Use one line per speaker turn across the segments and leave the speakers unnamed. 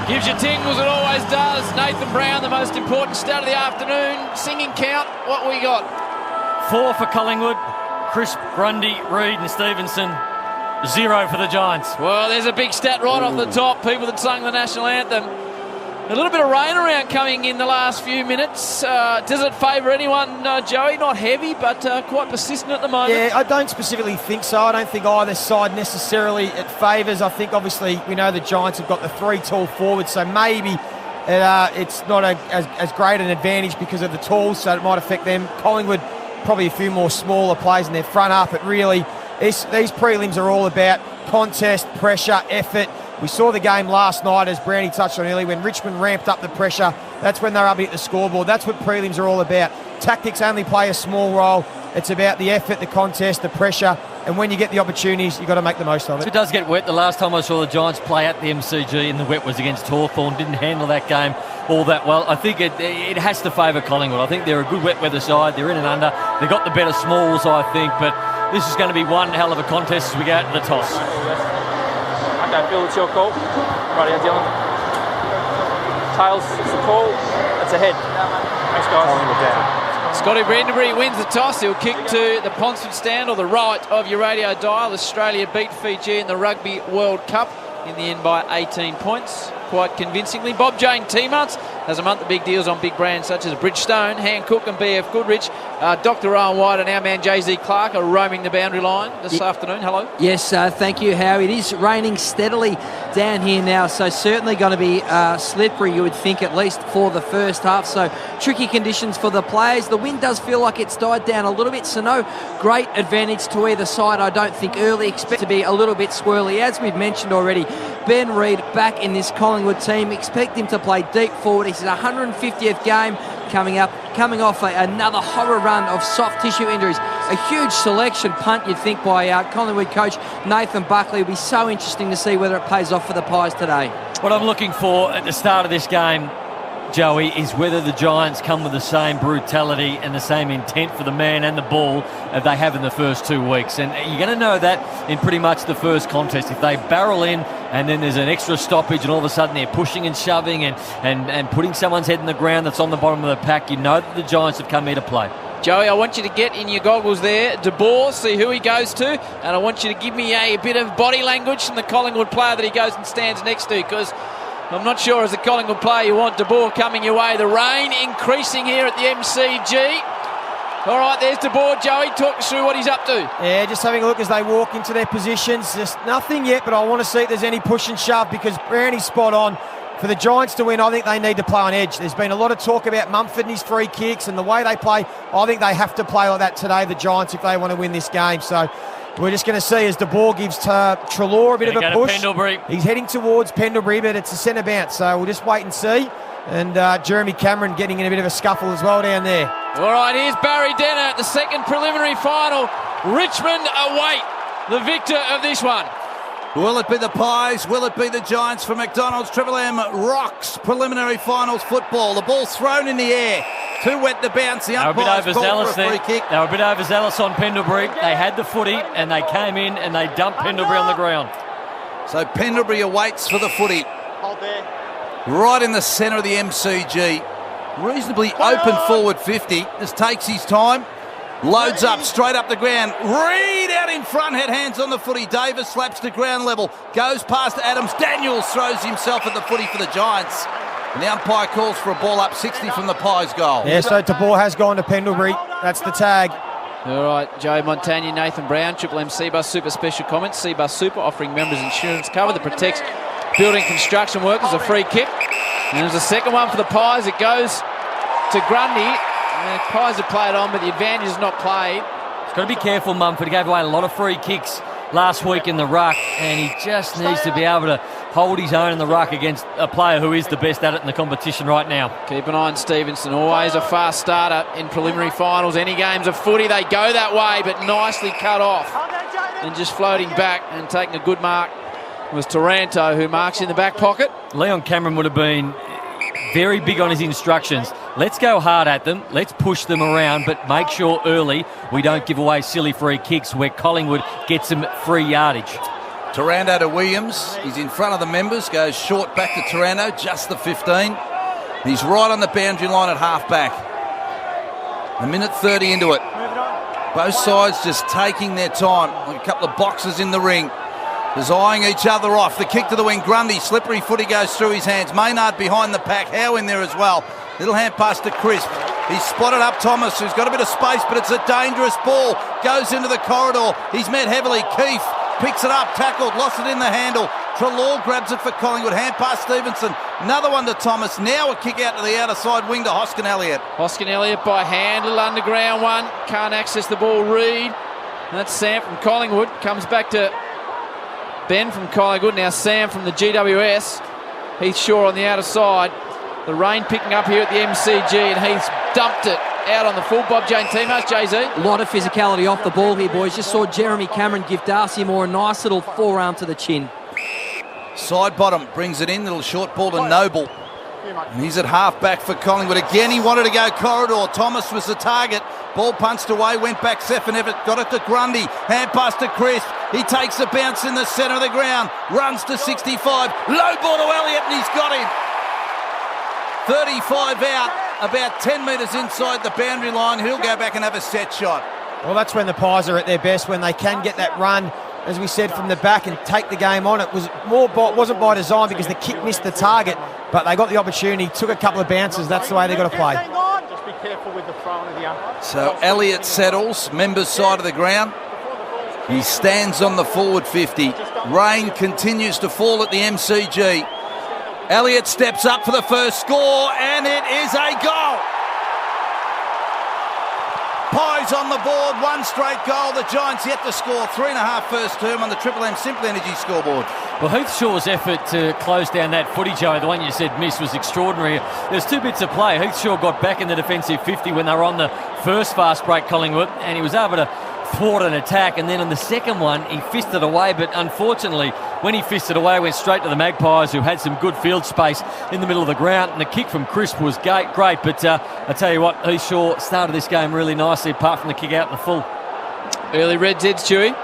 Gives you tingles, it always does. Nathan Brown, the most important start of the afternoon. Singing count, what we got?
4 for Collingwood. Chris, Grundy, Reid and Stevenson. 0 for the Giants.
Well, there's a big stat right off the top. People that sung the national anthem. A little bit of rain around coming in the last few minutes. Does it favour anyone, Joey? Not heavy, but quite persistent at the moment.
Yeah, I don't specifically think so. I don't think either side necessarily it favours. I think obviously we know the Giants have got the 3 tall forwards, so maybe it's not as great an advantage because of the talls, so it might affect them. Collingwood, probably a few more smaller players in their front up. It really, these prelims are all about contest, pressure, effort. We saw the game last night, as Brownie touched on earlier, when Richmond ramped up the pressure. That's when they're up at the scoreboard. That's what prelims are all about. Tactics only play a small role. It's about the effort, the contest, the pressure, and when you get the opportunities, you've got to make the most of it.
It does get wet. The last time I saw the Giants play at the MCG in the wet was against Hawthorn. Didn't handle that game all that well. I think it has to favour Collingwood. I think they're a good wet weather side. They're in and under. They've got the better smalls, I think, but this is going to be one hell of a contest as we go out to the toss.
Okay, Phil, it's your call. Right here, Dylan. Tails, it's the call. It's ahead. Thanks, guys.
Scotty Pendlebury wins the toss. He'll kick to the Ponsford stand or the right of your radio dial. Australia beat Fiji in the Rugby World Cup in the end by 18 points. Quite convincingly. Bob Jane T-Months has a month of big deals on big brands such as Bridgestone, Hancock and BF Goodrich. Dr. Owen White and our man Jay-Z Clark are roaming the boundary line this afternoon. Hello.
Yes, thank you, Howie. It is raining steadily down here now, so certainly going to be slippery, you would think, at least for the first half. So tricky conditions for the players. The wind does feel like it's died down a little bit, so no great advantage to either side, I don't think. Early expect to be a little bit swirly. As we've mentioned already, Ben Reid back in this Collingwood team. Expect him to play deep forward. It's his 150th game coming off another horror run of soft tissue injuries. A huge selection punt, you'd think, by Collingwood coach Nathan Buckley. It'll be so interesting to see whether it pays off for the Pies today.
What I'm looking for at the start of this game, Joey, is whether the Giants come with the same brutality and the same intent for the man and the ball that they have in the first 2 weeks. And you're going to know that in pretty much the first contest. If they barrel in and then there's an extra stoppage and all of a sudden they're pushing and shoving and putting someone's head in the ground that's on the bottom of the pack, you know that the Giants have come here to play.
Joey, I want you to get in your goggles there, De Boer, see who he goes to, and I want you to give me a bit of body language from the Collingwood player that he goes and stands next to, because I'm not sure as a Collingwood player you want De Boer coming your way. The rain increasing here at the MCG. All right, there's De Boer. Joey, talk us through what he's up to.
Yeah, just having a look as they walk into their positions. Just nothing yet, but I want to see if there's any push and shove, because Brownie's spot on. For the Giants to win, I think they need to play on edge. There's been a lot of talk about Mumford and his free kicks and the way they play. I think they have to play like that today, the Giants, if they want to win this game. So we're just going to see as De Boer gives Treloar a bit of a push.
Pendlebury.
He's heading towards Pendlebury, but it's a centre bounce, so we'll just wait and see. And Jeremy Cameron getting in a bit of a scuffle as well down there.
All right, here's Barry Denner at the second preliminary final. Richmond await the victor of this one.
Will it be the Pies? Will it be the Giants for McDonald's? Triple M rocks preliminary finals football. The ball's thrown in the air. Too wet to bounce. The umpire's called for a free kick.
They were a bit overzealous on Pendlebury. They had the footy and they came in and they dumped Pendlebury on the ground.
So Pendlebury awaits for the footy. Hold there. Right in the centre of the MCG. Reasonably open forward 50. Just takes his time. Loads up, straight up the ground. Reid out in front, had hands on the footy. Davis slaps to ground level. Goes past Adams. Daniels throws himself at the footy for the Giants. And the umpire calls for a ball up 60 from the Pies goal.
Yeah, so De Boer has gone to Pendlebury. That's the tag.
All right, Joe Montagna, Nathan Brown, Triple M Cbus Super special comments. Cbus Super offering members insurance cover that protects building construction workers. A free kick. And there's a second one for the Pies. It goes to Grundy. The Pies have played on, but the advantage is not played.
He's got to be careful, Mumford. He gave away a lot of free kicks last week in the ruck, and he just needs to be able to hold his own in the ruck against a player who is the best at it in the competition right now.
Keep an eye on Stevenson. Always a fast starter in preliminary finals. Any games of footy, they go that way, but nicely cut off. And just floating back and taking a good mark was Taranto, who marks in the back pocket.
Leon Cameron would have been very big on his instructions. Let's go hard at them. Let's push them around, but make sure early we don't give away silly free kicks where Collingwood gets some free yardage.
Taranto to Williams. He's in front of the members. Goes short back to Taranto, just the 15. He's right on the boundary line at half-back. A minute 30 into it. Both sides just taking their time. Like a couple of boxers in the ring. Just eyeing each other off. The kick to the wing. Grundy, slippery footy goes through his hands. Maynard behind the pack. Howe in there as well. Little hand pass to Crisp. He's spotted up Thomas, who's got a bit of space, but it's a dangerous ball. Goes into the corridor. He's met heavily. Keefe picks it up, tackled, lost it in the handle. Trelaw grabs it for Collingwood. Hand pass Stevenson. Another one to Thomas. Now a kick out to the outer side wing to Hoskin Elliott.
Hoskin Elliott by hand, little underground one. Can't access the ball, Reid. That's Sam from Collingwood. Comes back to Ben from Collingwood. Now Sam from the GWS. Heath Shaw on the outer side. The rain picking up here at the MCG, and Heath's dumped it out on the full. Bob Jane teammates, Jay-Z.
A lot of physicality off the ball here, boys. Just saw Jeremy Cameron give Darcy Moore a nice little forearm to the chin.
Side bottom brings it in, little short ball to Noble. And he's at half-back for Collingwood. Again, he wanted to go corridor. Thomas was the target. Ball punched away, went back. Sefanovic got it to Grundy. Hand pass to Crisp. He takes the bounce in the centre of the ground. Runs to 65. Low ball to Elliott, and he's got him. 35 out, about 10 metres inside the boundary line. He'll go back and have a set shot.
Well, that's when the Pies are at their best, when they can get that run, as we said, from the back and take the game on. It wasn't by design because the kick missed the target, but they got the opportunity, took a couple of bounces. That's the way they've got to play.
Just be careful with the throwing of the umpire.
So Elliott settles, members side of the ground. He stands on the forward 50. Rain continues to fall at the MCG. Elliott steps up for the first score, and it is a goal. Pies on the board, one straight goal. The Giants yet to score. 3.5 first term on the Triple M Simple Energy scoreboard.
Well, Heath Shaw's effort to close down that footy, Joe, the one you said miss, was extraordinary. There's two bits of play. Heath Shaw got back in the defensive 50 when they were on the first fast break, Collingwood, and he was able to thwart an attack, and then on the second one he fisted away, but unfortunately when he fisted away, went straight to the Magpies, who had some good field space in the middle of the ground, and the kick from Crisp was great, but I tell you what, Heath Shaw started this game really nicely, apart from the kick out in the full.
Early Reds heads, Chewy.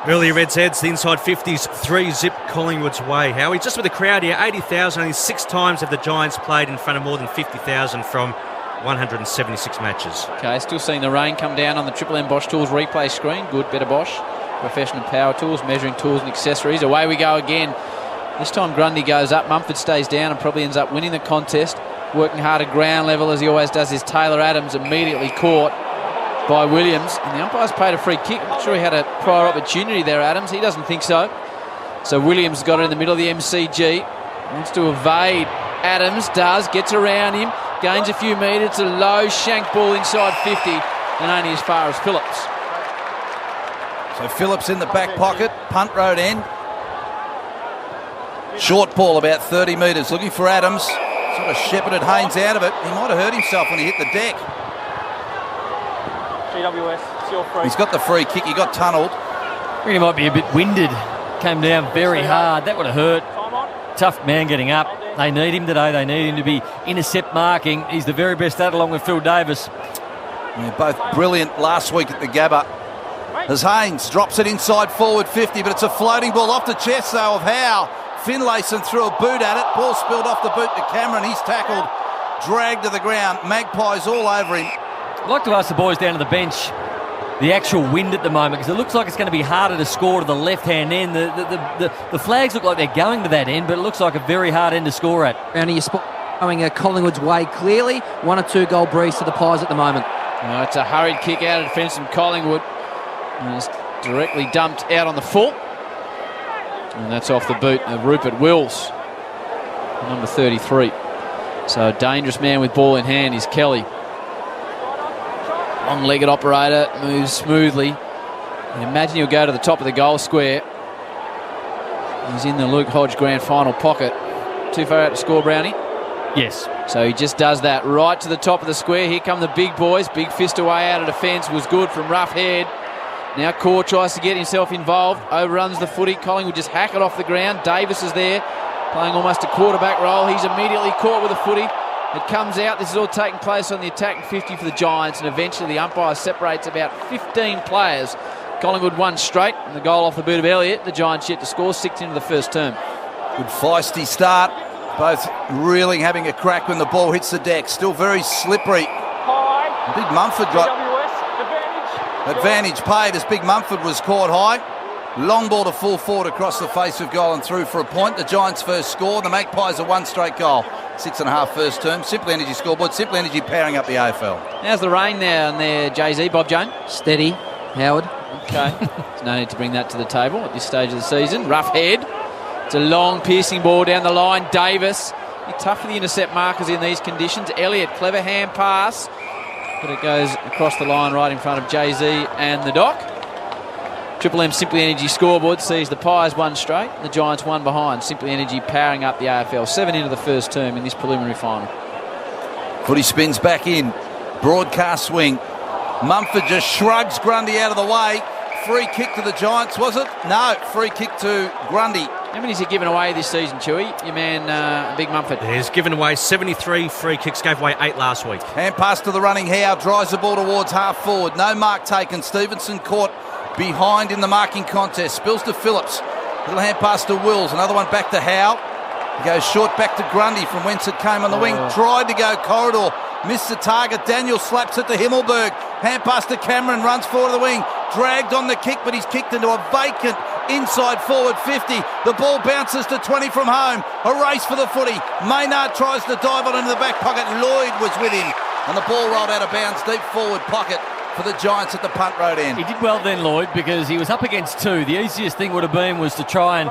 Early Reds heads, the inside 50s, 3-zip Collingwood's way. Howie, just with the crowd here, 80,000, only 6 times have the Giants played in front of more than 50,000 from 176 matches.
Okay, still seeing the rain come down on the Triple M Bosch Tools replay screen. Good, better Bosch. Professional power tools, measuring tools and accessories. Away we go again. This time Grundy goes up, Mumford stays down and probably ends up winning the contest. Working hard at ground level as he always does is Taylor Adams, immediately caught by Williams. And the umpire's paid a free kick. I'm not sure he had a prior opportunity there, Adams. He doesn't think so. So Williams got it in the middle of the MCG. Wants to evade. Adams does, gets around him. Gains a few metres, a low shank ball inside 50 and only as far as Phillips.
So Phillips in the back pocket, punt road end. Short ball about 30 metres, looking for Adams. Sort of shepherded Haynes out of it. He might have hurt himself when he hit the deck.
GWS, it's your free.
He's got the free kick, he got tunnelled.
I think he might be a bit winded. Came down very hard, that would have hurt. Tough man getting up. They need him today. They need him to be intercept marking. He's the very best at it, along with Phil Davis.
They're both brilliant last week at the Gabba. As Haynes drops it inside forward 50, but it's a floating ball off the chest, though, of Howe. Finlayson threw a boot at it. Ball spilled off the boot to Cameron. He's tackled, dragged to the ground. Magpies all over him.
I'd like to ask the boys down to the bench the actual wind at the moment, because it looks like it's going to be harder to score to the left-hand end. The flags look like they're going to that end, but it looks like a very hard end to score at.
Round your spot going Collingwood's way clearly. 1 or 2 goal breeze to the Pies at the moment.
It's a hurried kick out of defence from Collingwood. And it's directly dumped out on the full. And that's off the boot of Rupert Wills, number 33. So a dangerous man with ball in hand is Kelly. Long-legged operator, moves smoothly. And imagine he'll go to the top of the goal square. He's in the Luke Hodge grand final pocket. Too far out to score, Brownie?
Yes.
So he just does that right to the top of the square. Here come the big boys. Big fist away out of defence was good from Roughhead. Now Core tries to get himself involved. Overruns the footy. Collingwood just hack it off the ground. Davis is there, playing almost a quarterback role. He's immediately caught with the footy. It comes out. This is all taking place on the attacking 50 for the Giants, and eventually the umpire separates about 15 players. Collingwood won straight, and the goal off the boot of Elliott. The Giants yet to score, 6 into the first term.
Good feisty start. Both really having a crack when the ball hits the deck. Still very slippery. Big Mumford got
GWS,
advantage paid as Big Mumford was caught high. Long ball to full forward across the face of goal and through for a point. The Giants' first score. The Magpies are 1 straight goal. 6.5 first term. Simply Energy scoreboard. Simply Energy powering up the AFL.
How's the rain there on there, Jay-Z, Bob Jane?
Steady, Howard.
Okay. There's no need to bring that to the table at this stage of the season. Rough head. It's a long piercing ball down the line. Davis. Tough for the intercept markers in these conditions. Elliott, clever hand pass. But it goes across the line right in front of Jay-Z and the Doc. Triple M Simply Energy scoreboard sees the Pies 1 straight, the Giants 1 behind. Simply Energy powering up the AFL. 7 into the first term in this preliminary final.
Footy spins back in. Broadcast swing. Mumford just shrugs Grundy out of the way. Free kick to the Giants, was it? No, free kick to Grundy.
How many has he given away this season, Chewy? Your man, Big Mumford.
He's given away 73 free kicks, gave away 8 last week.
Hand pass to the running Howe, drives the ball towards half forward. No mark taken. Stevenson caught behind in the marking contest. Spills to Phillips. Little hand pass to Wills. Another one back to Howe. He goes short back to Grundy from whence it came on the wing. Tried to go corridor. Missed the target. Daniel slaps it to Himmelberg. Hand pass to Cameron. Runs forward to the wing. Dragged on the kick, but he's kicked into a vacant inside forward 50. The ball bounces to 20 from home. A race for the footy. Maynard tries to dive on into the back pocket. Lloyd was with him. And the ball rolled out of bounds deep forward pocket for the Giants at the punt road end.
He did well then, Lloyd, because he was up against 2. The easiest thing would have been was to try and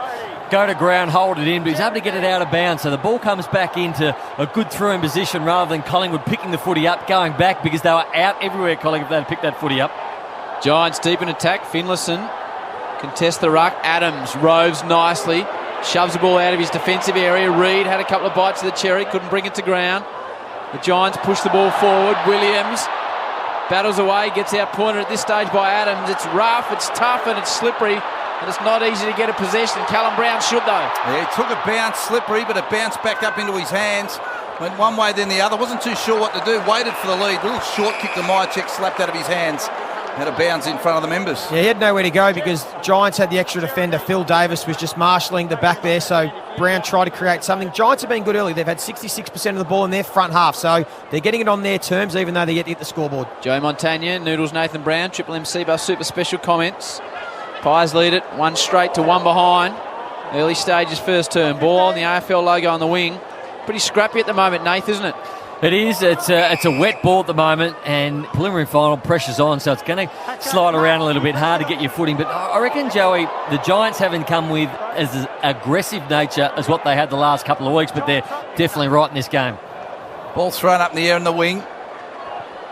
go to ground, hold it in, but he's able to get it out of bounds. So the ball comes back into a good throw-in position rather than Collingwood picking the footy up, going back because they were out everywhere, Collingwood, if they'd picked that footy up.
Giants deep in attack. Finlayson contests the ruck. Adams roves nicely. Shoves the ball out of his defensive area. Reid had a couple of bites of the cherry. Couldn't bring it to ground. The Giants push the ball forward. Williams battles away. Gets out pointed at this stage by Adams. It's rough, it's tough and it's slippery. And it's not easy to get a possession. Callum Brown should though.
Yeah, he took a bounce, slippery, but it bounced back up into his hands. Went one way then the other. Wasn't too sure what to do. Waited for the lead. Little short kick to Myercheck, slapped out of his hands. Had a bounce in front of the members.
Yeah, he had nowhere to go because Giants had the extra defender. Phil Davis was just marshalling the back there, so Brown tried to create something. Giants have been good early. They've had 66% of the ball in their front half, so they're getting it on their terms even though they get to hit the scoreboard.
Joe Montagna, Noodles Nathan Brown, Triple M C-Bus Super Special comments. Pies lead it 1 straight to 1 behind. Early stages first term. Ball on the AFL logo on the wing. Pretty scrappy at the moment, Nath, isn't it?
It is. It's a wet ball at the moment, and preliminary final pressure's on, so it's going to slide around a little bit, hard to get your footing. But I reckon, Joey, the Giants haven't come with as aggressive nature as what they had the last couple of weeks, but they're definitely right in this game.
Ball thrown up in the air in the wing.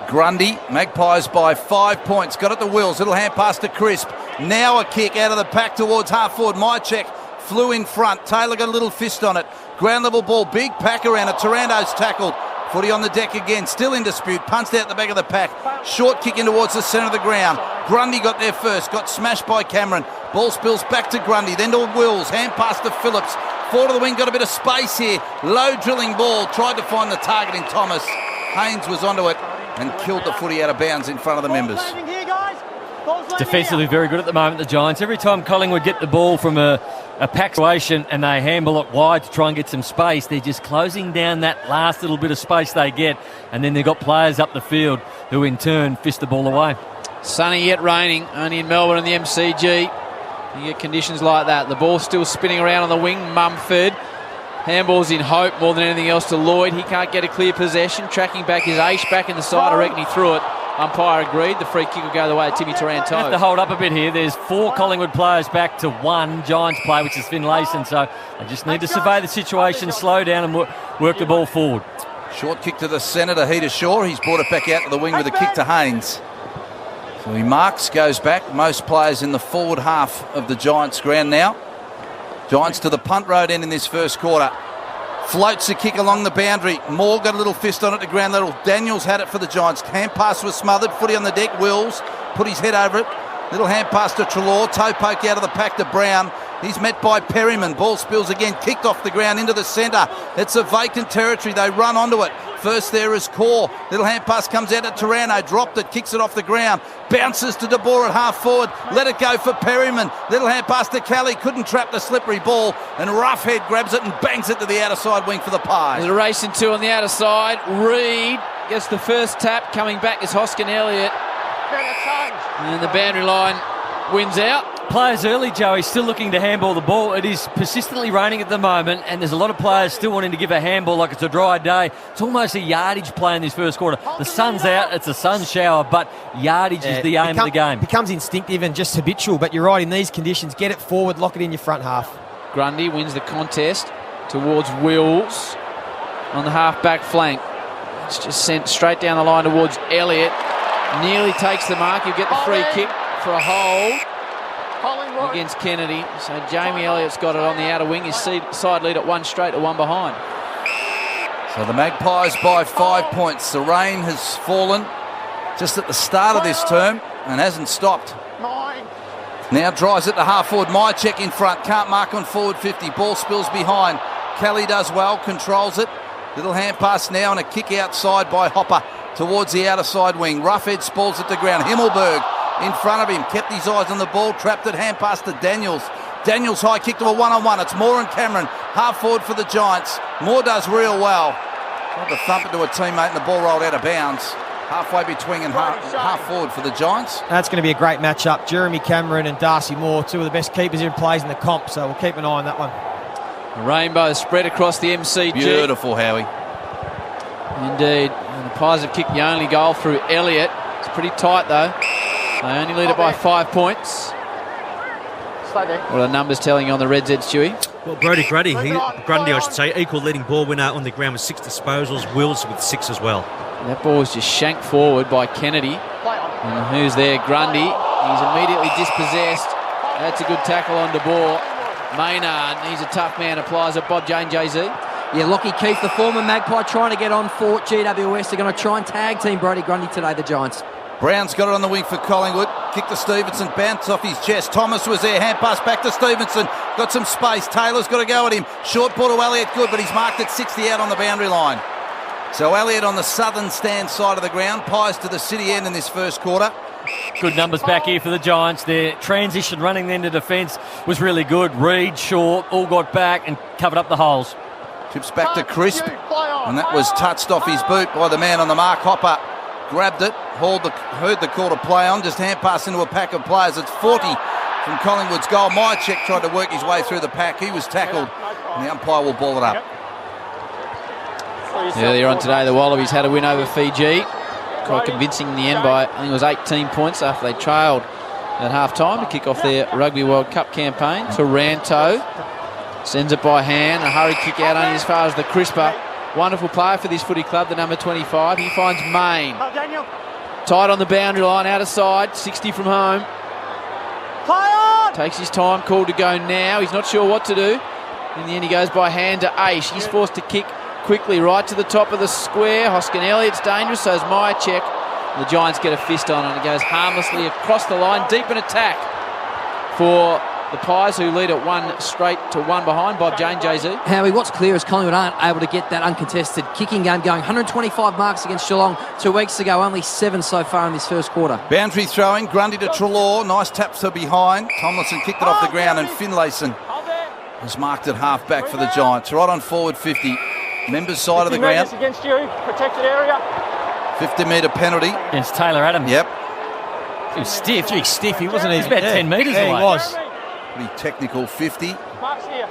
Grundy, Magpies by 5 points. Got it to Wills. Little hand pass to Crisp. Now a kick out of the pack towards half forward. Myercheck flew in front. Taylor got a little fist on it. Ground level ball. Big pack around it. Taranto's tackled. Footy on the deck again, still in dispute, punched out the back of the pack, short kick in towards the centre of the ground. Grundy got there first, got smashed by Cameron. Ball spills back to Grundy, then to Wills, hand pass to Phillips. Forward of the wing, got a bit of space here. Low drilling ball, tried to find the target in Thomas. Haynes was onto it and killed the footy out of bounds in front of the members.
Defensively very good at the moment, the Giants. Every time Collingwood get the ball from a pack situation and they handle it wide to try and get some space, they're just closing down that last little bit of space they get, and then they've got players up the field who in turn fist the ball away.
Sunny yet raining, only in Melbourne and the MCG. You get conditions like that. The ball's still spinning around on the wing. Mumford. Handball's in hope more than anything else to Lloyd. He can't get a clear possession. Tracking back his ace back in the side. I reckon he threw it. Umpire agreed. The free kick will go the way of Timmy Taranto.
Have to hold up a bit here. There's 4 Collingwood players back to 1 Giants player, which is Finlayson. So they just need to survey the situation, slow down and work the ball forward.
Short kick to the centre to Heater Shaw. He's brought it back out to the wing with a kick to Haynes. So he marks, goes back. Most players in the forward half of the Giants ground now. Giants to the punt road end in this first quarter. Floats the kick along the boundary. Moore got a little fist on it to ground level. Daniels had it for the Giants. Hand pass was smothered. Footy on the deck. Wills put his head over it. Little hand pass to Treloar. Toe poke out of the pack to Brown. He's met by Perryman. Ball spills again. Kicked off the ground into the centre. It's a vacant territory. They run onto it. First there is Core. Little hand pass comes out at Taranto. Dropped it, kicks it off the ground. Bounces to De Boer at half forward. Let it go for Perryman. Little hand pass to Kelly. Couldn't trap the slippery ball. And Roughhead grabs it and bangs it to the outer side wing for the Pies.
There's a racing two on the outer side. Reid gets the first tap. Coming back is Hoskin Elliott. And the boundary line wins out.
Players early, Joey, still looking to handball the ball. It is persistently raining at the moment, and there's a lot of players still wanting to give a handball like it's a dry day. It's almost a yardage play in this first quarter. The sun's out, it's a sun shower, but yardage is the aim of the game.
Becomes instinctive and just habitual, but you're right, in these conditions, get it forward, lock it in your front half.
Grundy wins the contest towards Wills on the half-back flank. It's just sent straight down the line towards Elliott. Nearly takes the mark. You get the free kick for a hold against Kennedy. So Jamie Elliott's got it on the outer wing. His side lead at one straight or one behind.
So the Magpies by 5 points. The rain has fallen just at the start of this term and hasn't stopped. Now drives it to half forward. Mychek in front. Can't mark on forward 50. Ball spills behind. Kelly does well. Controls it. Little hand pass now and a kick outside by Hopper towards the outer side wing. Roughhead spalls it to ground. Himmelberg in front of him. Kept his eyes on the ball. Trapped it. Hand pass to Daniels. Daniels high kick to a one-on-one. It's Moore and Cameron. Half forward for the Giants. Moore does real well. Tried to thump it to a teammate and the ball rolled out of bounds. Halfway between and half forward for the Giants.
That's going to be a great matchup. Jeremy Cameron and Darcy Moore, two of the best keepers in plays in the comp, so we'll keep an eye on that one.
The rainbow spread across the MCG.
Beautiful, Howie.
Indeed. And the Pies have kicked the only goal through Elliott. It's pretty tight though. They only lead it by 5 points. What are the numbers telling you on the Reds' edge, Stewie?
Well, Grundy, I should say, equal leading ball winner on the ground with 6 disposals. Wills with 6 as well.
And that ball was just shanked forward by Kennedy. And who's there? Grundy. He's immediately dispossessed. That's a good tackle on De Boer. Maynard, he's a tough man, applies it. Bob Jane, JZ.
Yeah, Lockie Keith, the former Magpie, trying to get on for GWS. They're going to try and tag team Brodie Grundy today, the Giants.
Brown's got it on the wing for Collingwood. Kick to Stevenson, bounce off his chest. Thomas was there, hand pass back to Stevenson. Got some space. Taylor's got to go at him. Short ball to Elliott, good, but he's marked at 60 out on the boundary line. So Elliott on the southern stand side of the ground. Pies to the city end in this first quarter.
Good numbers back here for the Giants. Their transition running into defence was really good. Reid, Shaw, all got back and covered up the holes.
Tips back to Crisp, and that was touched off his boot by the man on the mark. Hopper grabbed it, heard the call to play on, just hand pass into a pack of players. It's 40 from Collingwood's goal. Mychek tried to work his way through the pack. He was tackled, and the umpire will ball it up.
Earlier on today, the Wallabies had a win over Fiji. Quite convincing in the end by, I think it was 18 points after they trailed at half-time to kick off their Rugby World Cup campaign. Taranto sends it by hand. A hurry kick out only as far as the crisper. Wonderful player for this footy club, the number 25. He finds Main. Tight on the boundary line, out of side, 60 from home. Takes his time, called to go now. He's not sure what to do. In the end, he goes by hand to Aish. He's forced to kick quickly right to the top of the square. Hoskin Elliott's dangerous, so is Mychek. The Giants get a fist on and it goes harmlessly across the line. Deep in attack for the Pies, who lead at 1 straight to 1 behind. Bob Jane, JZ.
Howie, what's clear is Collingwood aren't able to get that uncontested kicking game going. 125 marks against Geelong 2 weeks ago, only 7 so far in this first quarter.
Boundary throwing, Grundy to Treloar. Nice tap to behind. Tomlinson kicked it off the ground and Finlayson has marked it half back for the Giants. Right on forward 50. Members side of the ground.
Against you, protected area.
50-metre penalty.
Against Taylor Adams.
Yep.
He was stiff.
Gee, stiff. He wasn't even
about 10 metres away.
He was.
Pretty technical 50.
Mark's here.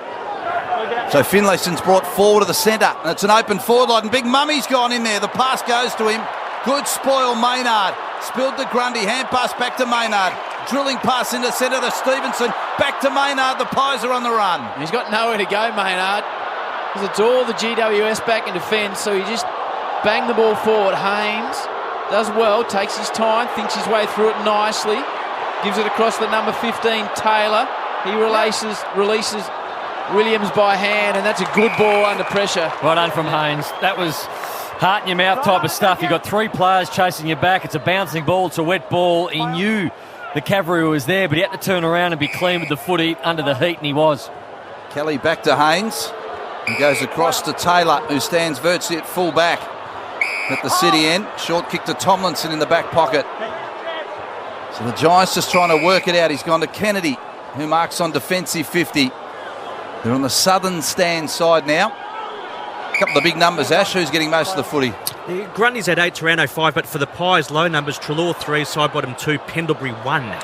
So Finlayson's brought forward to the centre. And it's an open forward line. And Big Mummy's gone in there. The pass goes to him. Good spoil, Maynard. Spilled to Grundy. Hand pass back to Maynard. Drilling pass into centre to Stevenson. Back to Maynard. The Pies are on the run.
He's got nowhere to go, Maynard. Because it's all the GWS back in defence, so he just banged the ball forward. Haynes does well, takes his time, thinks his way through it nicely, gives it across the number 15, Taylor. He releases Williams by hand, and that's a good ball under pressure.
Well done from Haynes. That was heart in your mouth type of stuff. You've got 3 players chasing you back. It's a bouncing ball, it's a wet ball. He knew the cavalry was there, but he had to turn around and be clean with the footy under the heat, and he was.
Kelly back to Haynes. He goes across to Taylor, who stands virtually at full back. at the City end. Short kick to Tomlinson in the back pocket. So the Giants just trying to work it out. He's gone to Kennedy, who marks on defensive 50. They're on the southern stand side now. A couple of big numbers, Ash. Who's getting most of the footy?
Grundy's at 8, Taranto 5, but for the Pies, low numbers, Treloar 3, side bottom 2, Pendlebury 1.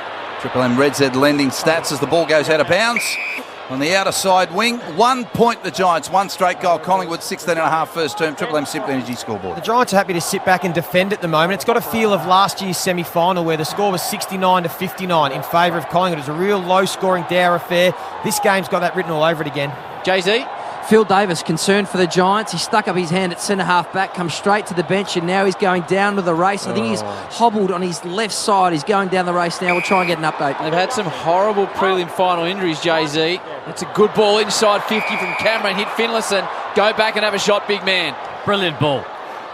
Triple M Red Z lending stats as the ball goes out of bounds. On the outer side wing, 1 point the Giants, 1 straight goal. Collingwood 16.5 first term. Triple M Simple Energy scoreboard.
The Giants are happy to sit back and defend at the moment. It's got a feel of last year's semi-final where the score was 69-59 in favour of Collingwood. It was a real low-scoring, dour affair. This game's got that written all over it again.
Jay-Z?
Phil Davis concerned for the Giants. He stuck up his hand at centre-half back, come straight to the bench, and now he's going down with the race. I think he's hobbled on his left side. He's going down the race now. We'll try and get an update.
They've had some horrible prelim final injuries, Jay-Z. It's a good ball inside 50 from Cameron. Hit Finlayson. Go back and have a shot, big man.
Brilliant ball.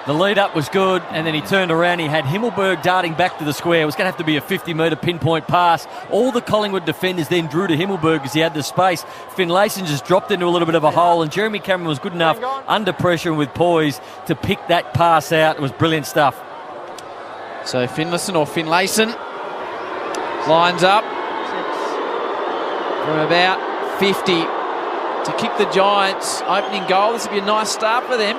The lead-up was good, and then he turned around. He had Himmelberg darting back to the square. It was going to have to be a 50-metre pinpoint pass. All the Collingwood defenders then drew to Himmelberg because he had the space. Finlayson just dropped into a little bit of a hole, and Jeremy Cameron was good enough under pressure and with poise to pick that pass out. It was brilliant stuff.
So Finlayson or Finlayson lines up from about 50 to kick the Giants' opening goal. This would be a nice start for them.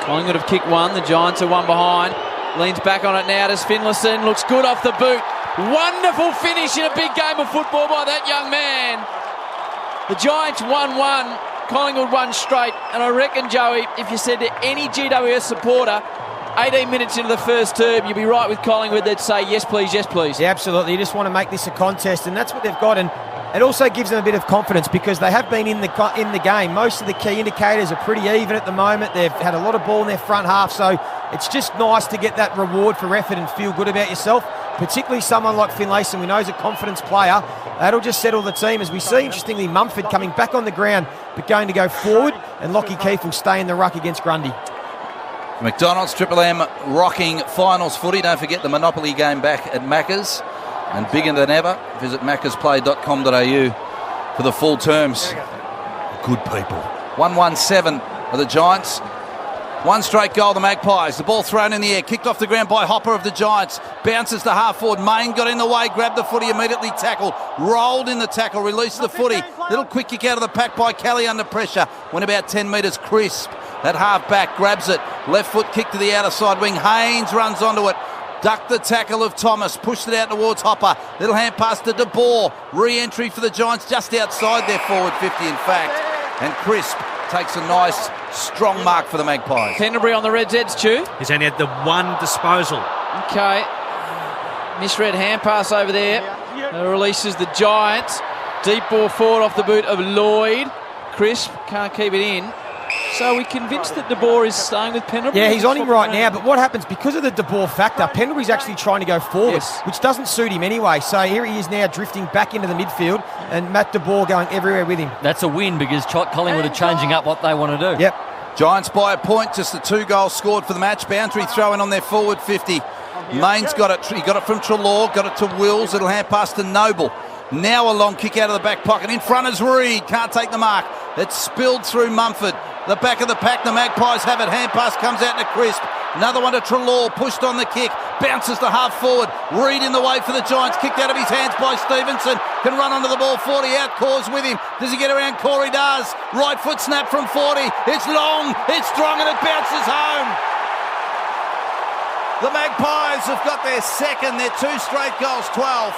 Collingwood have kicked one. The Giants are one behind. Leans back on it now. Does Finlayson. Looks good off the boot. Wonderful finish in a big game of football by that young man. The Giants 1-1. Collingwood won straight. And I reckon, Joey, if you said to any GWS supporter 18 minutes into the first term, you'd be right with Collingwood. They'd say, yes, please, yes, please.
Yeah, absolutely. You just want to make this a contest, and that's what they've got. And it also gives them a bit of confidence because they have been in the game. Most of the key indicators are pretty even at the moment. They've had a lot of ball in their front half, so it's just nice to get that reward for effort and feel good about yourself, particularly someone like Finlayson. We know he's a confidence player. That'll just settle the team as we see, interestingly, Mumford coming back on the ground but going to go forward, and Lockie Keefe will stay in the ruck against Grundy.
McDonald's Triple M rocking finals footy. Don't forget the Monopoly game back at Macca's. And bigger than ever, visit maccasplay.com.au for the full terms. Good people. 1-1-7 are the Giants. 1 straight goal, the Magpies. The ball thrown in the air, kicked off the ground by Hopper of the Giants. Bounces to half forward. Main got in the way, grabbed the footy, immediately tackled. Rolled in the tackle, released the footy. Little quick kick out of the pack by Kelly under pressure. Went about 10 metres crisp. That half back grabs it. Left foot kick to the outer side wing. Haynes runs onto it. Ducked the tackle of Thomas, pushed it out towards Hopper. Little hand pass to De Boer. Re-entry for the Giants just outside their forward 50, in fact. And Crisp takes a nice, strong mark for the Magpies.
Pendlebury on the Reds' edge, Stu.
He's only had the 1 disposal.
Okay. Misread hand pass over there. Releases the Giants. Deep ball forward off the boot of Lloyd. Crisp can't keep it in. So we're convinced that De Boer is staying with Pendlebury?
Yeah, he's on him right now, but what happens, because of the De Boer factor, Pendlebury's actually trying to go forward,
yes,
which doesn't suit him anyway. So here he is now drifting back into the midfield, and Matt De Boer going everywhere with him.
That's a win because Collingwood are changing up what they want to do.
Yep.
Giants by a point, just the 2 goals scored for the match. Boundary throw in on their forward 50. Main's got it. He got it from Treloar, got it to Wills. It'll hand pass to Noble. Now a long kick out of the back pocket. In front is Reid. Can't take the mark. It's spilled through Mumford. The back of the pack, the Magpies have it. Hand pass comes out to Crisp. Another one to Treloar, pushed on the kick. Bounces to half forward. Reid in the way for the Giants. Kicked out of his hands by Stevenson. Can run onto the ball. 40 out. Cores with him. Does he get around? Corey does. Right foot snap from 40. It's long. It's strong and it bounces home. The Magpies have got their second. Their 2 straight goals, 12.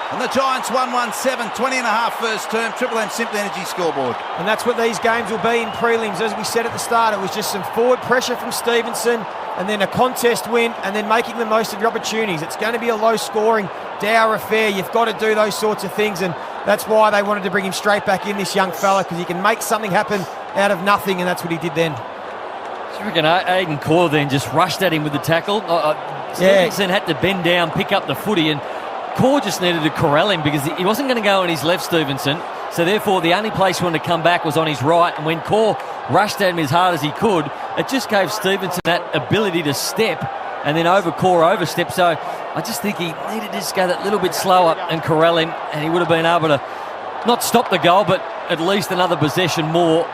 And the Giants 1-1-7, 20.5 first term. Triple M Simple Energy scoreboard.
And that's what these games will be in prelims. As we said at the start, it was just some forward pressure from Stevenson and then a contest win and then making the most of your opportunities. It's going to be a low-scoring, dour affair. You've got to do those sorts of things, and that's why they wanted to bring him straight back in, this young fella, because he can make something happen out of nothing, and that's what he did then.
I reckon Aidan Coyle then just rushed at him with the tackle. Stevenson had to bend down, pick up the footy, and Core just needed to corral him because he wasn't going to go on his left, Stevenson. So therefore, the only place he wanted to come back was on his right. And when Core rushed at him as hard as he could, it just gave Stevenson that ability to step and then Core overstep. So I just think he needed to just go that little bit slower and corral him, and he would have been able to not stop the goal, but at least another possession more.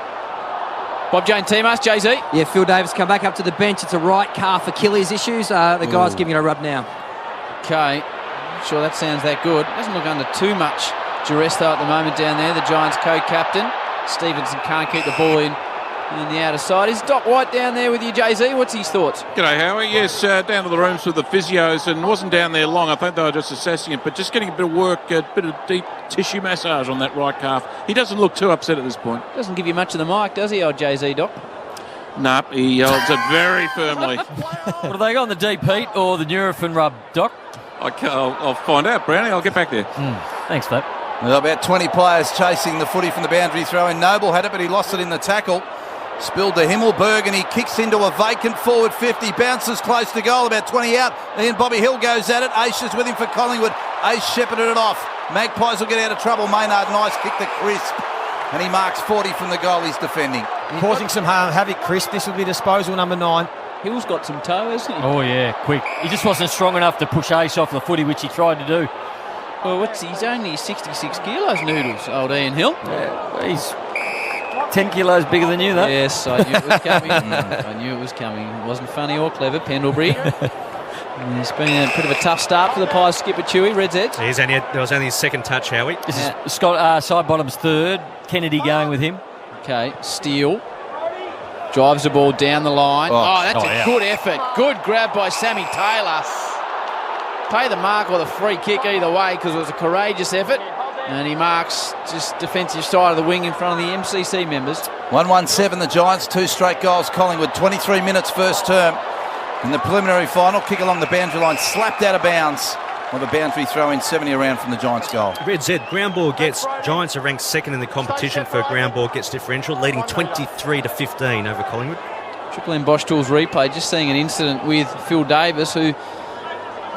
Bob Jane Timas, Jay-Z.
Yeah, Phil Davis come back up to the bench. It's a right calf Achilles issues. The guy's giving it a rub now.
Okay. Not sure that sounds that good. Doesn't look under too much duress though at the moment down there. The Giants co-captain. Stevenson can't keep the ball in the outer side. Is Doc White down there with you, Jay-Z? What's his thoughts?
G'day, Howie. Yes, down to the rooms with the physios and wasn't down there long. I think they were just assessing it, but just getting a bit of work, a bit of deep tissue massage on that right calf. He doesn't look too upset at this point.
Doesn't give you much of the mic, does he, old Jay-Z, Doc?
Nope, he holds it very firmly.
What have they got on the deep heat or the Nurofen rub, Doc?
I'll find out, Brownie. I'll get back there.
Thanks, mate.
Well, about 20 players chasing the footy from the boundary throw in. Noble had it, but he lost it in the tackle. Spilled to Himmelberg and he kicks into a vacant forward 50. Bounces close to goal, about 20 out. Then Bobby Hill goes at it. Ace is with him for Collingwood. Ace shepherded it off. Magpies will get out of trouble. Maynard, nice kick to Crisp. And he marks 40 from the goal he's defending.
Causing some havoc, Chris. This will be disposal number 9.
Hill's got some toe, hasn't he?
Oh, yeah, quick. He just wasn't strong enough to push Ace off the footy, which he tried to do.
Well, he's only 66 kilos, Noodles, old Ian Hill.
Yeah, he's 10 kilos bigger than you, though.
Yes, I knew it was coming. I knew it was coming. It wasn't funny or clever, Pendlebury. It's been a bit of a tough start for the Pies skipper, Chewy, Red's Heads.
There was only his second touch, Howie.
This is Scott Sidebottom's third. Kennedy going with him.
Okay, Steele drives the ball down the line. That's a good effort. Good grab by Sammy Taylor. Pay the mark or the free kick either way because it was a courageous effort. And he marks just defensive side of the wing in front of the MCC members.
1-1-7 the Giants, 2 straight goals. Collingwood, 23 minutes first term. In the preliminary final, kick along the boundary line, slapped out of bounds. With a boundary throw in 70 around from the Giants goal.
Red Z, ground ball gets. Giants are ranked second in the competition for ground ball gets differential, leading 23-15 over Collingwood.
Triple M Bosch Tools replay, just seeing an incident with Phil Davis, who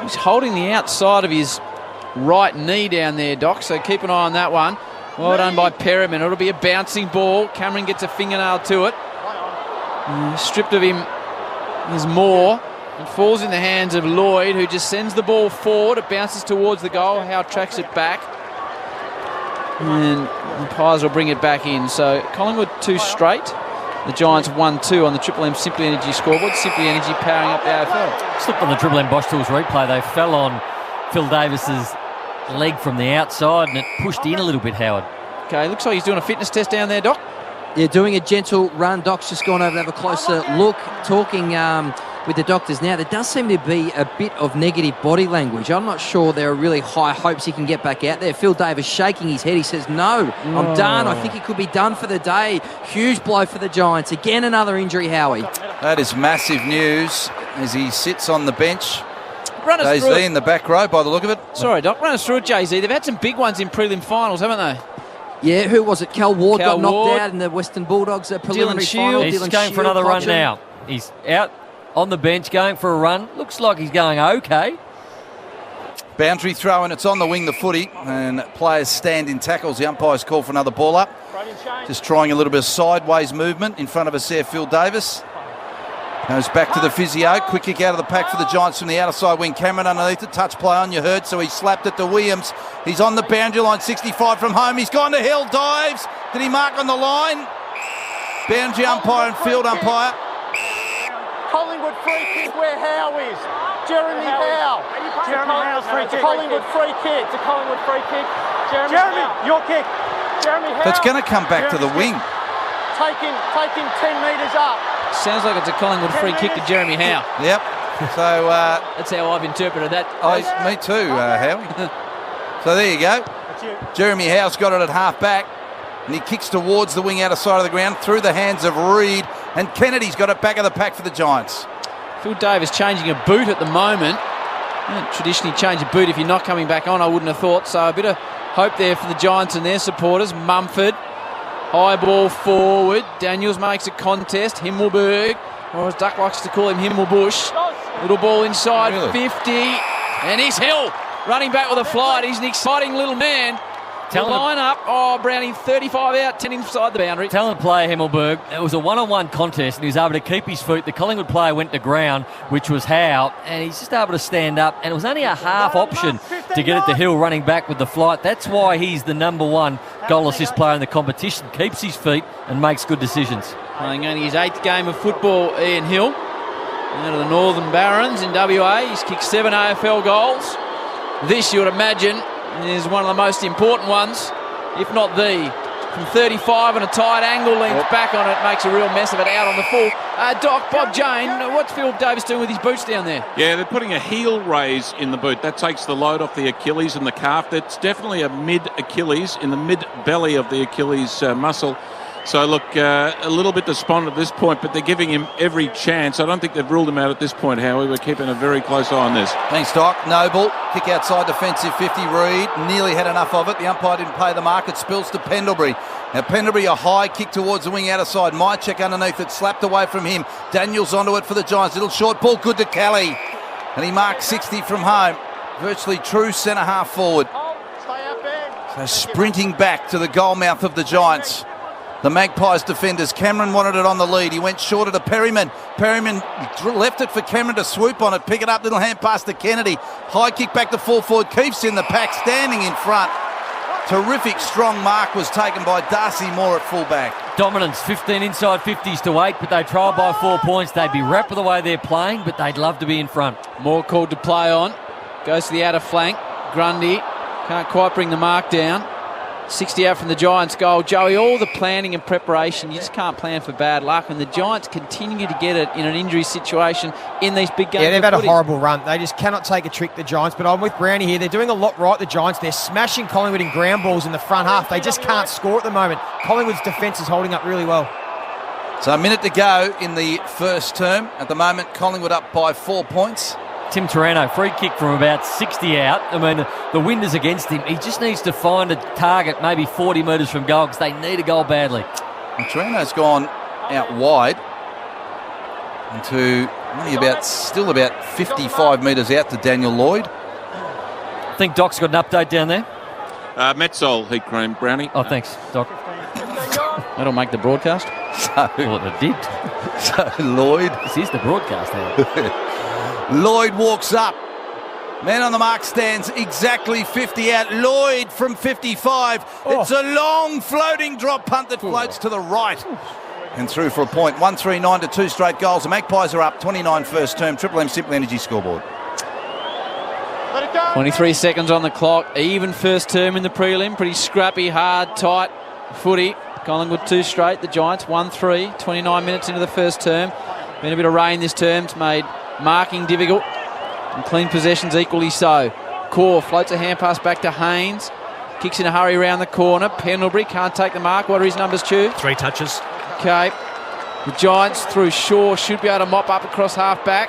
was holding the outside of his right knee down there, Doc, so keep an eye on that one. Well done by Perriman. It'll be a bouncing ball. Cameron gets a fingernail to it. Stripped of him is Moore. It falls in the hands of Lloyd, who just sends the ball forward. It bounces towards the goal. Howe tracks it back. And the Pies will bring it back in. So Collingwood 2 straight. The Giants 1-2 on the Triple M Simply Energy scoreboard. Simply Energy powering up the AFL.
Slipped on the Triple M Bosch Tools replay. They fell on Phil Davis's leg from the outside and it pushed in a little bit, Howard.
Okay, looks like he's doing a fitness test down there, Doc.
Yeah, doing a gentle run. Doc's just gone over to have a closer look, talking with the doctors now. There does seem to be a bit of negative body language. I'm not sure there are really high hopes he can get back out there. Phil Davis shaking his head. He says, no, I'm done. I think he could be done for the day. Huge blow for the Giants. Again, another injury, Howie.
That is massive news as he sits on the bench.
Run us through
Jay-Z in the back row by the look of it.
Sorry, Doc. Run us through it, Jay-Z. They've had some big ones in prelim finals, haven't they?
Yeah, who was it? Cal Ward
Cal
got knocked
Ward.
out in the Western Bulldogs preliminary
Dylan
final.
Shield.
He's
Dylan
going for
Shield
another run
clutching.
now. He's out on the bench going for a run. Looks like he's going okay.
Boundary throw and it's on the wing, the footy, and players stand in tackles. The umpires call for another ball up. Just trying a little bit of sideways movement in front of us there, Phil Davis. Goes back to the physio. Quick kick out of the pack for the Giants from the outer side wing. Cameron underneath it. Touch play on, you heard, so he slapped it to Williams. He's on the boundary line, 65 from home. He's gone to Hill, dives. Did he mark on the line? Boundary umpire and field umpire.
Collingwood free kick where Howe is. Jeremy Howe.
Jeremy Howe's free kick.
Collingwood free kick.
It's a Collingwood free kick.
Jeremy, your kick.
Jeremy Howe.
So it's going to come back to the wing.
Taking 10 metres up.
Sounds like it's a Collingwood free kick to Jeremy Howe.
Yep. So
That's how I've interpreted that.
me too, Howie. So there you go. Jeremy Howe's got it at half back. And he kicks towards the wing outer side of the ground through the hands of Reid. And Kennedy's got it back of the pack for the Giants.
Phil Davis changing a boot at the moment. You don't traditionally change a boot if you're not coming back on, I wouldn't have thought. So a bit of hope there for the Giants and their supporters. Mumford, high ball forward. Daniels makes a contest. Himmelberg, or as Duck likes to call him, Himmelbush. Little ball inside,
Really?
50. And he's Hill running back with a flight. He's an exciting little man. The line up. Oh, Brownie 35 out, 10 inside the boundary.
Talented player Himmelberg. It was a one-on-one contest and he was able to keep his feet. The Collingwood player went to ground, which was Howe, and he's just able to stand up. And it was only a half option to get it to Hill running back with the flight. That's why he's the number 1 goal assist player in the competition. Keeps his feet and makes good decisions.
Playing only his 8th game of football, Ian Hill. Out of the Northern Barons in WA. He's kicked 7 AFL goals. This, you would imagine, is one of the most important ones, if not the. From 35 and a tight angle, leans back on it, makes a real mess of it out on the full. Doc, Bob Jane, what's Phil Davis doing with his boots down there?
Yeah, they're putting a heel raise in the boot. That takes the load off the Achilles and the calf. That's definitely a mid-Achilles, in the mid-belly of the Achilles muscle. So, look, a little bit despondent at this point, but they're giving him every chance. I don't think they've ruled him out at this point, Howie. We're keeping a very close eye on this.
Thanks, Doc. Noble, kick outside defensive 50. Reid nearly had enough of it. The umpire didn't pay the mark. It spills to Pendlebury. Now, Pendlebury, a high kick towards the wing outer side. Mychek underneath it, slapped away from him. Daniels onto it for the Giants. Little short ball, good to Kelly. And he marked 60 from home. Virtually true centre half forward. So sprinting back to the goal mouth of the Giants. The Magpies defenders. Cameron wanted it on the lead. He went shorter to Perryman. Perryman left it for Cameron to swoop on it. Pick it up, little hand pass to Kennedy. High kick back to full forward. Keefe's in the pack, standing in front. Terrific strong mark was taken by Darcy Moore at fullback.
Dominance, 15 inside 50s to 8, but they trail by 4 points. They'd be wrapped with the way they're playing, but they'd love to be in front.
Moore called to play on. Goes to the outer flank. Grundy can't quite bring the mark down. 60 out from the Giants' goal. Joey, all the planning and preparation, you just can't plan for bad luck, and the Giants continue to get it in an injury situation in these big games.
Yeah, they've had a horrible run. They just cannot take a trick, the Giants, but I'm with Brownie here. They're doing a lot right, the Giants. They're smashing Collingwood in ground balls in the front half. They just can't score at the moment. Collingwood's defence is holding up really well.
So a minute to go in the first term. At the moment, Collingwood up by 4 points.
Tim Taranto, free kick from about 60 out. I mean, the wind is against him. He just needs to find a target maybe 40 metres from goal because they need a goal badly.
And Taranto's gone out wide into only still about 55 metres out to Daniel Lloyd.
I think Doc's got an update down there.
Metzol, heat cream, Brownie.
Oh, thanks, Doc.
That'll make the broadcast.
Well, it did.
So Lloyd.
This is the broadcast now.
Lloyd walks up. Man on the mark stands exactly 50 out. Lloyd from 55. It's a long floating drop punt that floats to the right. And through for a point. 139 to 2 straight goals. The Magpies are up 29 first term. Triple M Simple Energy scoreboard.
23 seconds on the clock. Even first term in the prelim. Pretty scrappy, hard, tight footy. Collingwood 2 straight. The Giants 1-3. 29 minutes into the first term. Been a bit of rain this term. It's made marking difficult and clean possessions equally so. Core floats a hand pass back to Haynes. Kicks in a hurry around the corner. Pendlebury can't take the mark. What are his numbers, Stu?
3 touches.
Okay. The Giants through Shaw should be able to mop up across half back.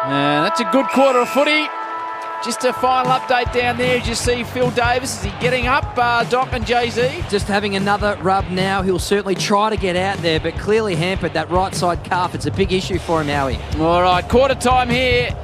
And that's a good quarter of footy. Just a final update down there as you see Phil Davis. Is he getting up, Doc and Jay-Z?
Just having another rub now. He'll certainly try to get out there, but clearly hampered that right side calf. It's a big issue for him, Howie.
All right, quarter time here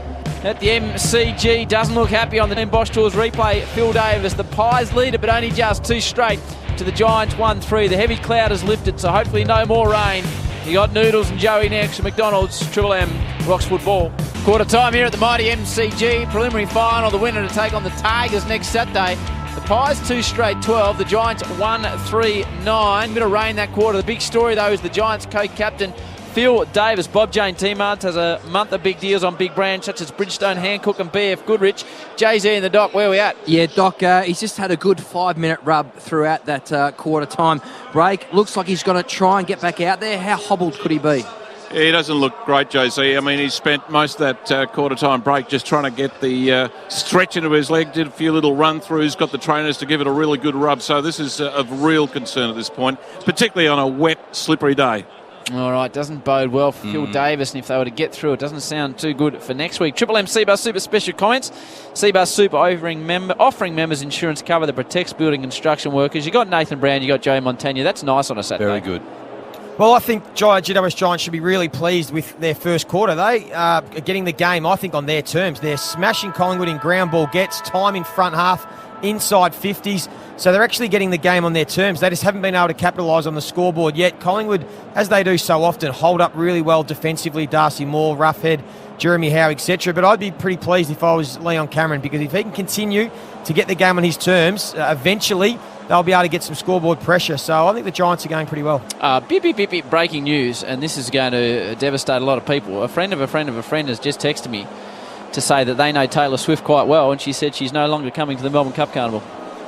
at the MCG. Doesn't look happy on the Bosch Tours replay. Phil Davis, the Pies leader, but only just 2 straight to the Giants 1-3. The heavy cloud has lifted, so hopefully no more rain. You got Noodles and Joey next. McDonald's, Triple M, Rocks Football. Quarter time here at the mighty MCG. Preliminary final, the winner to take on the Tigers next Saturday. The Pies 2 straight 12. The Giants 1-3-9. Bit of rain that quarter. The big story though is the Giants co-captain Phil Davis. Bob Jane Teamarts has a month of big deals on big brands such as Bridgestone, Hancock and BF Goodrich. Jay-Z and the Doc, where are we at?
Yeah, Doc, he's just had a good 5-minute rub throughout that quarter time break. Looks like he's going to try and get back out there. How hobbled could he be?
Yeah, he doesn't look great, Jay-Z. I mean, he spent most of that quarter-time break just trying to get the stretch into his leg, did a few little run-throughs, got the trainers to give it a really good rub. So this is of real concern at this point, particularly on a wet, slippery day.
All right, doesn't bode well for Phil Davis, and if they were to get through, it doesn't sound too good for next week. Triple M Seabus Super special comments. Seabus Super offering members insurance cover that protects building construction workers. You got Nathan Brown, you got Joe Montagna. That's nice on a Saturday.
Very good.
Well, I think GWS Giants should be really pleased with their first quarter. They are getting the game, I think, on their terms. They're smashing Collingwood in ground ball gets, time in front half, inside 50s. So they're actually getting the game on their terms. They just haven't been able to capitalise on the scoreboard yet. Collingwood, as they do so often, hold up really well defensively. Darcy Moore, Roughhead, Jeremy Howe, etc. But I'd be pretty pleased if I was Leon Cameron, because if he can continue to get the game on his terms, eventually they'll be able to get some scoreboard pressure. So I think the Giants are going pretty well.
Beep, breaking news, and this is going to devastate a lot of people. A friend of a friend of a friend has just texted me to say that they know Taylor Swift quite well, and she said she's no longer coming to the Melbourne Cup Carnival.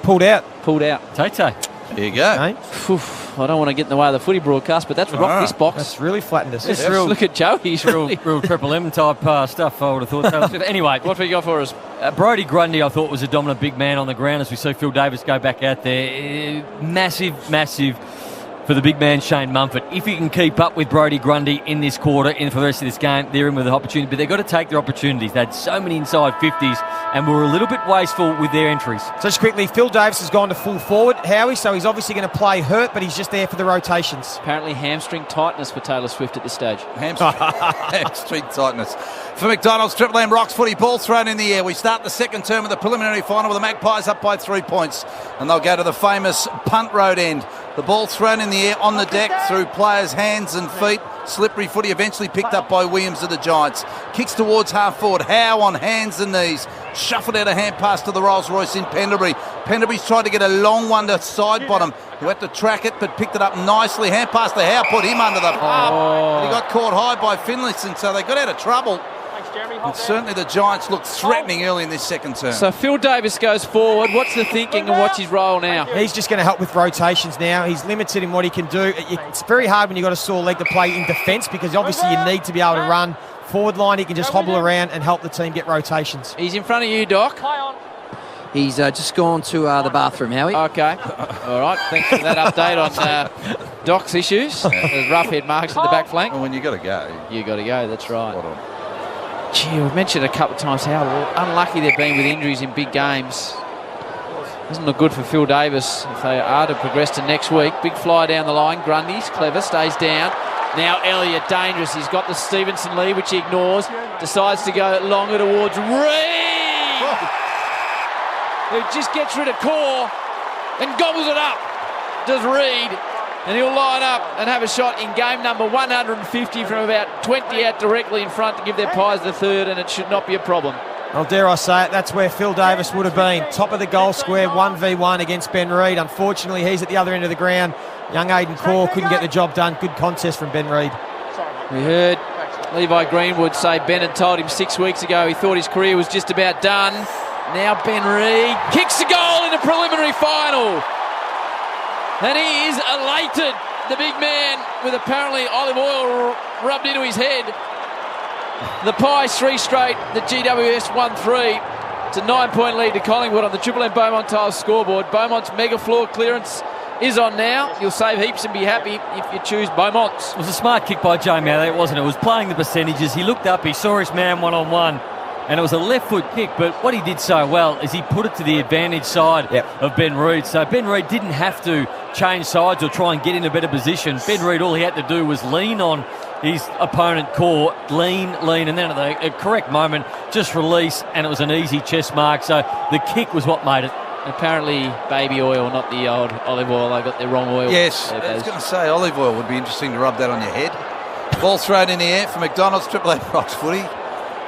Pulled out.
Tay.
There you go.
Okay.
I don't want to get in the way of the footy broadcast, but that's rocked this box.
That's really flattened us.
Let's look at Joe. He's
real Triple M type stuff, I would have thought. Taylor Swift. Anyway,
what have you got for us?
Brodie Grundy, I thought, was a dominant big man on the ground as we see Phil Davis go back out there. Massive for the big man, Shane Mumford. If he can keep up with Brodie Grundy in this quarter and for the rest of this game, they're in with an opportunity. But they've got to take their opportunities. They had so many inside 50s and were a little bit wasteful with their entries.
So just quickly, Phil Davis has gone to full forward, Howie, so he's obviously going to play hurt, but he's just there for the rotations.
Apparently hamstring tightness for Taylor Swift at this stage.
Hamstring tightness. For McDonald's, Triple M Rocks footy, ball thrown in the air. We start the second term of the preliminary final with the Magpies up by 3 points. And they'll go to the famous punt road end. The ball thrown in the air on the deck through players' hands and feet. Slippery footy eventually picked up by Williams of the Giants. Kicks towards half forward. Howe on hands and knees. Shuffled out a hand pass to the Rolls Royce in Pendlebury. Pendlebury's tried to get a long one to side bottom. Who had to track it but picked it up nicely. Hand pass to Howe, put him under the pump. But he got caught high by Finlayson, so they got out of trouble. And certainly the Giants looked threatening early in this second term.
So Phil Davis goes forward. What's the thinking and what's his role now?
He's just going to help with rotations now. He's limited in what he can do. It's very hard when you've got a sore leg to play in defence because obviously you need to be able to run. Forward line, he can just hobble around and help the team get rotations.
He's in front of you, Doc.
He's just gone to the bathroom, Howie.
Okay. All right. Thanks for that update on Doc's issues. There's rough head marks in the back flank.
Well, when you got to go.
You got to go, that's right. Gee, we've mentioned a couple of times how unlucky they've been with injuries in big games. Doesn't look good for Phil Davis if they are to progress to next week. Big fly down the line. Grundy's clever, stays down. Now Elliott, dangerous. He's got the Stevenson lead, which he ignores. Decides to go longer towards Reid, who just gets rid of Core and gobbles it up. Does Reid. And he'll line up and have a shot in game number 150 from about 20 out directly in front to give their Pies the third, and it should not be a problem.
Well, dare I say it, that's where Phil Davis would have been. Top of the goal square, 1v1 against Ben Reid. Unfortunately, he's at the other end of the ground. Young Aiden Core couldn't get the job done. Good contest from Ben Reid.
We heard Levi Greenwood say Ben had told him 6 weeks ago he thought his career was just about done. Now Ben Reid kicks a goal in the preliminary final. And he is elated, the big man, with apparently olive oil rubbed into his head. The Pies 3 straight, the GWS 1-3. It's a 9-point lead to Collingwood on the Triple M Beaumont Tiles scoreboard. Beaumont's mega floor clearance is on now. You'll save heaps and be happy if you choose Beaumont's.
It was a smart kick by Joe Mather, wasn't it? It was playing the percentages. He looked up, he saw his man one-on-one. And it was a left foot kick, but what he did so well is he put it to the advantage side of Ben Reid. So Ben Reid didn't have to change sides or try and get in a better position. Ben Reid, all he had to do was lean on his opponent Core, lean, and then at the correct moment, just release, and it was an easy chest mark. So the kick was what made it.
Apparently baby oil, not the old olive oil. I got the wrong oil.
Yes, I was going to say olive oil would be interesting to rub that on your head. Ball thrown in the air for McDonald's, Triple M Rocks footy.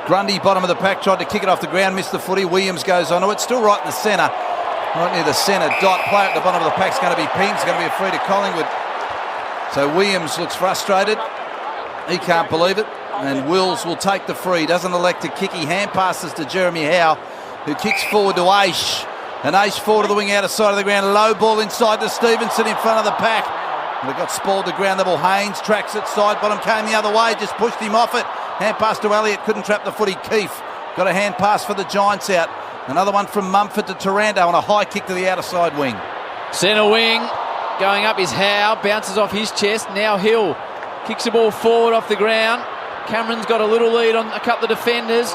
Grundy, bottom of the pack, tried to kick it off the ground, missed the footy. Williams goes onto it, still right in the centre. Right near the centre dot. Player at the bottom of the pack's going to be pinged. It's going to be a free to Collingwood. So Williams looks frustrated. He can't believe it. And Wills will take the free. Doesn't elect to kick. He hand passes to Jeremy Howe, who kicks forward to Aish. And Aish forward to the wing outer side of the ground. Low ball inside to Stevenson in front of the pack. And it got spoiled to ground level. Haynes tracks it. Side bottom came the other way. Just pushed him off it. Hand pass to Elliott, couldn't trap the footy. Keefe got a hand pass for the Giants out. Another one from Mumford to Taranto on a high kick to the outer side wing.
Centre wing, going up is Howe, bounces off his chest. Now Hill kicks the ball forward off the ground. Cameron's got a little lead on a couple of defenders.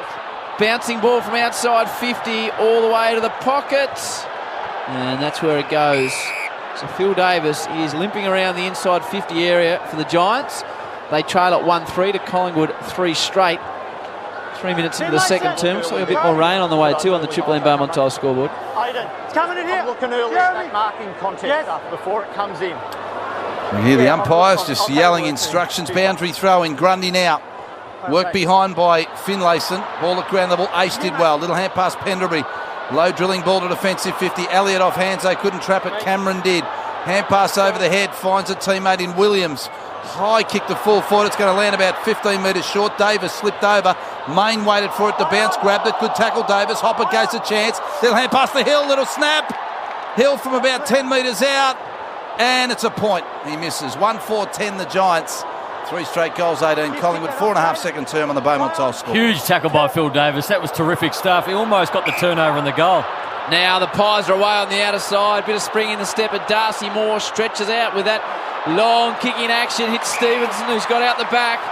Bouncing ball from outside 50 all the way to the pockets. And that's where it goes. So Phil Davis is limping around the inside 50 area for the Giants. They trail at 1-3 to Collingwood 3 straight. 3 minutes into the second term. So a bit more rain on the way too on the Triple M Beaumont Tiles scoreboard.
Aiden, it's coming in here. I'm looking early at that marking contest stuff before it comes in.
We hear the umpires just yelling instructions. Boundary throw in. Grundy now. Work behind by Finlayson. Ball at ground level. Ace did well. Little hand pass Pendlebury. Low drilling ball to defensive 50. Elliott off hands, they couldn't trap it. Cameron did. Hand pass over the head, finds a teammate in Williams. High kick to full forward. It's going to land about 15 metres short. Davis slipped over. Main waited for it to bounce, grabbed it. Good tackle, Davis. Hopper gets a chance. They'll hand pass to Hill. Little snap. Hill from about 10 metres out. And it's a point. He misses. 1-4-10 the Giants. 3 straight goals, 18 Collingwood. 4.5 second term on the Beaumont Toll score.
Huge tackle by Phil Davis. That was terrific stuff. He almost got the turnover in the goal.
Now the Pies are away on the outer side. Bit of spring in the step at Darcy Moore. Stretches out with that long kicking action. Hits Stevenson, who's got out the back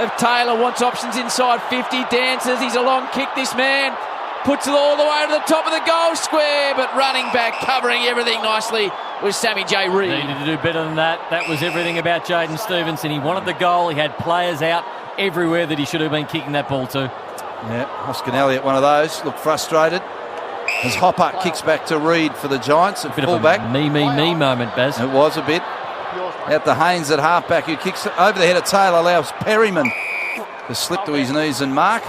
of Taylor. Wants options inside 50. Dances. He's a long kick, this man. Puts it all the way to the top of the goal square. But running back, covering everything nicely, was Sammy J. Reid.
Needed to do better than that. That was everything about Jaden Stevenson. He wanted the goal. He had players out everywhere that he should have been kicking that ball to.
Yeah, Hoskin Elliott, one of those. Looked frustrated. As Hopper kicks back to Reid for the Giants at fullback.
Me moment, Baz.
It was a bit. Out to Haynes at halfback, who kicks it over the head of Taylor, allows Perryman to slip to his knees and mark.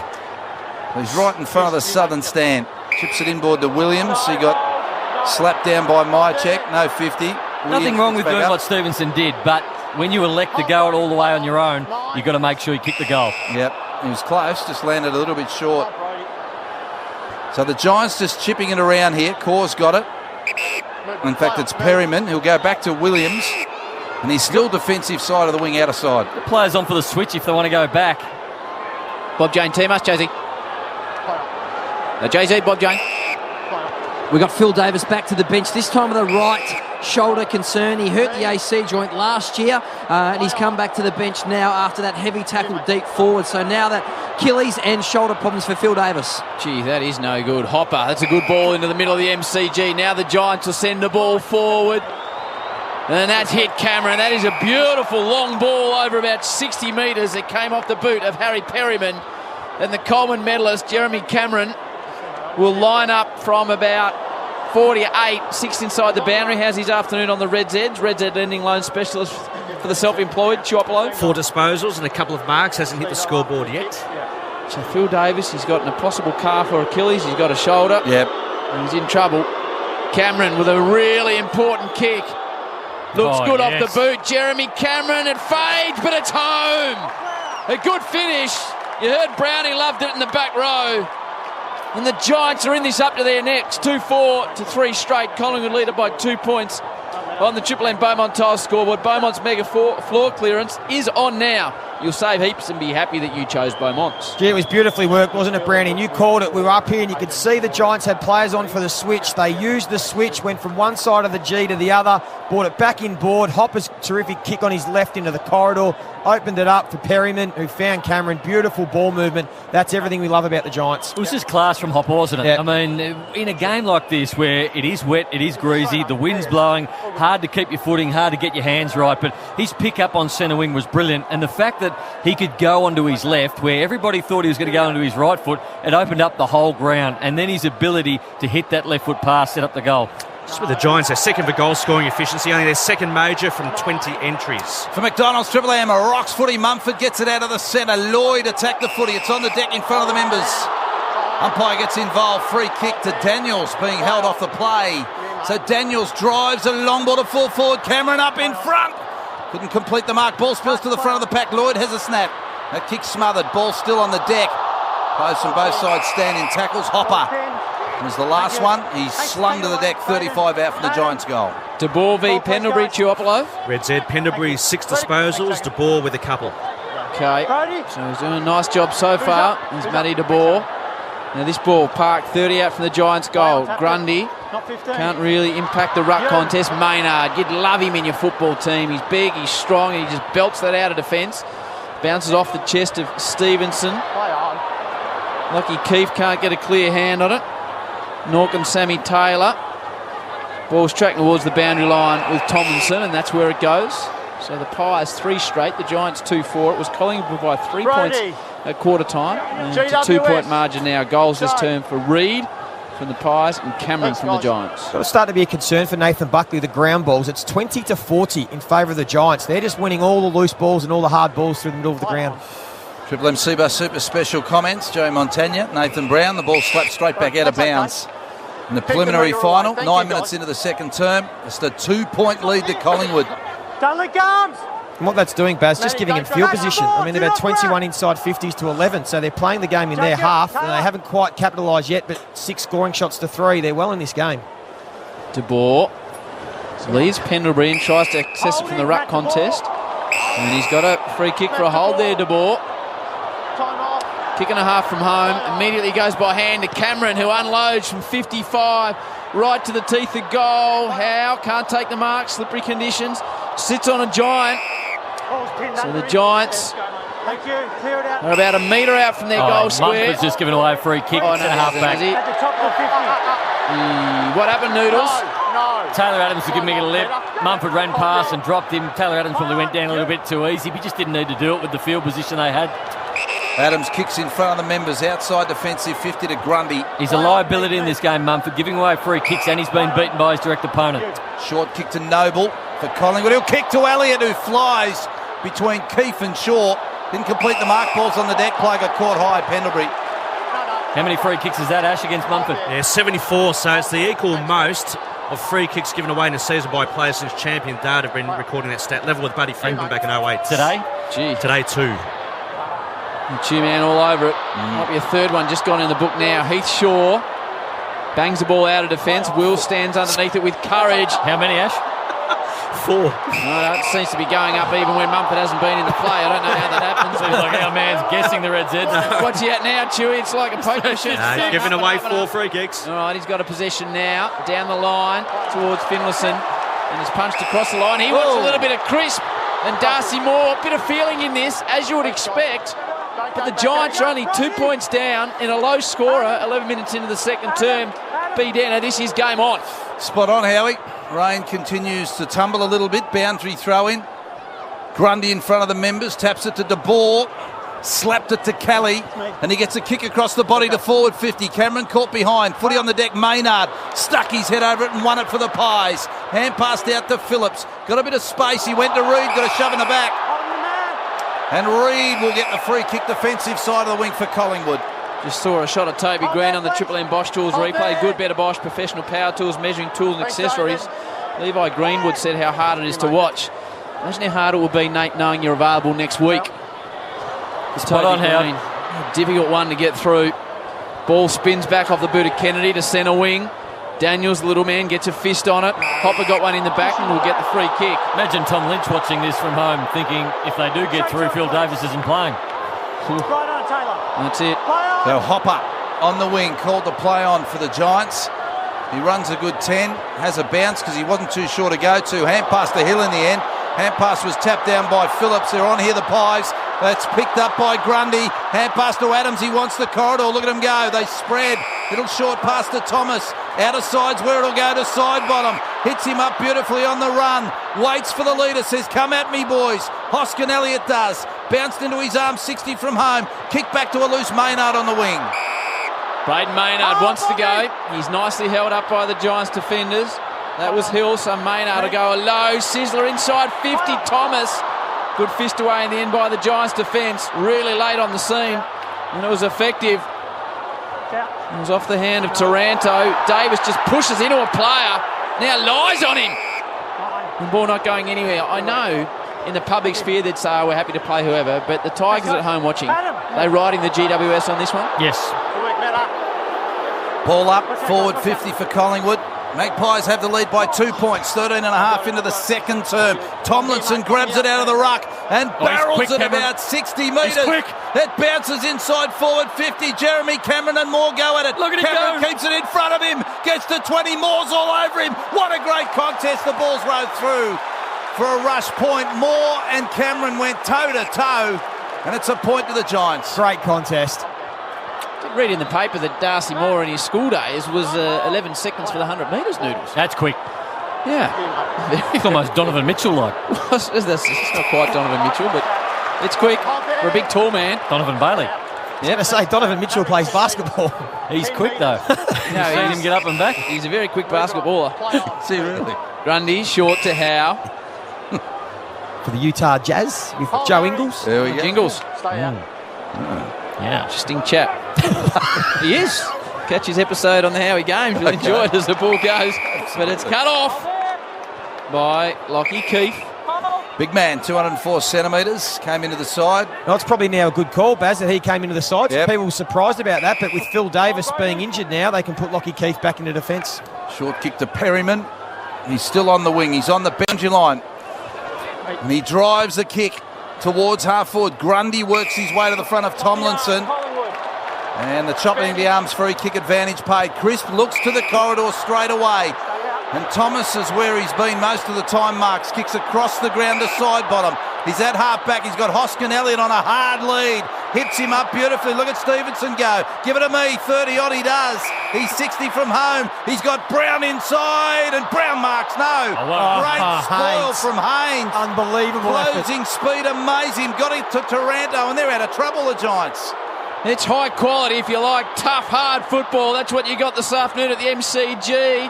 He's right in front of the southern stand. Chips it inboard to Williams. He got slapped down by Mychek. No 50.
Nothing wrong with doing what Stevenson did, but when you elect to go it all the way on your own, you've got to make sure you kick the goal.
Yep, he was close, just landed a little bit short. So the Giants just chipping it around here. Cor's got it. In fact, it's Perryman. He'll go back to Williams. And he's still defensive side of the wing, outer side.
The players on for the switch if they want to go back.
Bob Jane, team us, Jay-Z. Jay-Z, Bob Jane.
We got Phil Davis back to the bench, this time with a right shoulder concern. He hurt the AC joint last year, and he's come back to the bench now after that heavy tackle deep forward. So now that Achilles and shoulder problems for Phil Davis.
Gee, that is no good. Hopper, that's a good ball into the middle of the MCG. Now the Giants will send the ball forward. And that's hit Cameron. That is a beautiful long ball over about 60 metres. It came off the boot of Harry Perryman. And the Coleman medalist, Jeremy Cameron, will line up from about 48, 6 inside the boundary. How's his afternoon on the Reds Edge? Reds Edge lending loan specialist for the self-employed, Chiopolo.
4 disposals and a couple of marks. Hasn't hit the scoreboard yet.
So Phil Davis, he's got an impossible calf or Achilles. He's got a shoulder.
Yep.
He's in trouble. Cameron with a really important kick. Looks good off the boot. Jeremy Cameron, it fades, but it's home. A good finish. You heard Brownie loved it in the back row. And the Giants are in this up to their necks. 2-4 to 3 straight. Collingwood leader by 2 points on the Triple M Beaumont Tile scoreboard. Beaumont's mega floor clearance is on now. You'll save heaps and be happy that you chose Beaumont's.
Gee, it was beautifully worked, wasn't it, Brownie? And you called it. We were up here and you could see the Giants had players on for the switch. They used the switch, went from one side of the G to the other, brought it back inboard. Hopper's terrific kick on his left into the corridor, opened it up for Perryman, who found Cameron. Beautiful ball movement. That's everything we love about the Giants.
It was just class from Hopper, wasn't it?
Yep.
I mean, in a game like this where it is wet, it is greasy, the wind's blowing, hard to keep your footing, hard to get your hands right, but his pick up on centre wing was brilliant. And the fact that he could go onto his left, where everybody thought he was going to go onto his right foot, it opened up the whole ground. And then his ability to hit that left foot pass set up the goal.
Just with the Giants, their second for goal scoring efficiency, only their second major from 20 entries.
For McDonald's, Triple M, a rocks footy. Mumford gets it out of the centre. Lloyd attacked the footy. It's on the deck in front of the members. Umpire gets involved. Free kick to Daniels, being held off the play. So Daniels drives a long ball to full forward. Cameron up in front. Couldn't complete the mark. Ball spills to the front of the pack. Lloyd has a snap. That kick smothered. Ball still on the deck. Players from both sides stand in tackles. Hopper was the last one. He's slung to the deck. 35 out for the Giants' goal.
De Boer v Pendlebury, Chiopolo.
Reds Ed, Pendlebury 6 disposals, De Boer with a couple.
Okay, so he's doing a nice job so far. There's Matty De Boer. Now this ball parked 30 out from the Giants' goal. Grundy can't really impact the ruck contest. Maynard, you'd love him in your football team. He's big, he's strong, and he just belts that out of defence. Bounces off the chest of Stevenson. Lucky Keefe can't get a clear hand on it. Nork and Sammy Taylor. Ball's tracking towards the boundary line with Tomlinson, and that's where it goes. So the Pies 3 straight, the Giants 2-4. It was Collingwood by 3 points at quarter time. And it's a 2-point margin now. Goals this term for Reid from the Pies and Cameron from the Giants.
Got to start to be a concern for Nathan Buckley, the ground balls. It's 20-40 in favour of the Giants. They're just winning all the loose balls and all the hard balls through the middle of the ground.
Triple M Super special comments. Joey Montagna, Nathan Brown. The ball slapped straight back out of bounds. in the preliminary final. 9 minutes into the second term. It's a 2-point lead to Collingwood.
Don't let arms.
And what that's doing, Baz, just giving him field position. I mean, they've had 21 inside 50s to 11, so they're playing the game in their half, and they haven't quite capitalised yet, but 6 scoring shots to 3. They're well in this game.
De Boer leaves Pendlebury and tries to access it from the ruck contest. And he's got a free kick for a hold there, De Boer. Kick and a half from home. Immediately goes by hand to Cameron, who unloads from 55 right to the teeth of goal. Howe can't take the mark. Slippery conditions. Sits on a Giant. So the Giants are about a metre out from their goal square.
Mumford's just given away a free kick.
Oh, no,
half back.
At the top of the 50.
What happened, Noodles?
No.
Taylor Adams was giving me a lip. Mumford ran past and dropped him. Taylor Adams probably went down a little bit too easy. He just didn't need to do it with the field position they had.
Adams kicks in front of the members, outside defensive 50 to Grundy.
He's a liability in this game, Mumford, giving away free kicks, and he's been beaten by his direct opponent.
Short kick to Noble for Collingwood. He'll kick to Elliott, who flies between Keefe and Shaw. Didn't complete the mark. Balls on the deck. Play got caught high. Pendlebury.
How many free kicks is that, Ash, against Mumford?
Yeah, 74, so it's the equal most of free kicks given away in a season by players since Champion Dart have been recording that stat, level with Buddy Franklin back in 08.
Today?
Gee.
Today too.
Two-man all over it. Might be a third one just gone in the book now. Heath Shaw bangs the ball out of defence. Will stands underneath it with courage.
How many, Ash?
4.
No, it seems to be going up even when Mumford hasn't been in the play. I don't know how that happens.
Seems like our man's guessing the Reds' head.
What's he at now, Chewy? It's like a poker machine.
He's giving away 4 free kicks.
All right, he's got a possession now. Down the line towards Finlayson. And he's punched across the line. He wants a little bit of crisp. And Darcy Moore, bit of feeling in this, as you would expect. But the Giants are only 2 points down in a low scorer, 11 minutes into the second term. B. Dano, this is game on.
Spot on, Howie. Rain continues to tumble a little bit. Boundary throw in. Grundy in front of the members. Taps it to De Boer. Slapped it to Kelly. And he gets a kick across the body to forward 50. Cameron caught behind. Footy on the deck. Maynard stuck his head over it and won it for the Pies. Hand passed out to Phillips. Got a bit of space. He went to Reid. Got a shove in the back. And Reid will get the free kick defensive side of the wing for Collingwood.
Just saw a shot of Toby Green on the Triple M Bosch Tools replay. Good, better Bosch, professional power tools, measuring tools and accessories. Levi Greenwood said how hard it is to watch. Imagine how hard it will be, Nate, knowing you're available next week.
Spot on, Howard.
A difficult one to get through. Ball spins back off the boot of Kennedy to centre wing. Daniels, the little man, gets a fist on it. Hopper got one in the back and will get the free kick.
Imagine Tom Lynch watching this from home, thinking if they do get through, Phil Davis isn't playing.
Right on, Taylor.
That's it.
So Hopper on the wing, called to play on for the Giants. He runs a good 10, has a bounce because he wasn't too sure to go to. Hand pass to Hill in the end. Hand pass was tapped down by Phillips. They're on here, the Pies. That's picked up by Grundy. Hand pass to Adams. He wants the corridor. Look at him go. They spread. Little short pass to Thomas. Out of sides where it'll go to side bottom. Hits him up beautifully on the run. Waits for the leader. Says, come at me, boys. Hoskin Elliott does. Bounced into his arm, 60 from home. Kick back to a loose Maynard on the wing.
Braden Maynard wants to go. He's nicely held up by the Giants defenders. That was Hill, so Maynard to go a low. Sizzler inside 50, Thomas. Good fist away in the end by the Giants defence. Really late on the scene. And it was effective. It was off the hand of Taranto. Davis just pushes into a player. Now lies on him. The ball not going anywhere. I know in the public sphere they'd say, oh, we're happy to play whoever, but the Tigers at home watching. They riding the GWS on this one?
Yes.
Ball up, forward 50 for Collingwood. Magpies have the lead by 2 points, 13.5 into the second term. Tomlinson grabs it out of the ruck and barrels
quick,
it
Cameron.
about 60 metres.
quick.
It bounces inside forward 50. Jeremy Cameron and Moore go at it.
Look at it
Cameron
go.
keeps it in front of him. Gets to 20. Moore's all over him. What a great contest. The ball's rode through for a rush point. Moore and Cameron went toe to toe, and it's a point to the Giants.
Great contest.
Did read in the paper that Darcy Moore in his school days was 11 seconds for the 100 metres, Noodles.
That's quick.
Yeah.
It's almost Donovan Mitchell-like.
It's not quite Donovan Mitchell, but it's quick for a big tall man.
Donovan Bailey.
I was going to say, Donovan Mitchell plays basketball.
He's quick, though.
No,
You've seen him get up and back.
He's a very quick basketballer.
See, really?
Grundy, short to Howe.
For the Utah Jazz with Joe Ingles.
There we go.
Jingles.
Yeah.
Interesting chap. He is. catch his episode on the Howie Games. You'll enjoy it as the ball goes. But it's cut off by Lockie Keefe.
Big man, 204 centimetres, came into the side.
No, it's probably now a good call, Baz, that he came into the side.
Yep.
People were surprised about that, but with Phil Davis being injured now, they can put Lockie Keefe back into defence.
Short kick to Perryman. He's still on the wing. He's on the boundary line. And he drives the kick towards half forward. Grundy works his way to the front of Tomlinson. And the chopping of the arms free kick advantage paid. Crisp looks to the corridor straight away. And Thomas is where he's been most of the time, Marks. Kicks across the ground to side bottom. He's at half back. He's got Hoskin Elliott on a hard lead. Hits him up beautifully. Look at Stevenson go. Give it to me. 30-odd he does. He's 60 from home. He's got Brown inside. And Brown marks no. Great spoil from Haynes.
Unbelievable
Closing speed, amazing. Got it to Taranto, and they're out of trouble, the Giants.
It's high quality, if you like. Tough, hard football. That's what you got this afternoon at the MCG.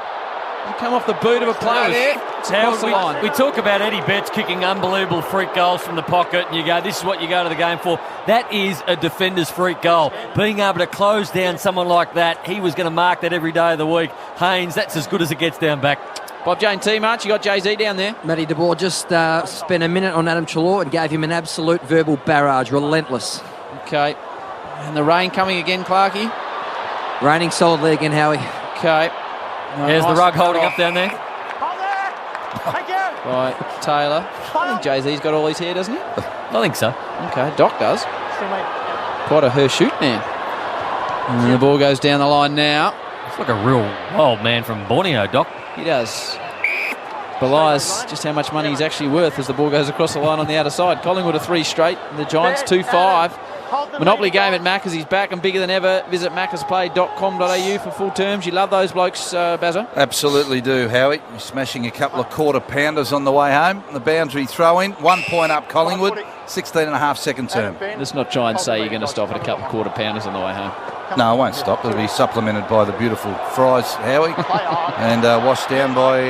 You come off the boot of a player there. Across the line.
We talk about Eddie Betts kicking unbelievable freak goals from the pocket, and you go, this is what you go to the game for. That is a defender's freak goal. Being able to close down someone like that, he was going to mark that every day of the week. Haynes, that's as good as it gets down back.
Bob Jane T-March, you got Jay-Z down there.
Matty de Boer just spent a minute on Adam Chalor and gave him an absolute verbal barrage, relentless.
Okay. And the rain coming again, Clarkie.
Raining solidly again, Howie.
Okay.
There's the rug holding up down there.
By Taylor. I think Jay-Z's got all his hair, doesn't he?
I think so.
Okay, Doc does. Quite a hirsute man. And the ball goes down the line now.
It's like a real old man from Borneo, Doc.
He does. Belies just how much money he's actually worth as the ball goes across the line on the outer side. Collingwood are 3 straight. The Giants 2-5. Monopoly game at Macca's. He's back and bigger than ever. Visit maccasplay.com.au for full terms. You love those blokes, Bazza?
Absolutely do, Howie. He's smashing a couple of quarter-pounders on the way home. The boundary throw-in. 1 point up Collingwood. 16 and a half second term.
Let's not try and say you're going to stop at a couple of quarter-pounders on the way home.
No, I won't stop. It'll be supplemented by the beautiful fries, Howie. And washed down by,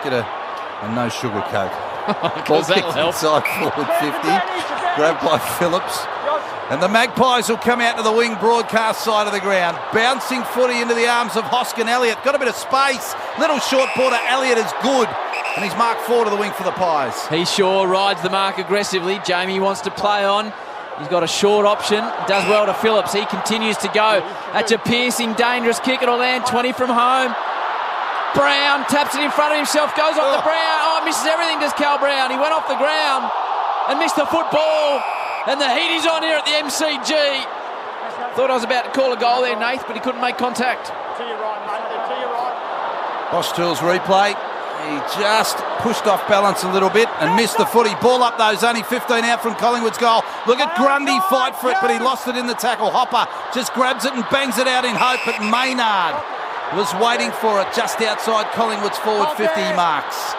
get a no-sugar Coke. Ball kick inside forward 50. Grabbed by Phillips. And the Magpies will come out to the wing broadcast side of the ground. Bouncing footy into the arms of Hoskin Elliott. Got a bit of space. Little short border. Elliott is good. And he's marked 4 to the wing for the Pies.
He sure rides the mark aggressively. Jamie wants to play on. He's got a short option. Does well to Phillips. He continues to go. That's a piercing, dangerous kick. It'll land 20 from home. Brown taps it in front of himself. Goes off the ground. Oh, misses everything, does Cal Brown. He went off the ground and missed the football. And the heat is on here at the MCG. Thought I was about to call a goal there, Nath, but he couldn't make contact.
To your right, mate. To your right.
Bostools replay. He just pushed off balance a little bit and missed the footy. Ball up though, only 15 out from Collingwood's goal. Look at Grundy fight for it, but he lost it in the tackle. Hopper just grabs it and bangs it out in hope, but Maynard was waiting for it just outside Collingwood's forward 50 marks.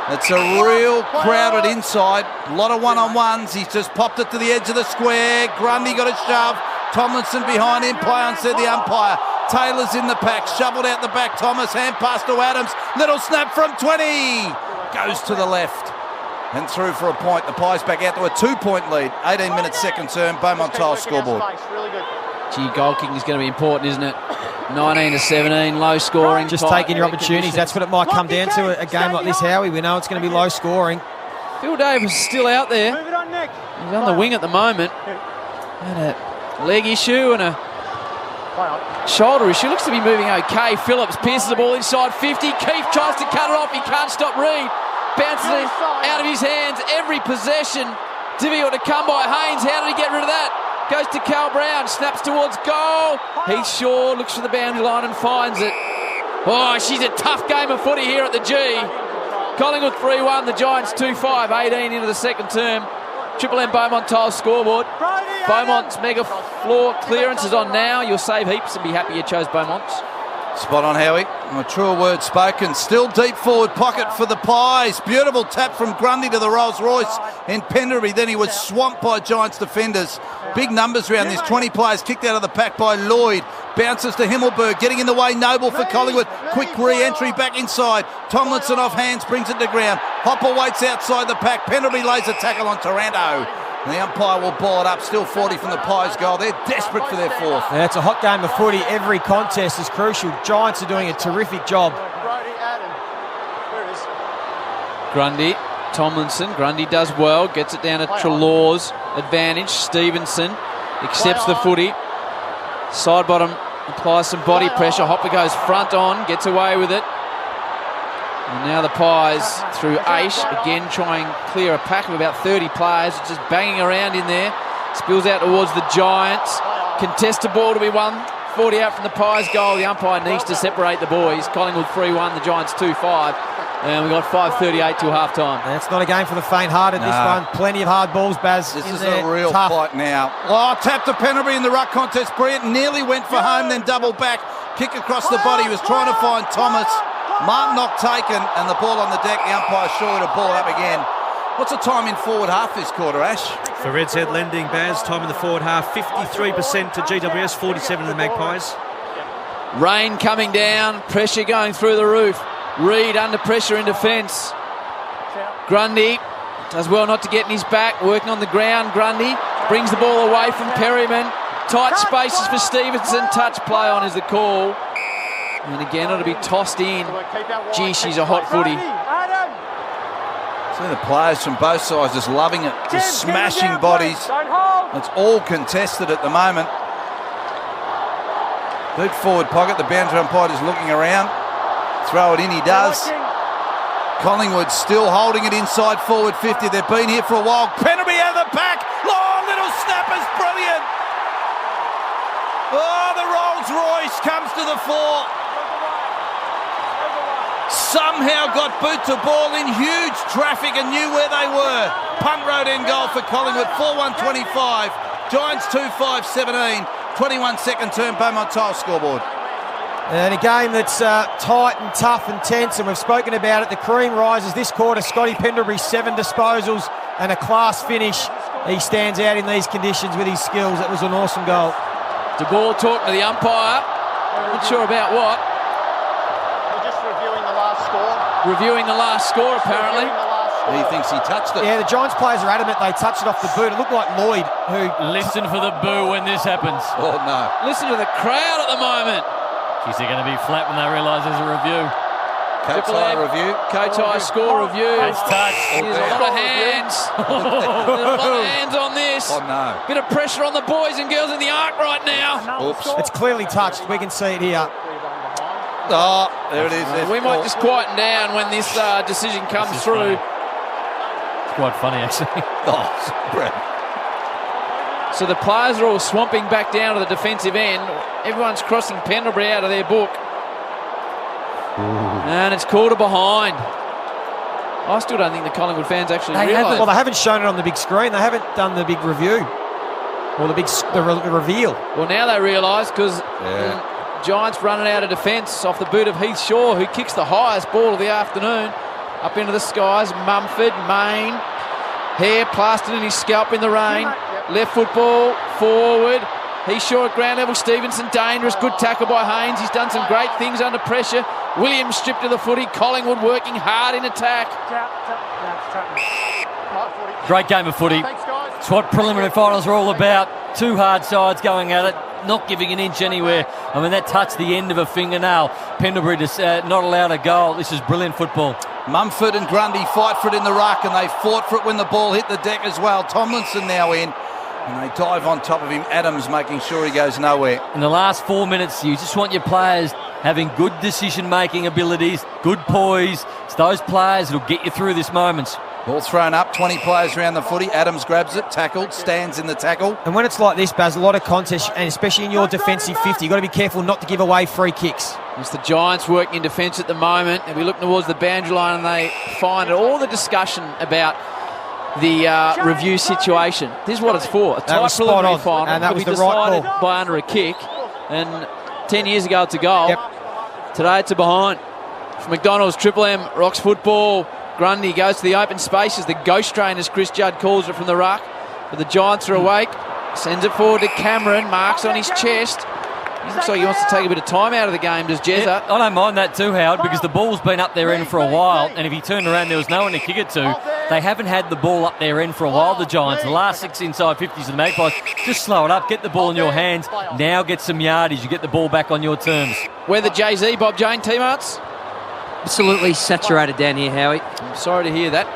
It's a real crowded inside. A lot of one-on-ones. He's just popped it to the edge of the square. Grundy got a shove. Tomlinson behind him. Play on, said the umpire. Taylor's in the pack. Shoveled out the back. Thomas, hand pass to Adams. Little snap from 20. Goes to the left. And through for a point. The Pies back out to a 2-point lead. 18 minutes second term. Beaumont Tiles scoreboard.
Gee, goal kicking is going to be important, isn't it? 19-17, low scoring.
Just taking your opportunities. That's what it might come down to a game like this, Howie. We know it's going to be low scoring.
Phil Davis is still out there. He's on the wing at the moment. And a leg issue and a shoulder issue. Looks to be moving okay. Phillips pierces the ball inside 50. Keefe tries to cut it off. He can't stop Reid. Bounces it out of his hands. Every possession difficult to come by. Haynes, how did he get rid of that? Goes to Cal Brown, snaps towards goal. He sure looks for the boundary line and finds it. Oh, she's a tough game of footy here at the G. Collingwood 3-1, the Giants 2-5, 18 into the second term. Triple M Beaumont Tiles scoreboard. Beaumont's mega floor clearance is on now. You'll save heaps and be happy you chose Beaumont's.
Spot on, Howie. A truer word spoken. Still deep forward pocket for the Pies. Beautiful tap from Grundy to the Rolls Royce in Pendlebury. Then he was swamped by Giants defenders. Big numbers around this. 20 players kicked out of the pack by Lloyd. Bounces to Himmelberg. Getting in the way, Noble for Collingwood. Quick re-entry back inside. Tomlinson off hands, brings it to ground. Hopper waits outside the pack. Pendlebury lays a tackle on Taranto. And the umpire will ball it up. Still 40 from the Pies goal. They're desperate for their fourth.
Yeah, it's a hot game of footy. Every contest is crucial. Giants are doing a terrific job.
Grundy, Tomlinson. Grundy does well. Gets it down to Treloar's advantage. Stevenson accepts the footy. Side bottom applies some body pressure. Hopper goes front on. Gets away with it. And now the Pies through Aish, again try and clear a pack of about 30 players, just banging around in there. Spills out towards the Giants. Contested ball to be won. 40 out from the Pies goal. The umpire needs to separate the boys. Collingwood 3-1, the Giants 2-5. And we've got 5:38 till half-time.
That's not a game for the faint-hearted, this one. Plenty of hard balls, Baz.
This is a real fight now. Oh, tap to Pendlebury in the ruck contest. Brilliant. Nearly went for home, then doubled back. Kick across the body. He was trying to find Thomas. Martin not taken, and the ball on the deck. The umpire sure to ball up again. What's the time in forward half this quarter, Ash?
For Red's Head lending, Baz, time in the forward half, 53% to GWS, 47 to the Magpies.
Rain coming down, pressure going through the roof. Reid under pressure in defence. Grundy does well not to get in his back, working on the ground. Grundy brings the ball away from Perryman. Tight spaces for Stevenson. Touch play on is the call. And again, it'll be tossed in. Gee, she's a hot footy.
See the players from both sides just loving it, just smashing bodies. It's all contested at the moment. Boot forward pocket, the boundary umpire is looking around. Throw it in, he does. Collingwood still holding it inside forward 50. They've been here for a while. Pendlebury out of the pack. Oh, little snapper's brilliant. Oh, the Rolls Royce comes to the fore. Somehow got boot to ball in huge traffic and knew where they were. Punt road end goal for Collingwood, 4-1-25. Giants 2-5-17. 21 second term Beaumont Tile scoreboard.
And a game that's tight and tough and tense, and we've spoken about it. The cream rises this quarter. Scotty Pendlebury, 7 disposals and a class finish. He stands out in these conditions with his skills. That was an awesome goal.
De Boer talking to the umpire. Not sure about what. Reviewing the last score, apparently.
He thinks he touched it.
Yeah, the Giants players are adamant they touched it off the boot. It looked like Lloyd, who...
Listen for the boo when this happens.
Oh, no.
Listen to the crowd at the moment.
Geez, they're going to be flat when they realise there's a review.
Coach review.
Coach score review.
It's touched.
There's a lot of hands. There's a lot of hands on this.
Oh, no.
Bit of pressure on the boys and girls in the arc right now.
Oops.
It's clearly touched. We can see it here.
Oh, there it is.
We might just quieten down when this decision comes through.
It's quite funny, actually.
Oh, Brett.
So the players are all swamping back down to the defensive end. Everyone's crossing Pendlebury out of their book. Ooh. And it's called a behind. I still don't think the Collingwood fans actually realise.
Well, they haven't shown it on the big screen. They haven't done the big review. Or the big reveal.
Well, now they realise because the Giants running out of defence off the boot of Heath Shaw, who kicks the highest ball of the afternoon. Up into the skies, Mumford, Main. Hair plastered in his scalp in the rain. Left foot ball, forward. He's sure at ground level. Stevenson dangerous. Good tackle by Haynes. He's done some great things under pressure. Williams stripped to the footy. Collingwood working hard in attack.
Great game of footy. It's what preliminary finals are all about. Two hard sides going at it, not giving an inch anywhere. I mean, that touched the end of a fingernail. Pendlebury just not allowed a goal. This is brilliant football.
Mumford and Grundy fight for it in the ruck, and they fought for it when the ball hit the deck as well. Tomlinson now in, and they dive on top of him. Adams making sure he goes nowhere.
In the last 4 minutes, you just want your players having good decision-making abilities, good poise. It's those players that'll get you through this moment.
Ball thrown up, 20 players around the footy. Adams grabs it, tackled, stands in the tackle.
And when it's like this, Baz, a lot of contest, and especially in your defensive 50, you've got to be careful not to give away free kicks.
It's the Giants working in defence at the moment, and we look towards the boundary line and they find all the discussion about the review situation. This is what it's for. A tight preliminary final.
And that was the
right
call.
By under a kick. And 10 years ago it's a goal.
Yep.
Today it's a behind. From McDonald's, Triple M, rocks football. Grundy goes to the open spaces. The ghost train, as Chris Judd calls it, from the ruck. But the Giants are awake. Sends it forward to Cameron. Marks on his chest. He looks like he wants to take a bit of time out of the game, does Jezza?
Yeah, I don't mind that too, Howard, because the ball's been up there in for a while, and if he turned around, there was no one to kick it to. They haven't had the ball up their end for a while, the Giants. The last 6 inside 50s of the Magpies. Just slow it up, get the ball in your hands. Now get some yardage. You get the ball back on your terms.
Where the Jay-Z, Bob Jane, teammates?
Absolutely saturated down here, Howie.
I'm sorry to hear that.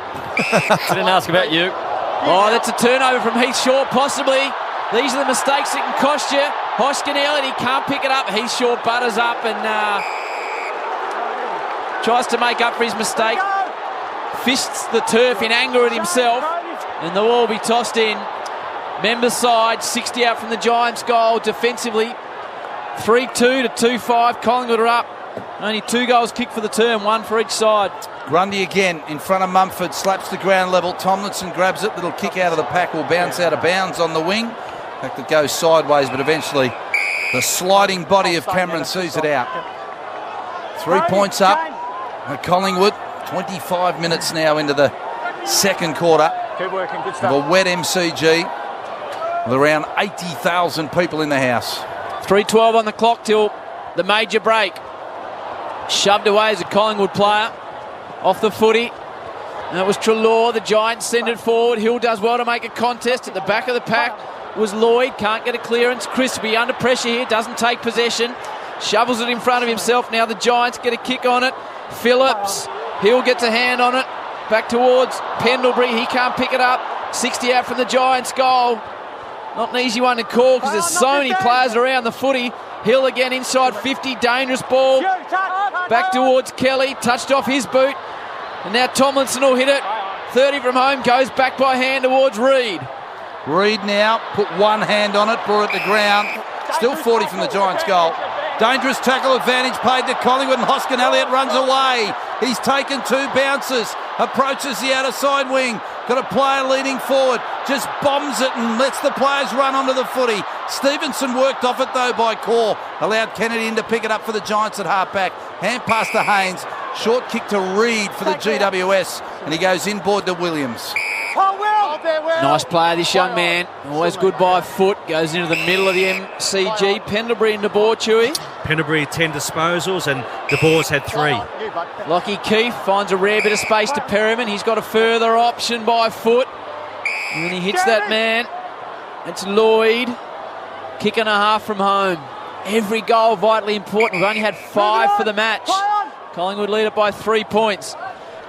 Didn't ask about you.
Oh, that's a turnover from Heath Shaw, possibly. These are the mistakes that can cost you. Hoskin Elliott, he can't pick it up. Heath Shaw butters up and tries to make up for his mistake. Fists the turf in anger at himself. And the ball will be tossed in. Member side, 60 out from the Giants' goal defensively. 3-2 to 2-5. Collingwood are up. Only 2 goals kicked for the term, 1 for each side.
Grundy again in front of Mumford, slaps the ground level. Tomlinson grabs it, little kick out of the pack, will bounce out of bounds on the wing. In fact, it goes sideways, but eventually the sliding body of Cameron sees it out. 3 points up at Collingwood. 25 minutes now into the second quarter.
Keep working, good
Of
stuff.
a wet MCG with around 80,000 people in the house.
3:12 on the clock till the major break. Shoved away as a Collingwood player. Off the footy. And it was Treloar. The Giants send it forward. Hill does well to make a contest. At the back of the pack was Lloyd. Can't get a clearance. Crispy under pressure here. Doesn't take possession. Shovels it in front of himself. Now the Giants get a kick on it. Phillips. Hill gets a hand on it. Back towards Pendlebury. He can't pick it up. 60 out from the Giants' goal. Not an easy one to call because there's so many players around the footy. Hill again inside 50. Dangerous ball. Back towards Kelly. Touched off his boot. And now Tomlinson will hit it. 30 from home. Goes back by hand towards Reid.
Reid now put one hand on it, brought it to ground. Still 40 from the Giants' goal. Dangerous tackle advantage paid to Collingwood, and Hoskin Elliott runs away. He's taken 2 bounces, approaches the outer side wing. Got a player leading forward, just bombs it and lets the players run onto the footy. Stevenson worked off it though by Core. Allowed Kennedy in to pick it up for the Giants at half-back. Hand pass to Haynes. Short kick to Reid for the GWS, and he goes inboard to Williams.
Nice player, this young man. Always good by foot. Goes into the middle of the MCG. Pendlebury into ball, Chewy.
Pendlebury 10 disposals and the Boars had 3.
Lockie Keefe finds a rare bit of space to Perryman. He's got a further option by foot. And then he hits that man. It's Lloyd. Kick and a half from home. Every goal vitally important. We've only had 5 for the match. Collingwood lead it by 3 points.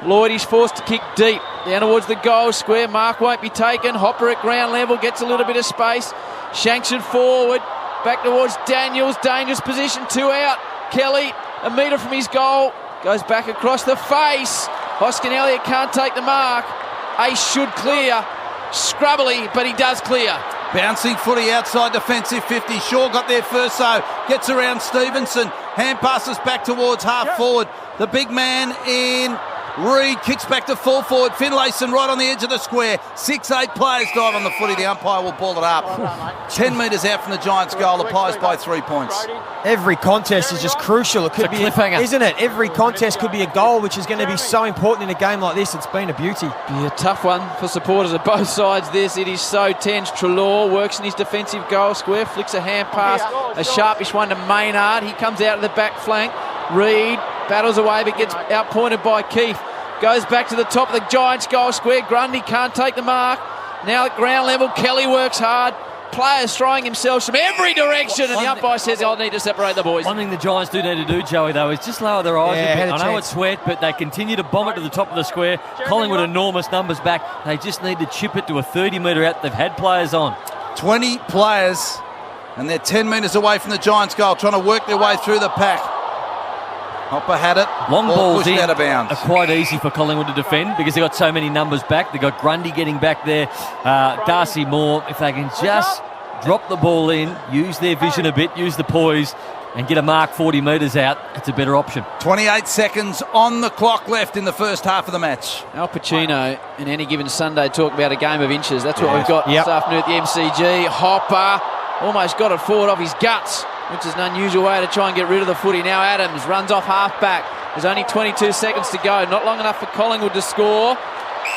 Lloyd is forced to kick deep. Down towards the goal square. Mark won't be taken. Hopper at ground level. Gets a little bit of space. Shanks it forward. Back towards Daniels. Dangerous position. 2 out. Kelly, a metre from his goal. Goes back across the face. Hoskin Elliott can't take the mark. Ace should clear. Scrubbily, but he does clear.
Bouncing footy outside defensive 50. Shaw got there first though. Gets around Stevenson. Hand passes back towards half forward. The big man in Reid kicks back to full forward. Finlayson right on the edge of the square. 6-8 players dive on the footy. The umpire will ball it up. 10 metres out from the Giants' goal. The Pies by 3 points.
Every contest is just crucial. It could
It's
be
a cliffhanger.
isn't it? Every contest could be a goal, which is going to be so important in a game like this. It's been a beauty.
Be a tough one for supporters of both sides. This it is so tense. Treloar works in his defensive goal square, flicks a hand pass, a sharpish one to Maynard. He comes out of the back flank. Reid battles away but gets outpointed by Keefe. Goes back to the top of the Giants goal square. Grundy can't take the mark. Now at ground level, Kelly works hard. Players throwing themselves from every direction, and the umpire says, I'll need to separate the boys.
One thing the Giants do need to do, Joey, though, is just lower their eyes
Yeah,
a
had
bit.
a
I know
chance.
it's wet, but they continue to bomb it to the top of the square. Collingwood enormous numbers back. They just need to chip it to a 30-metre out. They've had players on.
20 players, and they're 10 metres away from the Giants' goal, trying to work their way through the pack. Hopper had it.
Long
Ball
balls
pushed
in
out of bounds.
are quite easy for Collingwood to defend because they've got so many numbers back. They've got Grundy getting back there, Darcy Moore. If they can just drop the ball in, use their vision a bit, use the poise, and get a mark 40 metres out, it's a better option.
28 seconds on the clock left in the first half of the match.
Al Pacino in Any Given Sunday talk about a game of inches. That's what we've got
Yep.
this afternoon at the MCG. Hopper almost got it forward off his guts, which is an unusual way to try and get rid of the footy. Now Adams runs off half-back. There's only 22 seconds to go. Not long enough for Collingwood to score.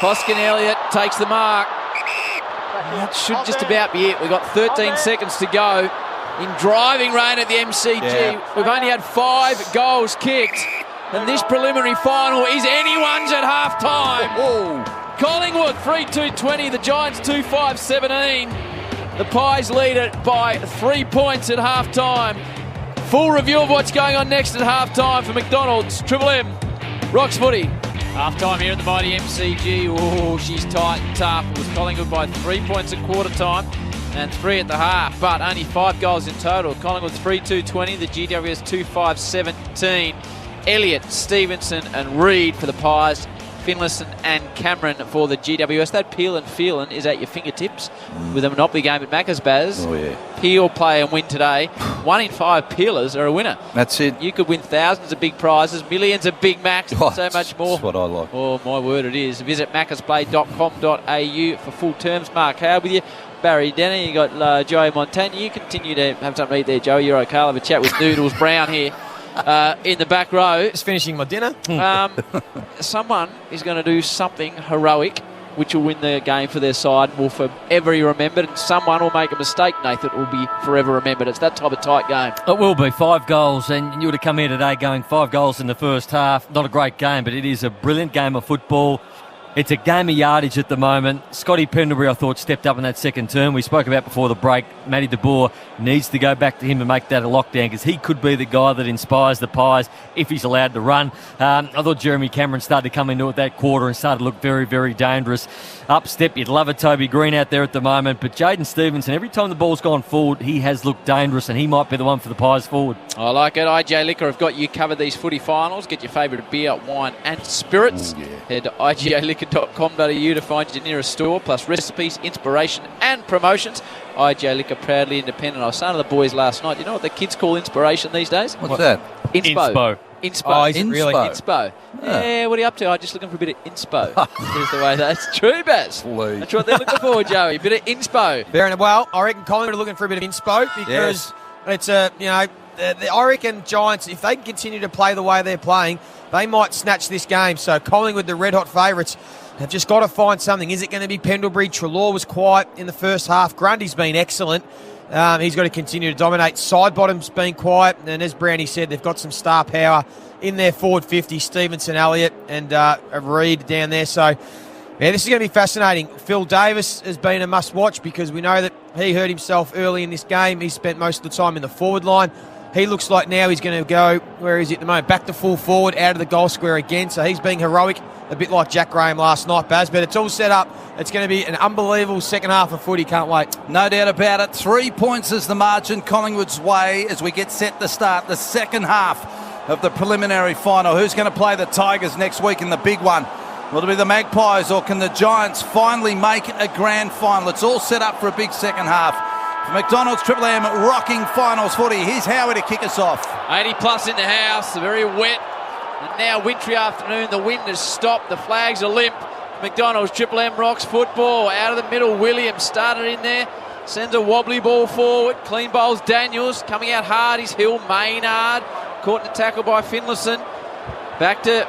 Hoskin Elliott takes the mark. That should just about be it. We've got 13 seconds to go in driving rain at the MCG.
Yeah.
We've only had 5 goals kicked. And this preliminary final is anyone's at half-time.
Oh,
Collingwood 3-2-20. The Giants 2-5-17. The Pies lead it by 3 points at half-time. Full review of what's going on next at half-time for McDonald's. Triple M, Rocks Footy. Half-time here at the mighty MCG. Oh, she's tight and tough. It was Collingwood by 3 points at quarter-time and 3 at the half, but only 5 goals in total. Collingwood 3-2-20. The GWS 2-5-17. Elliott, Stevenson and Reid for the Pies. Finlayson and Cameron for the GWS. That peel and feeling is at your fingertips with a Monopoly game at Macca's Baz.
Oh, yeah.
Peel, play and win today. 1 in 5 peelers are a winner.
That's it.
You could win thousands of big prizes, millions of Big Macs, and so much more.
That's what I like.
Oh, my word, it is. Visit maccasplay.com.au for full terms. Mark Howard with you. Barry Denny, you got Joey Montagna. You continue to have something to eat there, Joey. You're okay. I'll have a chat with Noodles Brown here. In the back row.
Just finishing my dinner.
Someone is going to do something heroic which will win the game for their side and will forever be remembered, and someone will make a mistake, Nathan, will be forever remembered. It's that type of tight game.
It will be 5 goals, and you would have come here today going 5 goals in the first half. Not a great game, but it is a brilliant game of football. It's a game of yardage at the moment. Scotty Pendlebury, I thought, stepped up in that second term. We spoke about before the break. Matty De Boer needs to go back to him and make that a lockdown, because he could be the guy that inspires the Pies if he's allowed to run. I thought Jeremy Cameron started to come into it that quarter and started to look very, very dangerous. Up step, you'd love a Toby Green out there at the moment, but Jaden Stevenson, every time the ball's gone forward, he has looked dangerous, and he might be the one for the Pies forward.
I like it. IJ Liquor have got you covered these footy finals. Get your favourite beer, wine and spirits. Head to IGAliquor.com.au to find your nearest store, plus recipes, inspiration and promotions. IJ Liquor, proudly independent. I was saying to the boys last night, you know what the kids call inspiration these days?
What's that?
Inspo.
Oh, is it really?
Inspo. Yeah, what are you up to? I'm just looking for a bit of inspo. Here's the way that's true, Baz.
Please.
That's what they're looking for, Joey. A bit of inspo.
Fair enough. Well, I reckon Collingwood are looking for a bit of inspo because it's I reckon Giants, if they can continue to play the way they're playing, they might snatch this game. So Collingwood, the red hot favourites, have just got to find something. Is it going to be Pendlebury? Treloar was quiet in the first half. Grundy's been excellent. He's got to continue to dominate. Sidebottom's been quiet. And as Brownie said, they've got some star power in their forward 50, Stevenson, Elliott and Reid down there. So, yeah, this is going to be fascinating. Phil Davis has been a must-watch because we know that he hurt himself early in this game. He spent most of the time in the forward line. He looks like now he's going to go, where is he at the moment? Back to full forward, out of the goal square again. So he's being heroic, a bit like Jack Graham last night, Baz. But it's all set up. It's going to be an unbelievable second half of footy. Can't wait.
No doubt about it. 3 points is the margin Collingwood's way as we get set to start the second half of the preliminary final. Who's going to play the Tigers next week in the big one? Will it be the Magpies, or can the Giants finally make a grand final? It's all set up for a big second half. For McDonald's Triple M rocking finals footy. Here's Howie to kick us off.
80 plus in the house, very wet and now wintry afternoon. The wind has stopped, the flags are limp. McDonald's Triple M rocks football. Out of the middle, Williams started in there, sends a wobbly ball forward. Clean bowls Daniels, coming out hard is Hill. Maynard caught in the tackle by Finlayson. Back to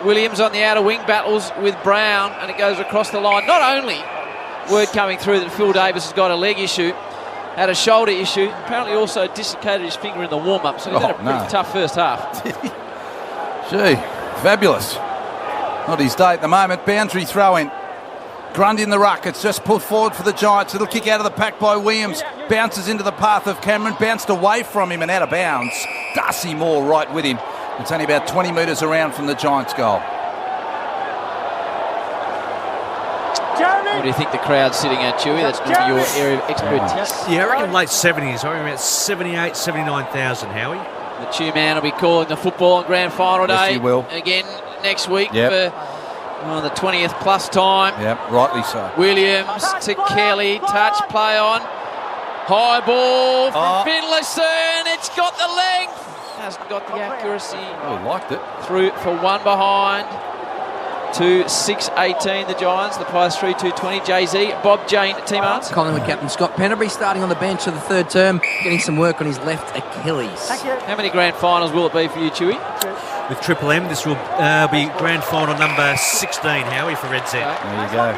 Williams on the outer wing, battles with Brown, and it goes across the line. Not only word coming through that Phil Davis has got a leg issue, had a shoulder issue, apparently also dislocated his finger in the warm-up, so he's had a pretty tough first half.
Gee, fabulous. Not his day at the moment. Boundary throw in. Grundy in the ruck. It's just put forward for the Giants. It'll kick out of the pack by Williams. Bounces into the path of Cameron. Bounced away from him and out of bounds. Darcy Moore right with him. It's only about 20 metres around from the Giants' goal.
What do you think the crowd's sitting at, Chewy? That's normally your area of expertise.
Yeah, I reckon late 70s. I reckon about 78, 79,000, Howie.
The Chew man will be calling the football on grand final day.
Yes, he will.
Again next week for the 20th plus time.
Yep, rightly so.
Williams to Kelly. Touch, play on. High ball from Finlayson. It's got the length. Hasn't got the accuracy.
Oh, liked it.
Through for one behind. 2-6-18 the Giants. The Pies 3-2-20. Jay-Z, Bob Jane, team answer.
Collingwood captain Scott Pendlebury starting on the bench for the third term, getting some work on his left Achilles.
How many grand finals will it be for you, Chewy?
With Triple M, this will be grand final number 16, Howie, for Red Z.
There you go.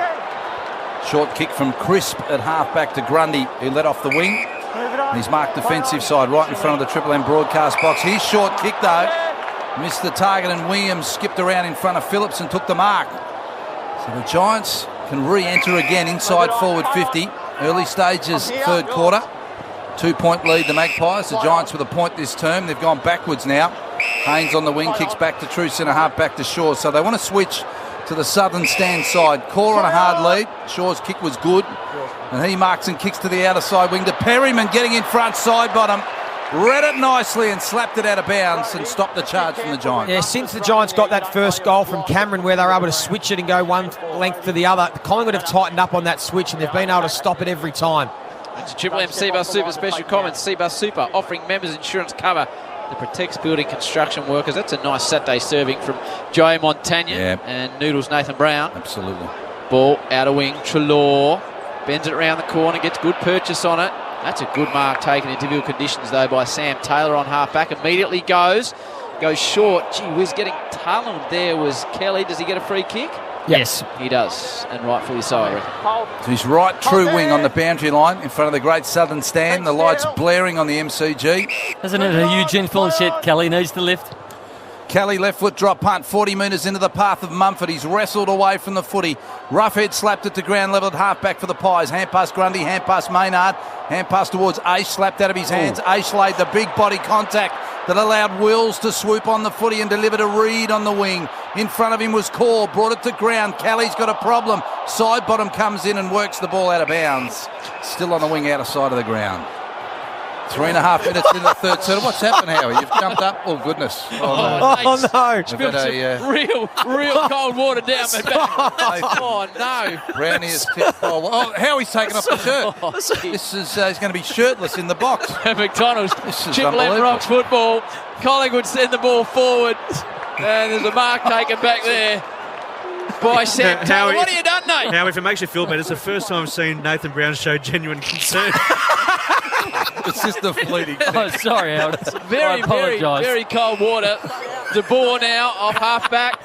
Short kick from Crisp at half back to Grundy, who led off the wing. He's marked defensive side right in front of the Triple M broadcast box. His short kick, though, missed the target, and Williams skipped around in front of Phillips and took the mark. So the Giants can re-enter again inside forward 50. Early stages, third quarter. 2-point lead, the Magpies. The Giants with a point this term. They've gone backwards now. Haynes on the wing, kicks back to true centre half, back to Shaw. So they want to switch to the southern stand side. Core on a hard lead. Shaw's kick was good. And he marks and kicks to the outer side wing to Perryman, getting in front, side bottom. Read it nicely and slapped it out of bounds and stopped the charge from the Giants.
Yeah, since the Giants got that first goal from Cameron where they were able to switch it and go one length to the other, Collingwood have tightened up on that switch and they've been able to stop it every time.
It's Triple M Seabus Super special comments. Seabus Super offering members insurance cover that protects building construction workers. That's a nice Saturday serving from Joey Montagna and Noodles Nathan Brown.
Absolutely.
Ball out of wing. Treloar bends it around the corner, gets good purchase on it. That's a good mark taken in difficult conditions, though, by Sam Taylor on half-back. Immediately goes short. Gee whiz, getting tailed there was Kelly. Does he get a free kick?
Yes.
He does, and rightfully so, I reckon.
So he's right true wing on the boundary line in front of the great southern stand. The lights blaring on the MCG.
Isn't it a huge influence yet? Kelly needs to lift.
Kelly left foot drop punt 40 metres into the path of Mumford. He's wrestled away from the footy. Roughhead slapped it to ground level at half-back for the Pies. Hand pass Grundy, hand pass Maynard. Hand pass towards Aish, slapped out of his hands. Aish laid the big body contact that allowed Wills to swoop on the footy and deliver to Reid on the wing. In front of him was Core, brought it to ground. Kelly's got a problem. Side bottom comes in and works the ball out of bounds. Still on the wing outer side of the ground. 3.5 minutes into the third set. What's happened, Howie? You've jumped up? Oh, goodness.
Oh, no.
Spilled some real cold water down my back. Oh, no.
Brownie has tipped. Oh, Howie's taken off the shirt. This is he's going to be shirtless in the box.
McDonald's.
This is
Chip Lem rocks football. Collingwood send the ball forward. And there's a mark taken back there by Sam Taylor. What have you done, Nate?
Now, if it makes you feel better, it's the first time I've seen Nathan Brown show genuine concern.
It's just a fleeting thing.
Oh, sorry, Howard.
Very, very cold water. De Boer now off half-back.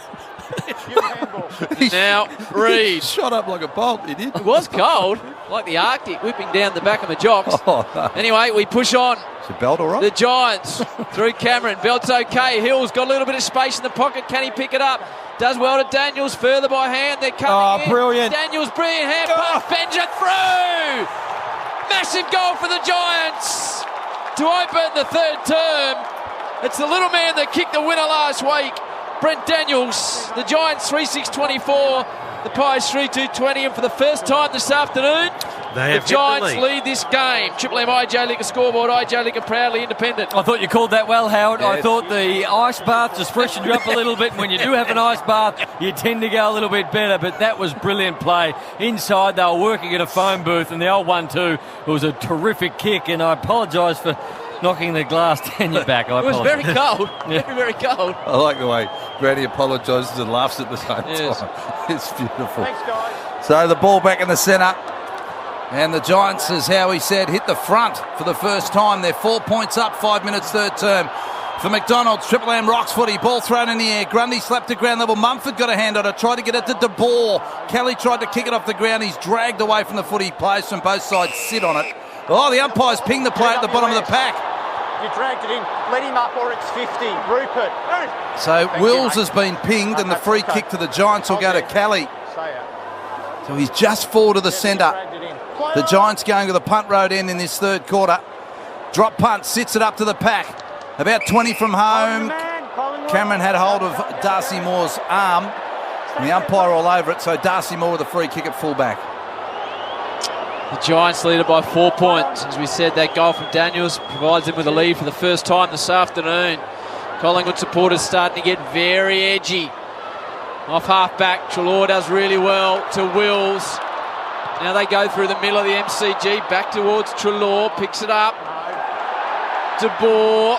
Now, Reid.
Shot up like a bolt, he did.
It was cold, like the Arctic, whipping down the back of the jocks.
Oh, no.
Anyway, we push on.
Is the belt all right?
The Giants through Cameron. Belt's okay. Hill's got a little bit of space in the pocket. Can he pick it up? Does well to Daniels. Further by hand. They're coming in.
Brilliant.
Daniels, brilliant hand pass. Bends it through. Massive goal for the Giants to open the third term. It's the little man that kicked the winner last week, Brent Daniels. The Giants 3-6-24, the Pies 3-2-20, and for the first time this afternoon, the Giants lead this game. Triple M IJ Liquor scoreboard. IJ Liquor proudly independent.
I thought you called that well, Howard. Yes. I thought the ice bath just freshened you up a little bit. When you do have an ice bath, you tend to go a little bit better, but that was brilliant play. Inside, they were working at a phone booth, and the old 1-2, it was a terrific kick, and I apologise for knocking the glass down your back.
It was very cold. Very cold.
I like the way Brady apologises and laughs at the same time. It's beautiful.
Thanks, guys.
So the ball back in the centre. And the Giants, as Howie said, hit the front for the first time. They're 4 points up, 5 minutes third term. For McDonald's, Triple M rocks footy, ball thrown in the air. Grundy slapped to ground level. Mumford got a hand on it, tried to get it to De Boer. Kelly tried to kick it off the ground. He's dragged away from the footy. Players from both sides sit on it. Oh, the umpires ping the play at the bottom of the pack.
You dragged it in. Let him up or it's 50. Rupert.
So Wills has been pinged and the free kick to the Giants will go to Kelly. So he's just forward to the centre. The Giants going to the punt road end in this third quarter. Drop punt, sits it up to the pack. About 20 from home. Cameron had hold of Darcy Moore's arm. And the umpire all over it, so Darcy Moore with a free kick at fullback.
The Giants lead it by 4 points. As we said, that goal from Daniels provides them with a lead for the first time this afternoon. Collingwood supporters starting to get very edgy. Off half-back, Treloar does really well to Wills. Now they go through the middle of the MCG, back towards Treloar, picks it up. De Boer.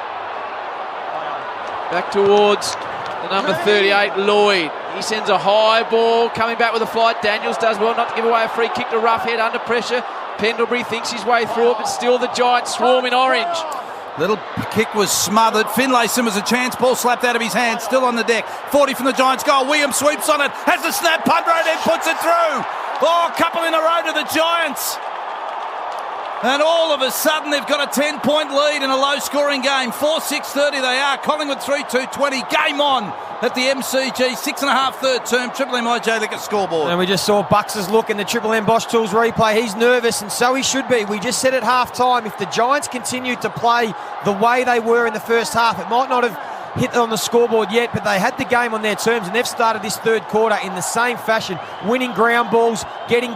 Back towards the number 38, Lloyd. He sends a high ball, coming back with a flight. Daniels does well not to give away a free kick to Roughhead under pressure. Pendlebury thinks his way through it, but still the Giants swarm in orange.
Little kick was smothered. Finlayson was a chance. Ball slapped out of his hand. Still on the deck. 40 from the Giants goal. Williams sweeps on it. Has the snap. Punt road and puts it through. Oh, a couple in a row to the Giants. And all of a sudden, they've got a 10-point lead in a low-scoring game. 4-6-30 they are. Collingwood 3-2-20. Game on at the MCG. 6.5 third term. Triple M IJ Liquor scoreboard.
And we just saw Bucks' look in the Triple M Bosch Tools replay. He's nervous, and so he should be. We just said at half-time, if the Giants continued to play the way they were in the first half, it might not have hit on the scoreboard yet, but they had the game on their terms, and they've started this third quarter in the same fashion, winning ground balls, getting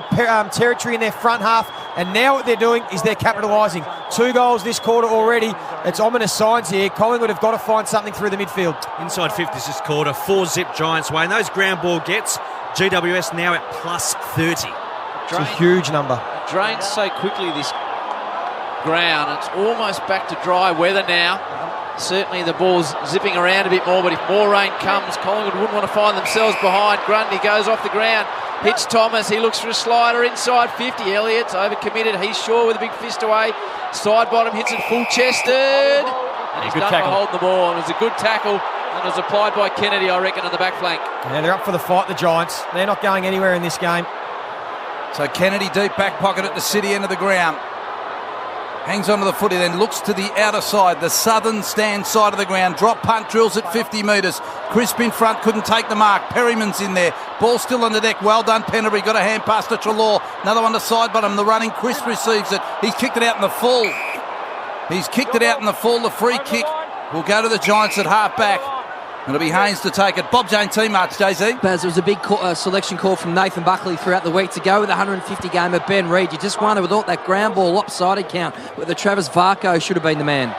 territory in their front half, and now what they're doing is they're capitalising. 2 goals this quarter already. It's ominous signs here. Collingwood have got to find something through the midfield.
Inside 50s this quarter, 4-zip Giants way, and those ground ball gets, GWS now at plus 30.
It's a huge number.
It drains so quickly, this ground. It's almost back to dry weather now. Certainly the ball's zipping around a bit more, but if more rain comes, Collingwood wouldn't want to find themselves behind. Grundy goes off the ground, hits Thomas, he looks for a slider inside 50. Elliott's overcommitted, he's Shaw with a big fist away. Side bottom hits it full-chested, and he's done for holding the ball. And it was a good tackle, and it was applied by Kennedy, I reckon, on the back flank.
Yeah, they're up for the fight, the Giants. They're not going anywhere in this game.
So Kennedy deep back pocket at the city end of the ground. Hangs onto the footy, then looks to the outer side, the southern stand side of the ground. Drop punt, drills at 50 metres. Crisp in front, couldn't take the mark. Perryman's in there. Ball still on the deck. Well done, Pendlebury. Got a hand pass to Treloar. Another one to side bottom. The running Crisp receives it. He's kicked it out in the full. The free kick will go to the Giants at half back. It'll be Haynes to take it. Bob Jane team march, JZ.
Baz, it was a big selection call from Nathan Buckley throughout the week to go with the 150 game of Ben Reid. You just wonder with all that ground ball lopsided count whether Travis Varco should have been the man.
All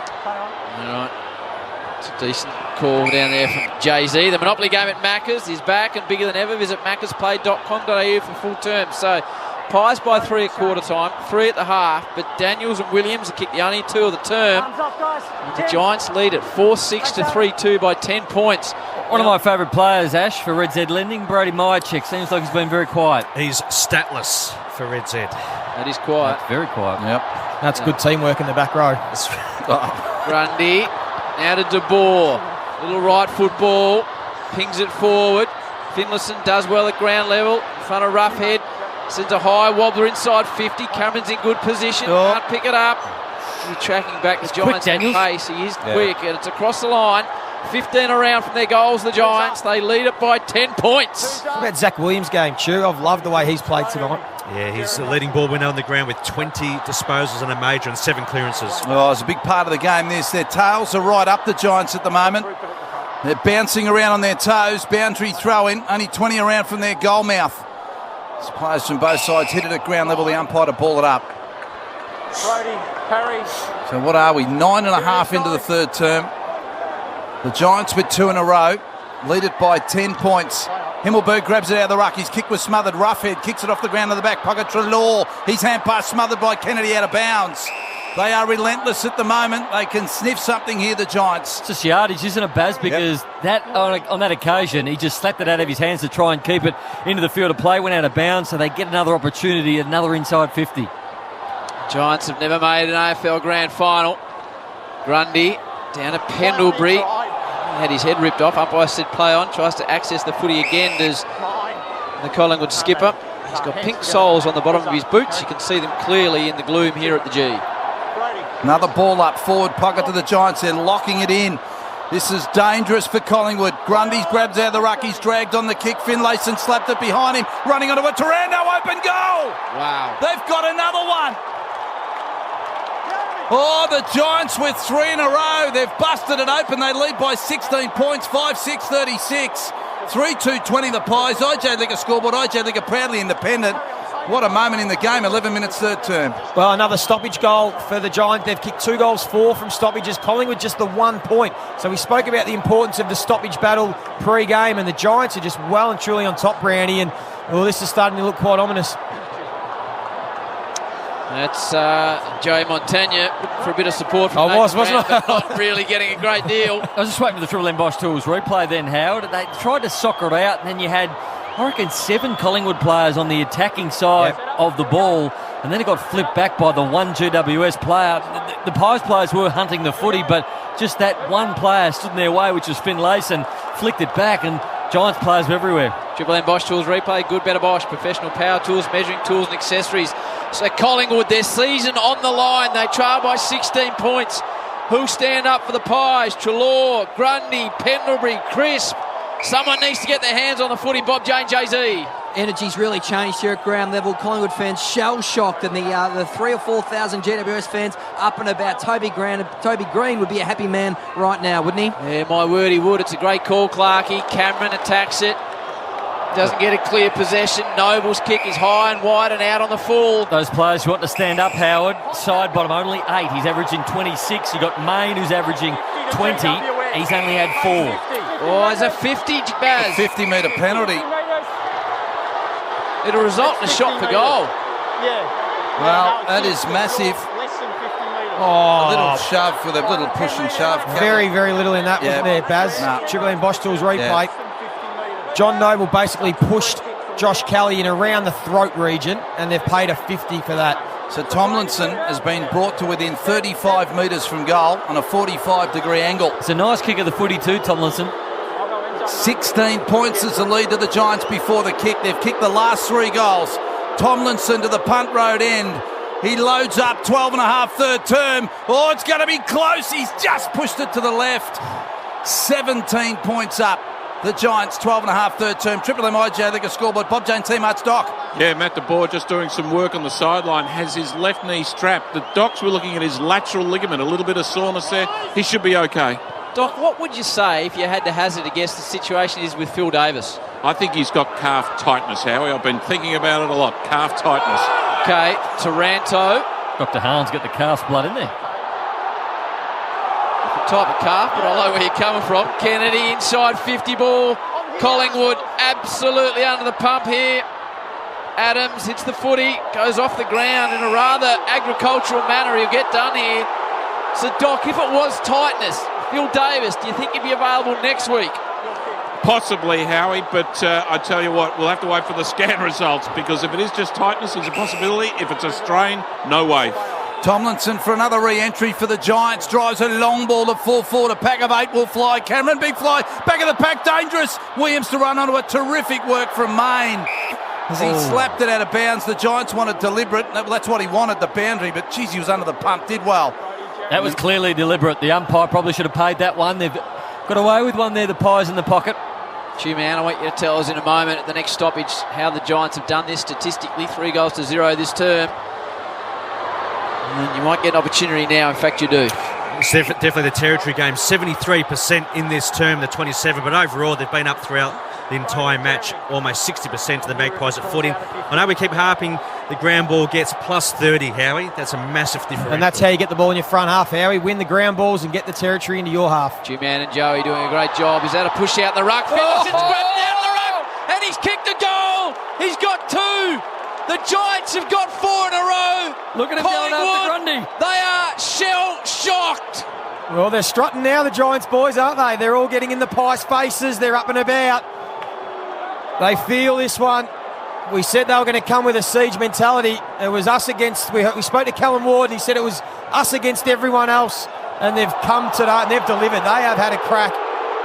right. It's a decent call down there from JZ. The Monopoly game at Macca's is back and bigger than ever. Visit maccasplay.com.au for full term. So Pies by 3 at quarter time, 3 at the half, but Daniels and Williams have kicked the only 2 of the term. And the Giants lead it 4-6 to 3-2 by 10 points.
One of my favourite players, Ash, for Red Z Lending, Brody Myercheck. Seems like he's been very quiet.
He's statless for Red Z.
That is quiet.
That's very quiet.
Yep.
That's good teamwork in the back row.
Grundy, now to De Boer. Little right football, pings it forward. Finlayson does well at ground level, in front of Roughhead. Sends a high wobbler inside 50. Cameron's in good position. Can't pick it up. He's tracking back the Giants at pace. He is quick, and it's across the line. 15 around from their goals, the Giants. They lead it by 10 points.
What about Zach Williams' game, Chew? I've loved the way he's played tonight.
Yeah, he's the leading ball winner on the ground with 20 disposals and a major and 7 clearances.
Oh, it's a big part of the game, this. Their tails are right up the Giants at the moment. They're bouncing around on their toes. Boundary throw-in. Only 20 around from their goal mouth. Players from both sides hit it at ground level. The umpire to ball it up.
Brody, Parry.
So what are we? 9.5 into the third term. The Giants with 2 in a row. Lead it by 10 points. Himmelberg grabs it out of the ruck. His kick was smothered. Roughhead kicks it off the ground to the back pocket. Treloar. His hand pass smothered by Kennedy out of bounds. They are relentless at the moment. They can sniff something here, the Giants.
It's just yardage, isn't it, Baz? Because that on that occasion, he just slapped it out of his hands to try and keep it into the field of play, went out of bounds, so they get another opportunity, another inside 50.
Giants have never made an AFL grand final. Grundy down to Pendlebury. He had his head ripped off. Umpire said play on. Tries to access the footy again. Does the Collingwood skipper. He's got pink soles on the bottom of his boots. You can see them clearly in the gloom here at the G.
Another ball up, forward pocket to the Giants. They're locking it in. This is dangerous for Collingwood. Grundy's grabs out of the ruck. He's dragged on the kick. Finlayson slapped it behind him. Running onto it. Taranto, open goal.
Wow.
They've got another one. Oh, the Giants with 3 in a row. They've busted it open. They lead by 16 points, 5-6-36. 3-2-20 the Pies. IJ Liquor scoreboard. IJ Liquor proudly independent. What a moment in the game, 11 minutes third term.
Well, another stoppage goal for the Giants. They've kicked 2 goals, 4 from stoppages. Collingwood just the 1 point. So we spoke about the importance of the stoppage battle pre-game, and the Giants are just well and truly on top, Brownie, and well, this is starting to look quite ominous.
That's Joey Montagna for a bit of support from
wasn't I?
but not really getting a great deal.
I was just waiting for the Triple M Bosch Tools replay then, Howard. They tried to soccer it out, and then you had, I reckon, 7 Collingwood players on the attacking side of the ball, and then it got flipped back by the one GWS player. The Pies players were hunting the footy, but just that one player stood in their way, which was Finlayson, flicked it back, and Giants players were everywhere.
Triple M Bosch Tools replay, good, better Bosch, professional power tools, measuring tools and accessories. So Collingwood, their season on the line. They trail by 16 points. Who'll stand up for the Pies? Treloar, Grundy, Pendlebury, Crisp. Someone needs to get their hands on the footy. Bob Jane, Jay-Z.
Energy's really changed here at ground level. Collingwood fans shell-shocked, and the 3,000 or 4,000 GWS fans up and about. Toby Green would be a happy man right now, wouldn't he?
Yeah, my word, he would. It's a great call, Clarkey. Cameron attacks it. Doesn't get a clear possession. Noble's kick is high and wide and out on the full.
Those players who want to stand up, Howard, side bottom only 8. He's averaging 26. You've got Main who's averaging 20. He's only had 4.
Oh, there's a 50, Baz.
A 50-metre penalty.
It'll result in a shot for goal.
Yeah.
Well, that is massive.
Less than 50 metres.
A little shove for the little push and shove.
Very, very little in that, wasn't there, Baz?
Nah.
Triple M Bosch Tools replay. John Noble basically pushed Josh Kelly in around the throat region, and they've paid a 50 for that.
So Tomlinson has been brought to within 35 metres from goal on a 45-degree angle.
It's a nice kick of the footy too, Tomlinson.
16 points is the lead to the Giants before the kick. They've kicked the last 3 goals. Tomlinson to the punt road end. He loads up 12 and a half third term. Oh, it's going to be close. He's just pushed it to the left. 17 points up. The Giants, 12 and a half third term. Triple MIJ, the scoreboard. Bob Jane, Team Arts, Doc.
Yeah, Matt DeBoer just doing some work on the sideline, has his left knee strapped. The Docs were looking at his lateral ligament, a little bit of soreness there. He should be okay.
Doc, what would you say if you had to hazard a guess the situation is with Phil Davis?
I think he's got calf tightness, Howie. I've been thinking about it a lot. Calf tightness.
Okay, Taranto.
Dr. Harn's got the calf's blood in there.
Type of calf, but I know where you're coming from. Kennedy inside 50 ball. Collingwood absolutely under the pump here. Adams hits the footy, goes off the ground in a rather agricultural manner. He'll get done here. So, Doc, if it was tightness, Phil Davis, do you think he'd be available next week?
Possibly, Howie, but I tell you what, we'll have to wait for the scan results, because if it is just tightness, there's a possibility. If it's a strain, no way.
Tomlinson for another re-entry for the Giants. Drives a long ball to full forward. A pack of 8 will fly. Cameron, big fly. Back of the pack, dangerous. Williams to run onto it. Terrific work from Main. As he slapped it out of bounds, the Giants wanted deliberate. That's what he wanted, the boundary, but geez, he was under the pump. Did well.
That was clearly deliberate. The umpire probably should have paid that one. They've got away with one there, the Pies in the pocket.
Man, I want you to tell us in a moment at the next stoppage how the Giants have done this statistically. 3-0 this term. And you might get an opportunity now. In fact, you do.
It's definitely the territory game. 73% in this term, the 27, but overall they've been up throughout the entire match. Almost 60% to the Magpies at footing. I know we keep harping the ground ball gets plus 30, Howie. That's a massive difference.
And that's how you get the ball in your front half, Howie. Win the ground balls and get the territory into your half.
G-Man and Joey doing a great job. Is that a push out the ruck? Phillips, it's grabbed down the ruck, and he's kicked a goal. He's got 2. The Giants have got 4 in a row.
Look at him going after Grundy.
They are shell-shocked.
Well, they're strutting now, the Giants boys, aren't they? They're all getting in the Pies faces. They're up and about. They feel this one. We said they were going to come with a siege mentality. It was us against... We spoke to Callum Ward, and he said it was us against everyone else. And they've come to that, and they've delivered. They have had a crack.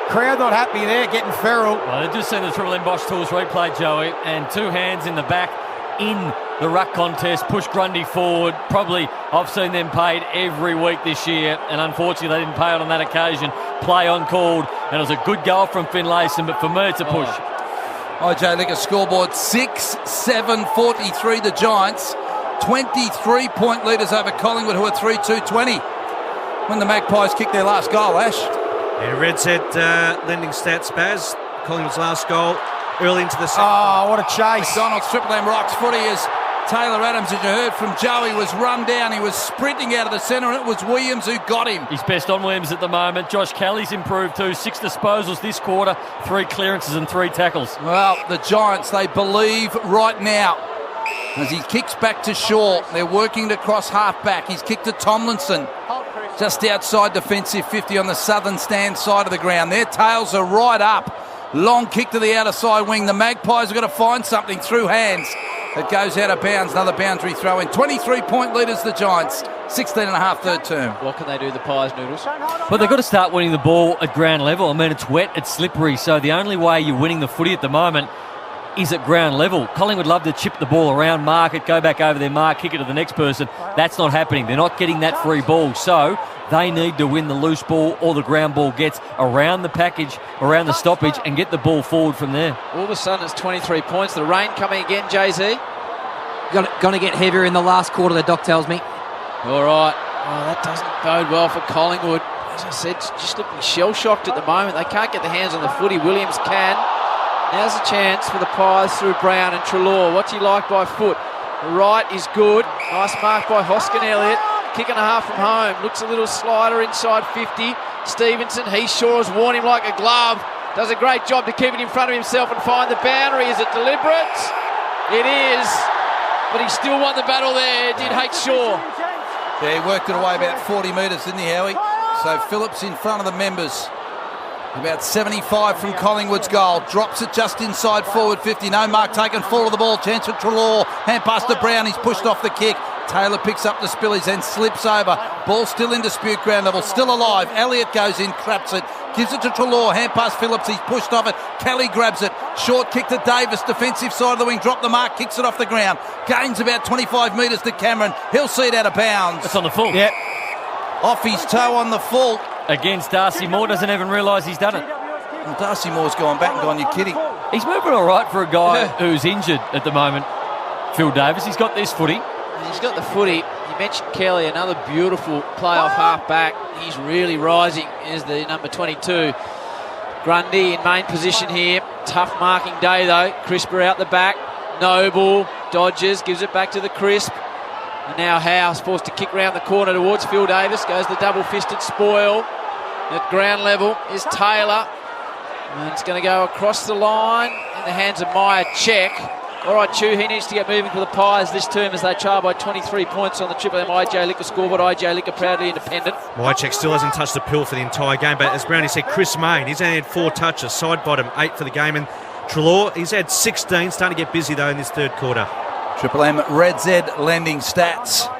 Crowd not happy there, getting feral.
Well, they've just seen the Triple M Bosch Tools replay, Joey, and 2 hands in the back in the ruck contest, push Grundy forward. Probably I've seen them paid every week this year, and unfortunately they didn't pay it on that occasion. Play on called, and it was a good goal from Finlayson, but for me it's a push.
IJ Liquor scoreboard 6-7-43 the Giants. 23-point leaders over Collingwood, who are 3-2-20 when the Magpies kicked their last goal, Ash.
Yeah, Red said lending stats, Baz. Collingwood's last goal early into the second.
Oh, what a chase.
McDonald's Triple M rocks footy as Taylor Adams, as you heard from Joey, was run down. He was sprinting out of the centre, and it was Williams who got him.
He's best on Williams at the moment. Josh Kelly's improved too. 6 disposals this quarter, 3 clearances and 3 tackles.
Well, the Giants, they believe right now as he kicks back to Shaw. They're working to cross half-back. He's kicked to Tomlinson just outside defensive 50 on the southern stand side of the ground. Their tails are right up. Long kick to the outer side wing. The Magpies have got to find something through hands. It goes out of bounds. Another boundary throw in. 23-point leaders, the Giants. 16.5 third term.
What can they do, the Pies, Noodles?
But they've got to start winning the ball at ground level. I mean, it's wet, it's slippery, so the only way you're winning the footy at the moment is at ground level. Collingwood love to chip the ball around, mark it, go back over their mark, kick it to the next person. That's not happening. They're not getting that free ball. So they need to win the loose ball or the ground ball gets around the package, around the stoppage, and get the ball forward from there.
All of a sudden it's 23 points. The rain coming again, Jay-Z.
Going to get heavier in the last quarter, the doc tells me.
All right. Oh, that doesn't bode well for Collingwood. As I said, just looking shell-shocked at the moment. They can't get their hands on the footy. Williams can. Now's a chance for the Pies through Brown and Treloar. What's he like by foot? The right is good. Nice mark by Hoskin Elliott. Kick and a half from home. Looks a little slider inside 50. Stevenson, he sure has worn him like a glove. Does a great job to keep it in front of himself and find the boundary. Is it deliberate? It is. But he still won the battle there, did H. Shaw.
Yeah, he worked it away about 40 metres, didn't he, Howie? So Phillips in front of the members. About 75 from Collingwood's goal. Drops it just inside forward 50. No mark taken. Fall of the ball. Chance for Treloar. Hand pass to Brown. He's pushed off the kick. Taylor picks up the spillies and slips over. Ball still in dispute, ground level. Still alive. Elliott goes in, craps it. Gives it to Treloar. Hand pass Phillips. He's pushed off it. Kelly grabs it. Short kick to Davis. Defensive side of the wing. Drop the mark. Kicks it off the ground. Gains about 25 metres to Cameron. He'll see it out of bounds.
It's on the full.
Yep.
Off his toe on the full.
Against Darcy Moore, doesn't even realise he's done it.
Well, Darcy Moore's gone back and gone, you're kidding.
He's moving all right for a guy who's injured at the moment. Phil Davis, he's got this footy.
He's got the footy. You mentioned Kelly, another beautiful playoff half-back. He's really rising as the number 22. Grundy in main position here. Tough marking day, though. Crisper out the back. Noble dodges, gives it back to the Crisp. And now Howe's forced to kick round the corner towards Phil Davis. Goes the double-fisted spoil. At ground level is Taylor. And it's going to go across the line in the hands of Meyer Check. All right, Chew, he needs to get moving for the Pies this term as they trail by 23 points on the Triple M IJ Liquor scoreboard. IJ Liquor proudly independent.
Mychek still hasn't touched the pill for the entire game, but as Brownie said, Chris Mayne, he's only had 4 touches, side bottom 8 for the game, and Treloar, he's had 16, starting to get busy though in this third quarter.
Triple M Red Z lending stats.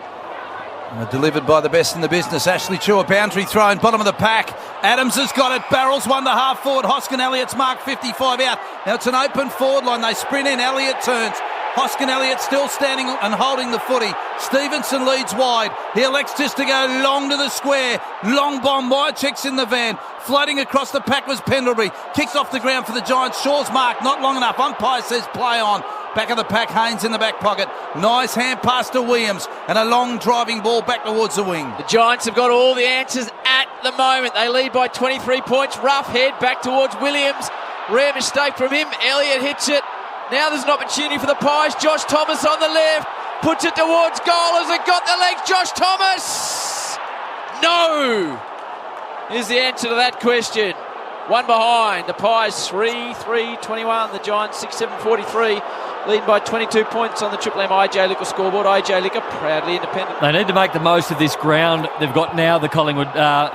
Delivered by the best in the business. Ashley Chew, a boundary thrown, bottom of the pack. Adams has got it. Barrels one to half forward. Hoskin Elliott's marked 55 out. Now it's an open forward line. They sprint in. Elliott turns. Hoskin Elliott still standing and holding the footy. Stevenson leads wide. He elects just to go long to the square. Long bomb. Mychek's in the van. Floating across the pack was Pendlebury. Kicks off the ground for the Giants. Shaw's mark. Not long enough. Umpire says play on. Back of the pack, Haynes in the back pocket. Nice hand pass to Williams and a long driving ball back towards the wing.
The Giants have got all the answers at the moment. They lead by 23 points. Rough head back towards Williams. Rare mistake from him. Elliott hits it. Now there's an opportunity for the Pies. Josh Thomas on the left. Puts it towards goal. Has it got the legs? Josh Thomas! No! Is the answer to that question. One behind. The Pies 3-3-21. The Giants 6-7-43. Leading by 22 points on the Triple M IJ Liquor scoreboard. IJ Liquor proudly independent.
They need to make the most of this ground they've got now, the Collingwood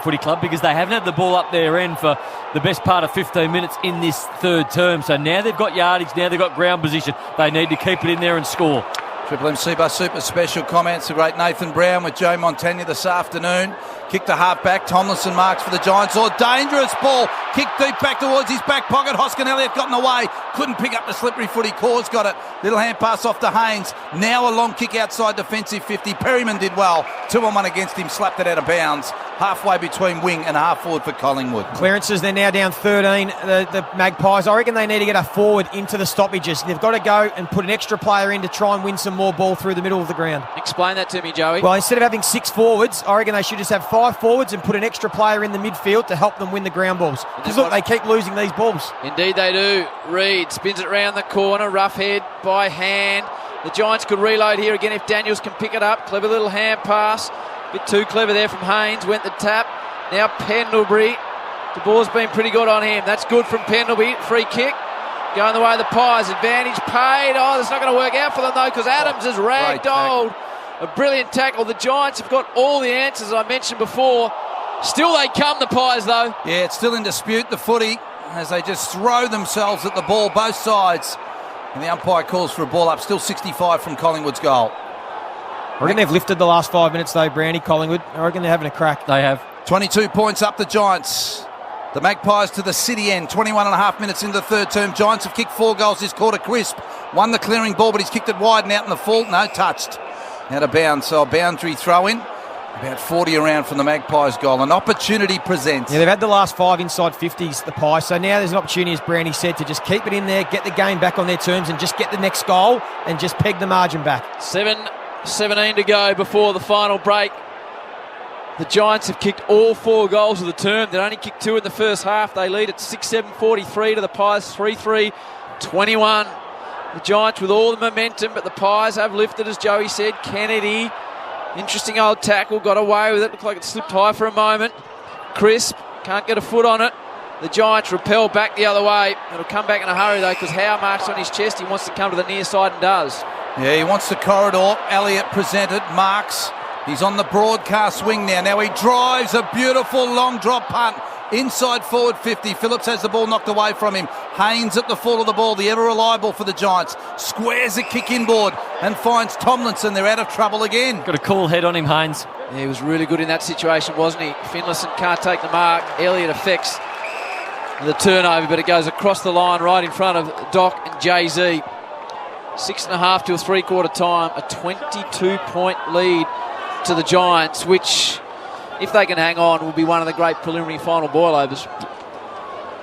Footy Club, because they haven't had the ball up their end for the best part of 15 minutes in this third term. So now they've got yardage, now they've got ground position. They need to keep it in there and score.
Triple M Super special comments. The great Nathan Brown with Joe Montagna this afternoon. Kick to half back. Tomlinson marks for the Giants. Oh, dangerous ball. Kick deep back towards his back pocket. Hoskin Elliott got in the way. Couldn't pick up the slippery footy. Cause got it. Little hand pass off to Haynes. Now a long kick outside defensive 50. Perryman did well. 2-on-1 against him. Slapped it out of bounds. Halfway between wing and half forward for Collingwood.
Clearances, they're now down 13, the Magpies. I reckon they need to get a forward into the stoppages. They've got to go and put an extra player in to try and win some more ball through the middle of the ground.
Explain that to me, Joey.
Well, instead of having 6 forwards, I reckon they should just have 5 forwards and put an extra player in the midfield to help them win the ground balls. Because look, they keep losing these balls.
Indeed they do. Reid spins it round the corner. Rough head by hand. The Giants could reload here again if Daniels can pick it up. Clever little hand pass. Bit too clever there from Haynes. Went the tap. Now Pendlebury. The ball's been pretty good on him. That's good from Pendlebury. Free kick. Going the way of the Pies. Advantage paid. Oh, that's not going to work out for them though because Adams has ragdolled. A brilliant tackle. The Giants have got all the answers, as I mentioned before. Still they come, the Pies, though.
Yeah, it's still in dispute, the footy, as they just throw themselves at the ball, both sides. And the umpire calls for a ball up. Still 65 from Collingwood's goal.
I reckon they've lifted the last 5 minutes, though, Brownie, Collingwood. I reckon they're having a crack.
They have.
22 points up the Giants. The Magpies to the city end, 21 and a half minutes into the third term. Giants have kicked 4 goals this quarter. Crisp won the clearing ball, but he's kicked it wide and out in the full. No, touched. Out of bounds, so a boundary throw in. About 40 around from the Magpies goal. An opportunity presents.
Yeah, they've had the last 5 inside 50s, the Pies. So now there's an opportunity, as Brandy said, to just keep it in there, get the game back on their terms and just get the next goal and just peg the margin back.
7:17 to go before the final break. The Giants have kicked all 4 goals of the term. They only kicked 2 in the first half. They lead at 6-7-43 to the Pies 3-3-21. The Giants with all the momentum, but the Pies have lifted, as Joey said. Kennedy, interesting old tackle, got away with it. Looked like it slipped high for a moment. Crisp, can't get a foot on it. The Giants repel back the other way. It'll come back in a hurry, though, because Howe marks on his chest. He wants to come to the near side and does.
Yeah, he wants the corridor. Elliott presented, marks. He's on the broadcast wing now. Now he drives a beautiful long drop punt. Inside forward 50. Phillips has the ball knocked away from him. Haynes at the fall of the ball, the ever reliable for the Giants. Squares a kick inboard and finds Tomlinson. They're out of trouble again.
Got a cool head on him, Haynes.
Yeah, he was really good in that situation, wasn't he? Finlayson can't take the mark. Elliott affects the turnover, but it goes across the line right in front of Doc and Jay-Z. 6.5 to a three-quarter time. A 22-point lead to the Giants, which, if they can hang on, will be one of the great preliminary final boilovers.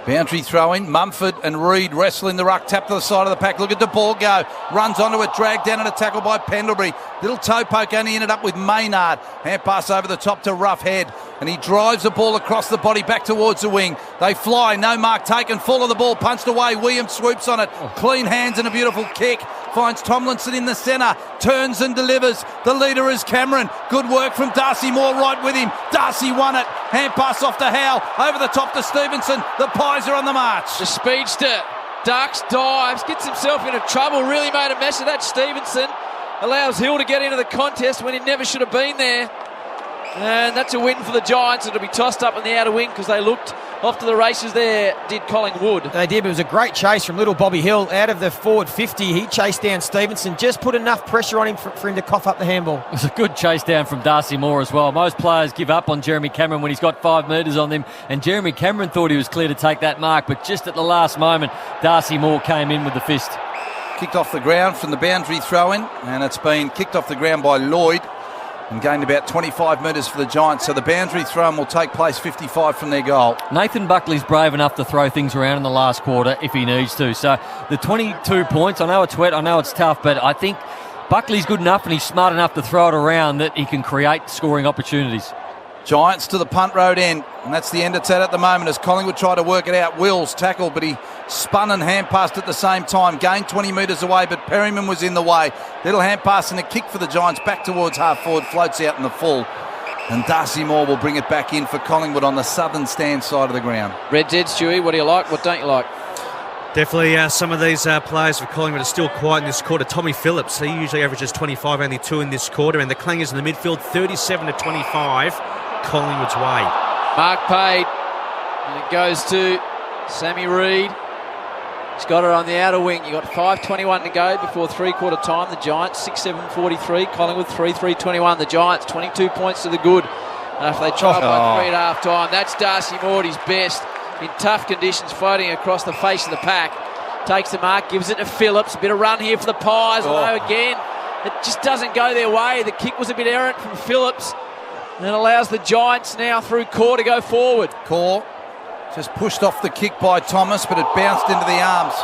Boundary throw-in. Mumford and Reid wrestling the ruck, tap to the side of the pack. Look at the ball go. Runs onto it, dragged down and a tackle by Pendlebury. Little toe poke, only ended up with Maynard. Hand pass over the top to Roughhead. And he drives the ball across the body back towards the wing. They fly, no mark taken. Fall of the ball, punched away. Williams swoops on it. Clean hands and a beautiful kick. Finds Tomlinson in the centre. Turns and delivers. The leader is Cameron. Good work from Darcy Moore right with him. Darcy won it. Hand pass off to Howe. Over the top to Stevenson. The Pies are on the march.
The speedster ducks, dives, gets himself into trouble. Really made a mess of that. Stevenson allows Hill to get into the contest when he never should have been there. And that's a win for the Giants. It'll be tossed up in the outer wing because they looked off to the races there, did Collingwood.
They did, but it was a great chase from little Bobby Hill. Out of the forward 50, he chased down Stevenson, just put enough pressure on him for him to cough up the handball.
It was a good chase down from Darcy Moore as well. Most players give up on Jeremy Cameron when he's got 5 metres on them, and Jeremy Cameron thought he was clear to take that mark, but just at the last moment, Darcy Moore came in with the fist.
Kicked off the ground from the boundary throw-in, and it's been kicked off the ground by Lloyd and gained about 25 metres for the Giants. So the boundary throw-in will take place 55 from their goal.
Nathan Buckley's brave enough to throw things around in the last quarter if he needs to. So the 22 points, I know it's wet, I know it's tough, but I think Buckley's good enough and he's smart enough to throw it around that he can create scoring opportunities.
Giants to the punt road end, and that's the end it's at the moment as Collingwood try to work it out. Wills tackled, but he spun and hand passed at the same time. Gained 20 metres away, but Perryman was in the way. Little hand pass and a kick for the Giants back towards half forward, floats out in the full. And Darcy Moore will bring it back in for Collingwood on the southern stand side of the ground.
Red Dead, Stewie, what do you like? What don't you like?
Definitely some of these players for Collingwood are still quiet in this quarter. Tommy Phillips, he usually averages 25, only 2 in this quarter. And the Clangers in the midfield, 37-25. Collingwood's way.
Mark paid, and it goes to Sammy Reid. He's got it on the outer wing. You got 5:21 to go before three-quarter time. The Giants 6-7-43. Collingwood 3-3-21. The Giants 22 points to the good after they tried by 3 at half time. That's Darcy Moore at his best in tough conditions, floating across the face of the pack. Takes the mark, gives it to Phillips. A bit of run here for the Pies. Although again, it just doesn't go their way. The kick was a bit errant from Phillips. And it allows the Giants now through Core to go forward.
Core just pushed off the kick by Thomas, but it bounced into the arms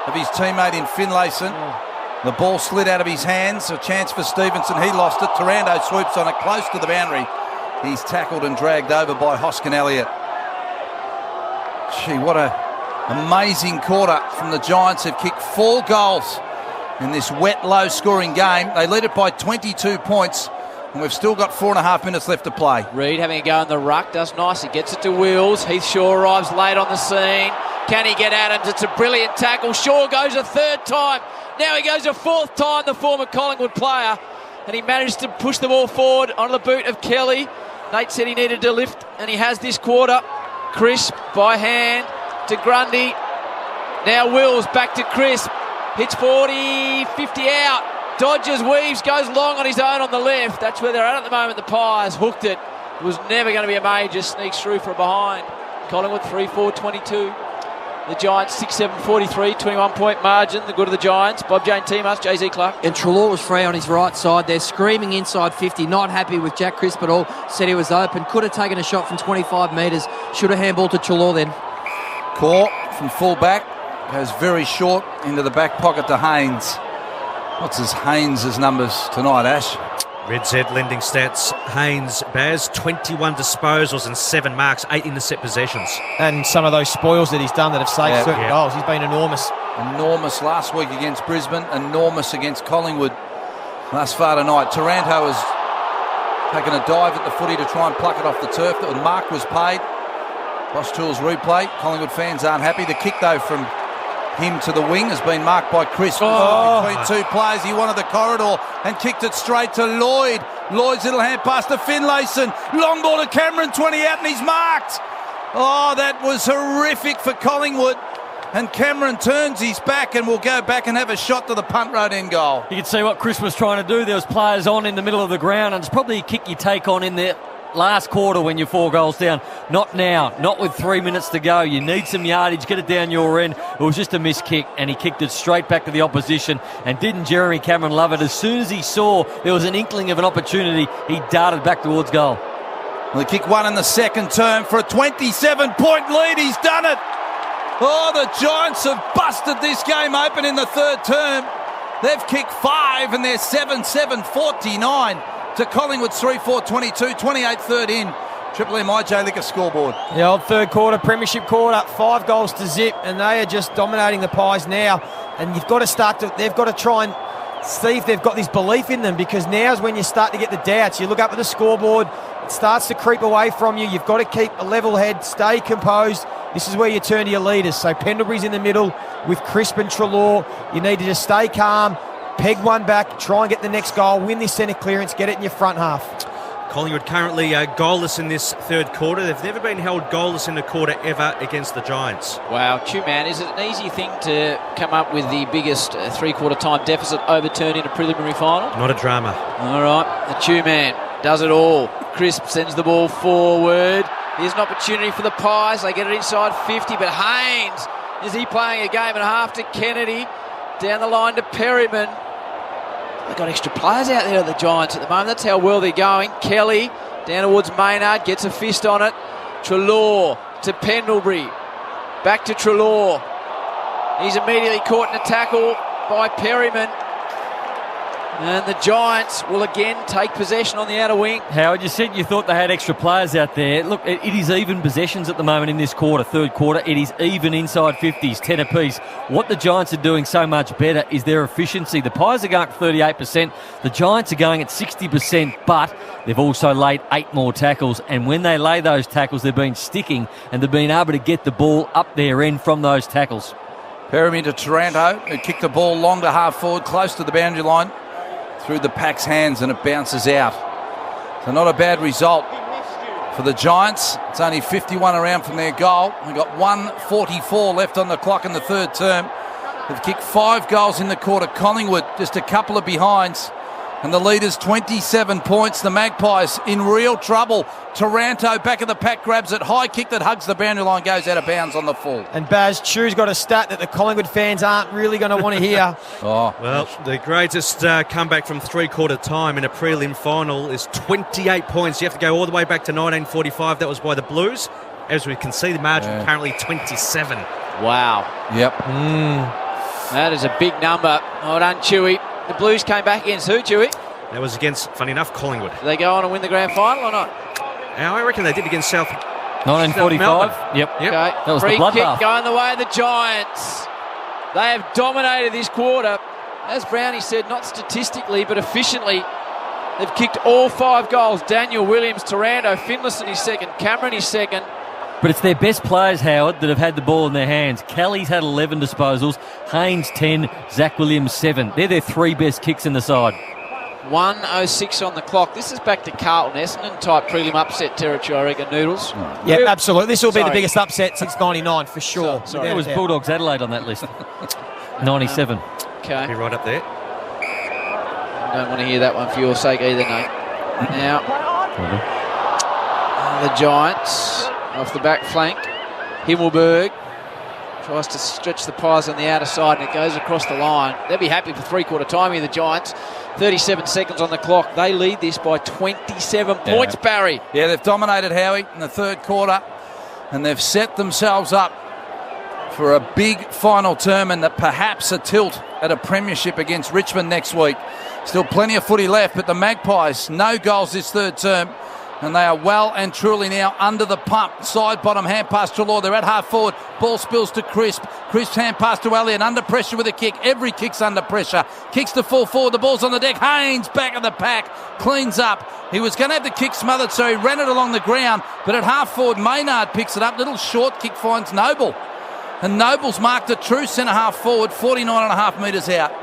of his teammate in Finlayson. The ball slid out of his hands. A chance for Stevenson. He lost it. Taranto swoops on it close to the boundary. He's tackled and dragged over by Hoskin Elliott. Gee, what a amazing quarter from the Giants. Have kicked 4 goals in this wet, low-scoring game. They lead it by 22 points. And we've still got 4.5 minutes left to play.
Reid having a go in the ruck, does nice. He gets it to Wills. Heath Shaw arrives late on the scene. Can he get Adams? It's a brilliant tackle. Shaw goes a 3rd time. Now he goes a 4th time, the former Collingwood player. And he managed to push the ball forward onto the boot of Kelly. Nate said he needed to lift, and he has this quarter. Crisp by hand to Grundy. Now Wills back to Crisp. Hits 40, 50 out. Dodges, weaves, goes long on his own on the left. That's where they're at the moment. The Pies hooked it. It was never going to be a major. Sneaks through for a behind. Collingwood 3-4-22. The Giants 6-7-43, 21-point margin. The good of the Giants. Bob Jane T-Mus, JZ Clark.
And Treloar was free on his right side. They're screaming inside 50, not happy with Jack Crisp at all. Said he was open, could have taken a shot from 25 metres. Should have handballed to Treloar then.
Core from full back goes very short into the back pocket to Haynes. What's his Haynes' numbers tonight, Ash?
Red Z lending stats. Haynes, Baz, 21 disposals and 7 marks, 8 intercept possessions.
And some of those spoils that he's done that have saved certain goals. He's been enormous.
Enormous last week against Brisbane, enormous against Collingwood thus far tonight. Taranto has taken a dive at the footy to try and pluck it off the turf. The mark was paid. Bosch Tools replay. Collingwood fans aren't happy. The kick, though, from him to the wing has been marked by Chris. Between two players, he wanted the corridor and kicked it straight to Lloyd. Lloyd's little hand pass to Finlayson. Long ball to Cameron, 20 out, and he's marked. Oh, that was horrific for Collingwood. And Cameron turns his back and will go back and have a shot to the punt road end goal.
You can see what Chris was trying to do. There was players on in the middle of the ground, and it's probably a kick you take on in the last quarter when you're 4 goals down. Not now, not with 3 minutes to go. You need some yardage, get it down your end. It was just a missed kick, and he kicked it straight back to the opposition. And didn't Jeremy Cameron love it? As soon as he saw there was an inkling of an opportunity, he darted back towards goal.
Well, the kick won in the second term for a 27-point lead. He's done it. Oh, the Giants have busted this game open in the third term. They've kicked 5 and they're 7-7-49 to Collingwood's 3-4-22, 28 third in. Triple M IJ Liquor scoreboard.
The old third quarter, premiership quarter, 5 goals to zip, and they are just dominating the Pies now. And you've got to they've got to try and see if they've got this belief in them, because now's when you start to get the doubts. You look up at the scoreboard, it starts to creep away from you. You've got to keep a level head, stay composed. This is where you turn to your leaders. So Pendlebury's in the middle with Crisp and Treloar. You need to just stay calm, peg one back, try and get the next goal, win this centre clearance, get it in your front half.
Collingwood currently goalless in this third quarter. They've never been held goalless in a quarter ever against the Giants.
Wow, Two-Man, is it an easy thing to come up with the biggest three-quarter time deficit overturned in a preliminary final?
Not a drama.
All right, the Two-Man does it all. Crisp sends the ball forward. Here's an opportunity for the Pies. They get it inside 50, but Haynes, is he playing a game and a half to Kennedy? Down the line to Perryman. They've got extra players out there at the Giants at the moment. That's how well they're going. Kelly down towards Maynard, gets a fist on it. Treloar to Pendlebury. Back to Treloar. He's immediately caught in a tackle by Perryman. And the Giants will again take possession on the outer wing.
Howard, you said you thought they had extra players out there. Look, it is even possessions at the moment in this quarter, third quarter. It is even inside 50s, 10 apiece. What the Giants are doing so much better is their efficiency. The Pies are going at 38%. The Giants are going at 60%, but they've also laid 8 more tackles. And when they lay those tackles, they've been sticking and they've been able to get the ball up their end from those tackles.
Perryman to Taranto, who kicked the ball long to half forward, close to the boundary line. Through the pack's hands and it bounces out. So not a bad result for the Giants. It's only 51 around from their goal. We've got 1:44 left on the clock in the third term. They've kicked 5 goals in the quarter. Collingwood just a couple of behinds. And the leaders 27 points. The Magpies in real trouble. Taranto back of the pack grabs it. High kick that hugs the boundary line, goes out of bounds on the full.
And Baz, Chew's got a stat that the Collingwood fans aren't really going to want to hear.
Well, the greatest comeback from three-quarter time in a prelim final is 28 points. You have to go all the way back to 1945. That was by the Blues. As we can see, the margin currently 27.
Wow.
Yep.
That is a big number. Well done, Chewy. The Blues came back against who, Chewy?
That was against, funny enough, Collingwood.
Did they go on and win the grand final or not?
I reckon they did against South
1945. Yep.
Okay.
That was
Free
the
kick
bloodbath.
going the way of the Giants. They have dominated this quarter. As Brownie said, not statistically, but efficiently. They've kicked all 5 goals. Daniel Williams, Taranto, Finlayson is second, Cameron is second.
But it's their best players, Howard, that have had the ball in their hands. Kelly's had 11 disposals, Haynes 10, Zach Williams 7. They're their 3 best kicks in the side.
1:06 on the clock. This is back to Carlton Essendon type prelim upset territory, I reckon, Noodles.
Yeah, absolutely. This will be the biggest upset since 99 for sure.
Sorry.
It was Bulldogs Adelaide on that list. 97.
Okay.
Be right up there.
Don't want to hear that one for your sake either, Nate. Now, the Giants off the back flank. Himmelberg tries to stretch the Pies on the outer side, and it goes across the line. They'll be happy for three-quarter time here, the Giants. 37 seconds on the clock. They lead this by 27 points, Barry.
Yeah, they've dominated, Howie, in the third quarter, and they've set themselves up for a big final term and perhaps a tilt at a premiership against Richmond next week. Still plenty of footy left, but the Magpies, no goals this third term, and they are well and truly now under the pump. Side bottom, hand pass to Law. They're at half forward. Ball spills to Crisp. Crisp hand pass to Elliott. Under pressure with a kick. Every kick's under pressure. Kicks to full forward. The ball's on the deck. Haynes back of the pack. Cleans up. He was going to have the kick smothered, so he ran it along the ground. But at half forward, Maynard picks it up. Little short kick finds Noble. And Noble's marked a true centre half forward, 49.5 metres out.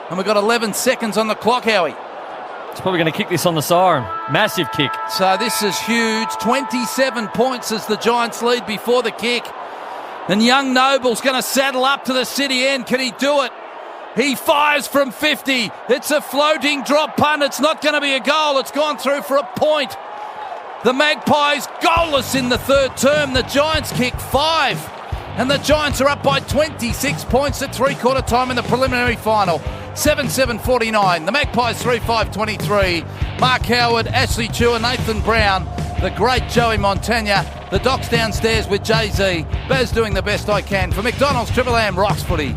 And we've got 11 seconds on the clock, Howie.
It's probably going to kick this on the siren. Massive kick.
So this is huge. 27 points as the Giants lead before the kick. And young Noble's going to saddle up to the city end. Can he do it? He fires from 50. It's a floating drop punt. It's not going to be a goal. It's gone through for a point. The Magpies goalless in the third term. The Giants kick 5. And the Giants are up by 26 points at three-quarter time in the preliminary final. 7-7-49. The Magpies 3-5-23. Mark Howard, Ashley Chua, Nathan Brown, the great Joey Montagna. The Doc's downstairs with Jay-Z. Baz doing the best I can. For McDonald's, Triple M, Rocks Footy.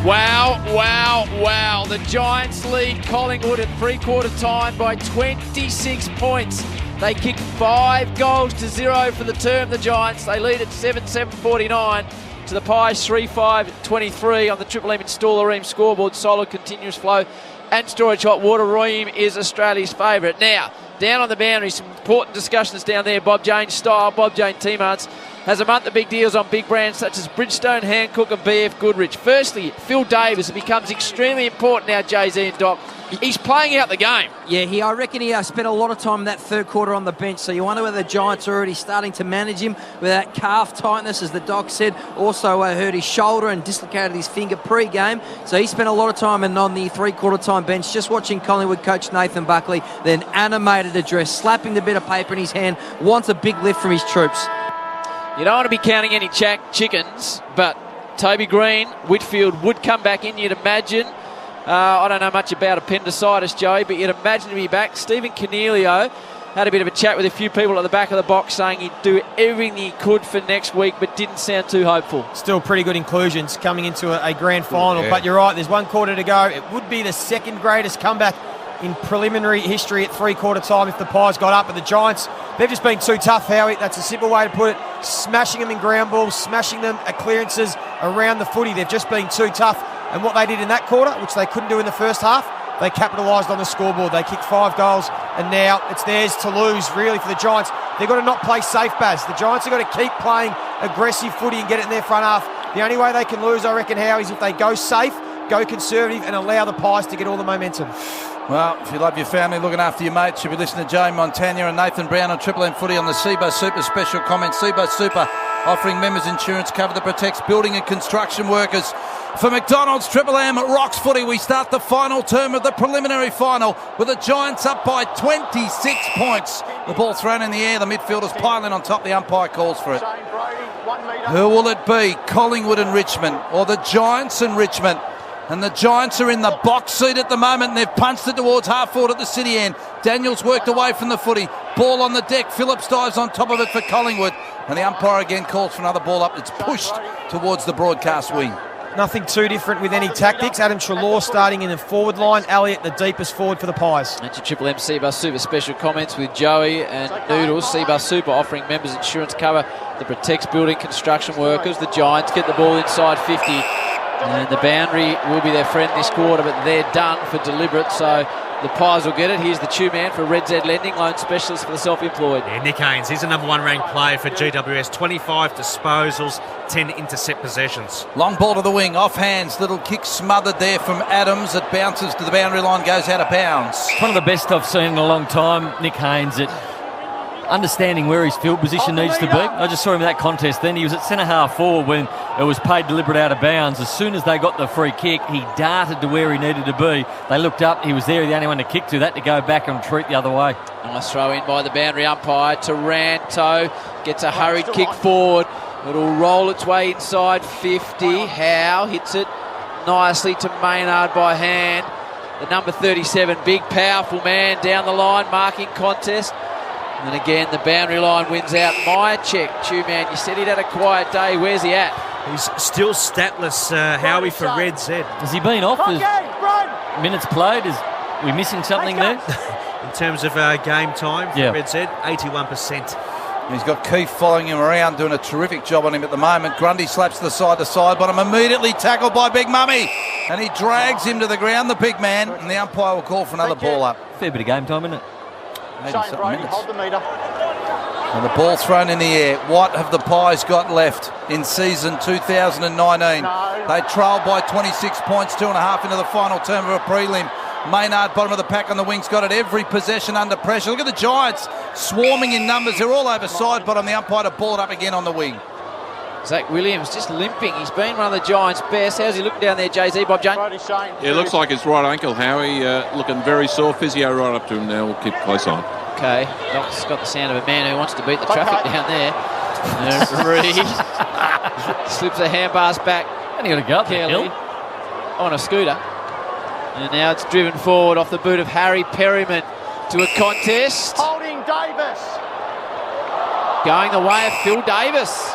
Wow, wow, wow. The Giants lead Collingwood at three-quarter time by 26 points. They kick 5 goals to 0 for the term, the Giants. They lead at 7-7-49 to the Pies 3-5-23 on the Triple M Installer Ream scoreboard. Solid continuous flow and storage hot water. Ream is Australia's favourite. Now, down on the boundary, some important discussions down there. Bob Jane's style. Bob Jane Teamarts has a month of big deals on big brands such as Bridgestone, Hancock and BF Goodrich. Firstly, Phil Davis. It becomes extremely important now, Jay-Z and Doc. He's playing out the game.
Yeah, I reckon he spent a lot of time in that third quarter on the bench, so you wonder whether the Giants are already starting to manage him with that calf tightness, as the Doc said. Also hurt his shoulder and dislocated his finger pre-game, so he spent a lot of time on the three-quarter time bench just watching Collingwood coach Nathan Buckley, then animated address, slapping the bit of paper in his hand, wants a big lift from his troops.
You don't want to be counting any chickens, but Toby Green, Whitfield would come back in, you'd imagine. I don't know much about appendicitis, Joey, but you'd imagine to be back. Stephen Cornelio had a bit of a chat with a few people at the back of the box saying he'd do everything he could for next week, but didn't sound too hopeful.
Still pretty good inclusions coming into a grand final, but you're right, there's 1 quarter to go. It would be the second greatest comeback in preliminary history at three-quarter time if the Pies got up. But the Giants, they've just been too tough, Howie. That's a simple way to put it. Smashing them in ground balls, smashing them at clearances around the footy. They've just been too tough. And what they did in that quarter, which they couldn't do in the first half, they capitalised on the scoreboard. They kicked 5 goals, and now it's theirs to lose, really, for the Giants. They've got to not play safe, Baz. The Giants have got to keep playing aggressive footy and get it in their front half. The only way they can lose, I reckon, Howie, is if they go safe, go conservative, and allow the Pies to get all the momentum.
Well, if you love your family, looking after your mates, you'll be listening to Joey Montagna and Nathan Brown on Triple M Footy on the Sebo Super special comment. Sebo Super offering members insurance cover that protects building and construction workers. For McDonald's, Triple M Rocks Footy, we start the final term of the preliminary final with the Giants up by 26 points. The ball thrown in the air, the midfielders piling on top, the umpire calls for it. Who will it be, Collingwood and Richmond, or the Giants and Richmond? And the Giants are in the box seat at the moment, and they've punched it towards half forward at the city end. Daniels worked away from the footy. Ball on the deck. Phillips dives on top of it for Collingwood. And the umpire again calls for another ball up. It's pushed towards the broadcast wing.
Nothing too different with any tactics. Adam Treloar starting in the forward line. Elliott the deepest forward for the Pies.
That's your Triple M Seabus Super special comments with Joey and Noodles. Seabus Super offering members insurance cover that protects building construction workers. The Giants get the ball inside 50. And the boundary will be their friend this quarter, but they're done for deliberate, so the Pies will get it. Here's the two man for Red Z Lending, loan specialist for the self-employed.
Yeah, Nick Haynes, he's the number 1 ranked player for GWS. 25 disposals, 10 intercept possessions.
Long ball to the wing, off hands, little kick smothered there from Adams. It bounces to the boundary line, goes out of bounds.
It's one of the best I've seen in a long time, Nick Haynes, at understanding where his field position needs to be. I just saw him in that contest then. He was at centre half forward when it was paid deliberate out of bounds. As soon as they got the free kick, he darted to where he needed to be. They looked up, he was there, the only one to kick to. That to go back and treat the other way.
Nice throw in by the boundary umpire. Taranto gets a hurried kick forward. It'll roll its way inside 50. Howe hits it nicely to Maynard by hand. The number 37, big, powerful man down the line, marking contest. And again, the boundary line wins out. Myercheck, man, you said he'd had a quiet day. Where's he at?
He's still statless, Howie, for Red Z.
Has he been off? Minutes played? Is we missing something there?
In terms of game time for Red Z, 81%.
He's got Keith following him around, doing a terrific job on him at the moment. Grundy slaps the side bottom, immediately tackled by Big Mummy, and he drags him to the ground, the big man, and the umpire will call for another ball up.
Fair bit of game time, isn't it?
80-something minutes. Hold the meter. And the ball thrown in the air. What have the Pies got left in season 2019? They trailed by 26 points, 2.5 into the final term of a prelim. Maynard, bottom of the pack on the wings, got it every possession under pressure. Look at the Giants swarming in numbers. They're all over side bottom. The umpire to ball it up again on the wing.
Zach Williams just limping. He's been one of the Giants' best. How's he looking down there, Jay-Z, Bob Jane?
Yeah, it looks like his right ankle, Howie, looking very sore. Physio right up to him now. We'll keep close on.
Okay, Doc's got the sound of a man who wants to beat the traffic down there. Reid slips the handbars back.
And he got to go up the hill
on a scooter. And now it's driven forward off the boot of Harry Perryman to a contest.
Holding Davis.
Going the way of Phil Davis.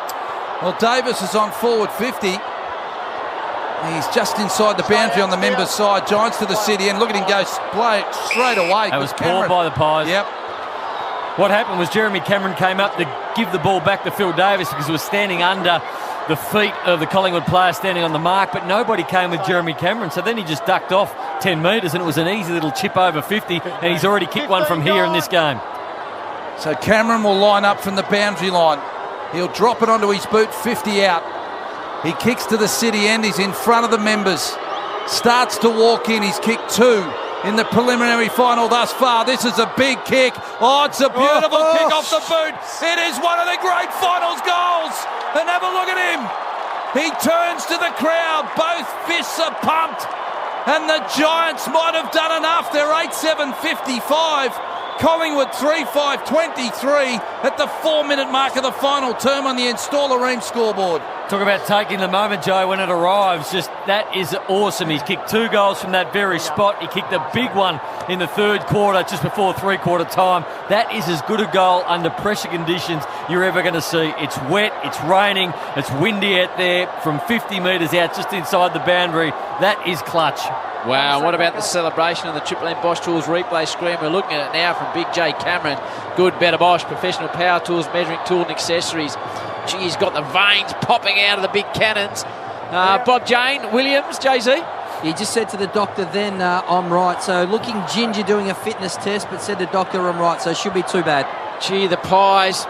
Well, Davis is on forward 50. He's just inside the boundary on the members' side. Giants to the city, and look at him go straight away.
That was poor by the Pies.
Yep.
What happened was Jeremy Cameron came up to give the ball back to Phil Davis because he was standing under the feet of the Collingwood player standing on the mark, but nobody came with Jeremy Cameron, so then he just ducked off 10 metres and it was an easy little chip over 50, and he's already kicked one from here in this game.
So Cameron will line up from the boundary line. He'll drop it onto his boot, 50 out. He kicks to the city end. He's in front of the members. Starts to walk in. He's kicked 2 in the preliminary final thus far. This is a big kick. Oh, it's a beautiful kick off the boot. It is one of the great finals goals. And have a look at him. He turns to the crowd. Both fists are pumped. And the Giants might have done enough. They're 8-7-55. Collingwood 3-5-23 at the 4-minute mark of the final term on the Installer Ream scoreboard.
Talk about taking the moment, Joe, when it arrives. Just that is awesome. He's kicked 2 goals from that very spot. He kicked a big one in the third quarter, just before three-quarter time. That is as good a goal under pressure conditions you're ever going to see. It's wet, it's raining, it's windy out there from 50 metres out just inside the boundary. That is clutch.
Wow, what about the celebration of the Triple M Bosch Tools replay screen? We're looking at it now from Big J Cameron. Good, better Bosch, professional power tools, measuring tool and accessories. Gee, he's got the veins popping out of the big cannons. Bob Jane, Williams, Jay-Z?
He just said to the doctor then, I'm right. So looking ginger doing a fitness test, but said to the doctor, I'm right. So it should be too bad.
Gee, the Pies,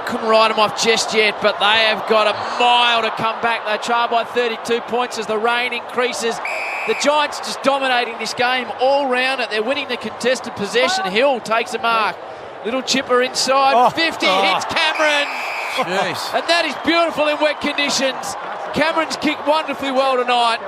couldn't write them off just yet, but they have got a mile to come back. They trail by 32 points as the rain increases. The Giants just dominating this game all round it. They're winning the contested possession. Hill takes a mark. Little chipper inside. 50 hits Cameron.
Jeez.
And that is beautiful in wet conditions. Cameron's kicked wonderfully well tonight.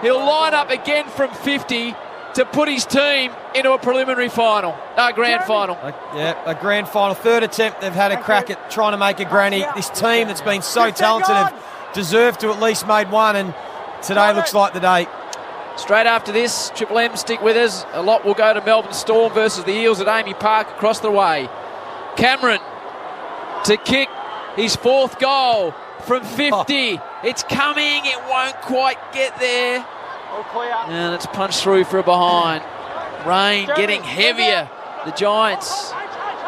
He'll line up again from 50 to put his team into a preliminary final. Grand final.
A grand final. Third attempt they've had a crack at trying to make a granny. This team that's been so talented have deserved to at least made one, and today looks like the day.
Straight after this, Triple M stick with us. A lot will go to Melbourne Storm versus the Eels at Amy Park across the way. Cameron to kick his 4th goal from 50. It's coming. It won't quite get there.
All clear.
And it's punched through for a behind. Rain getting heavier. The Giants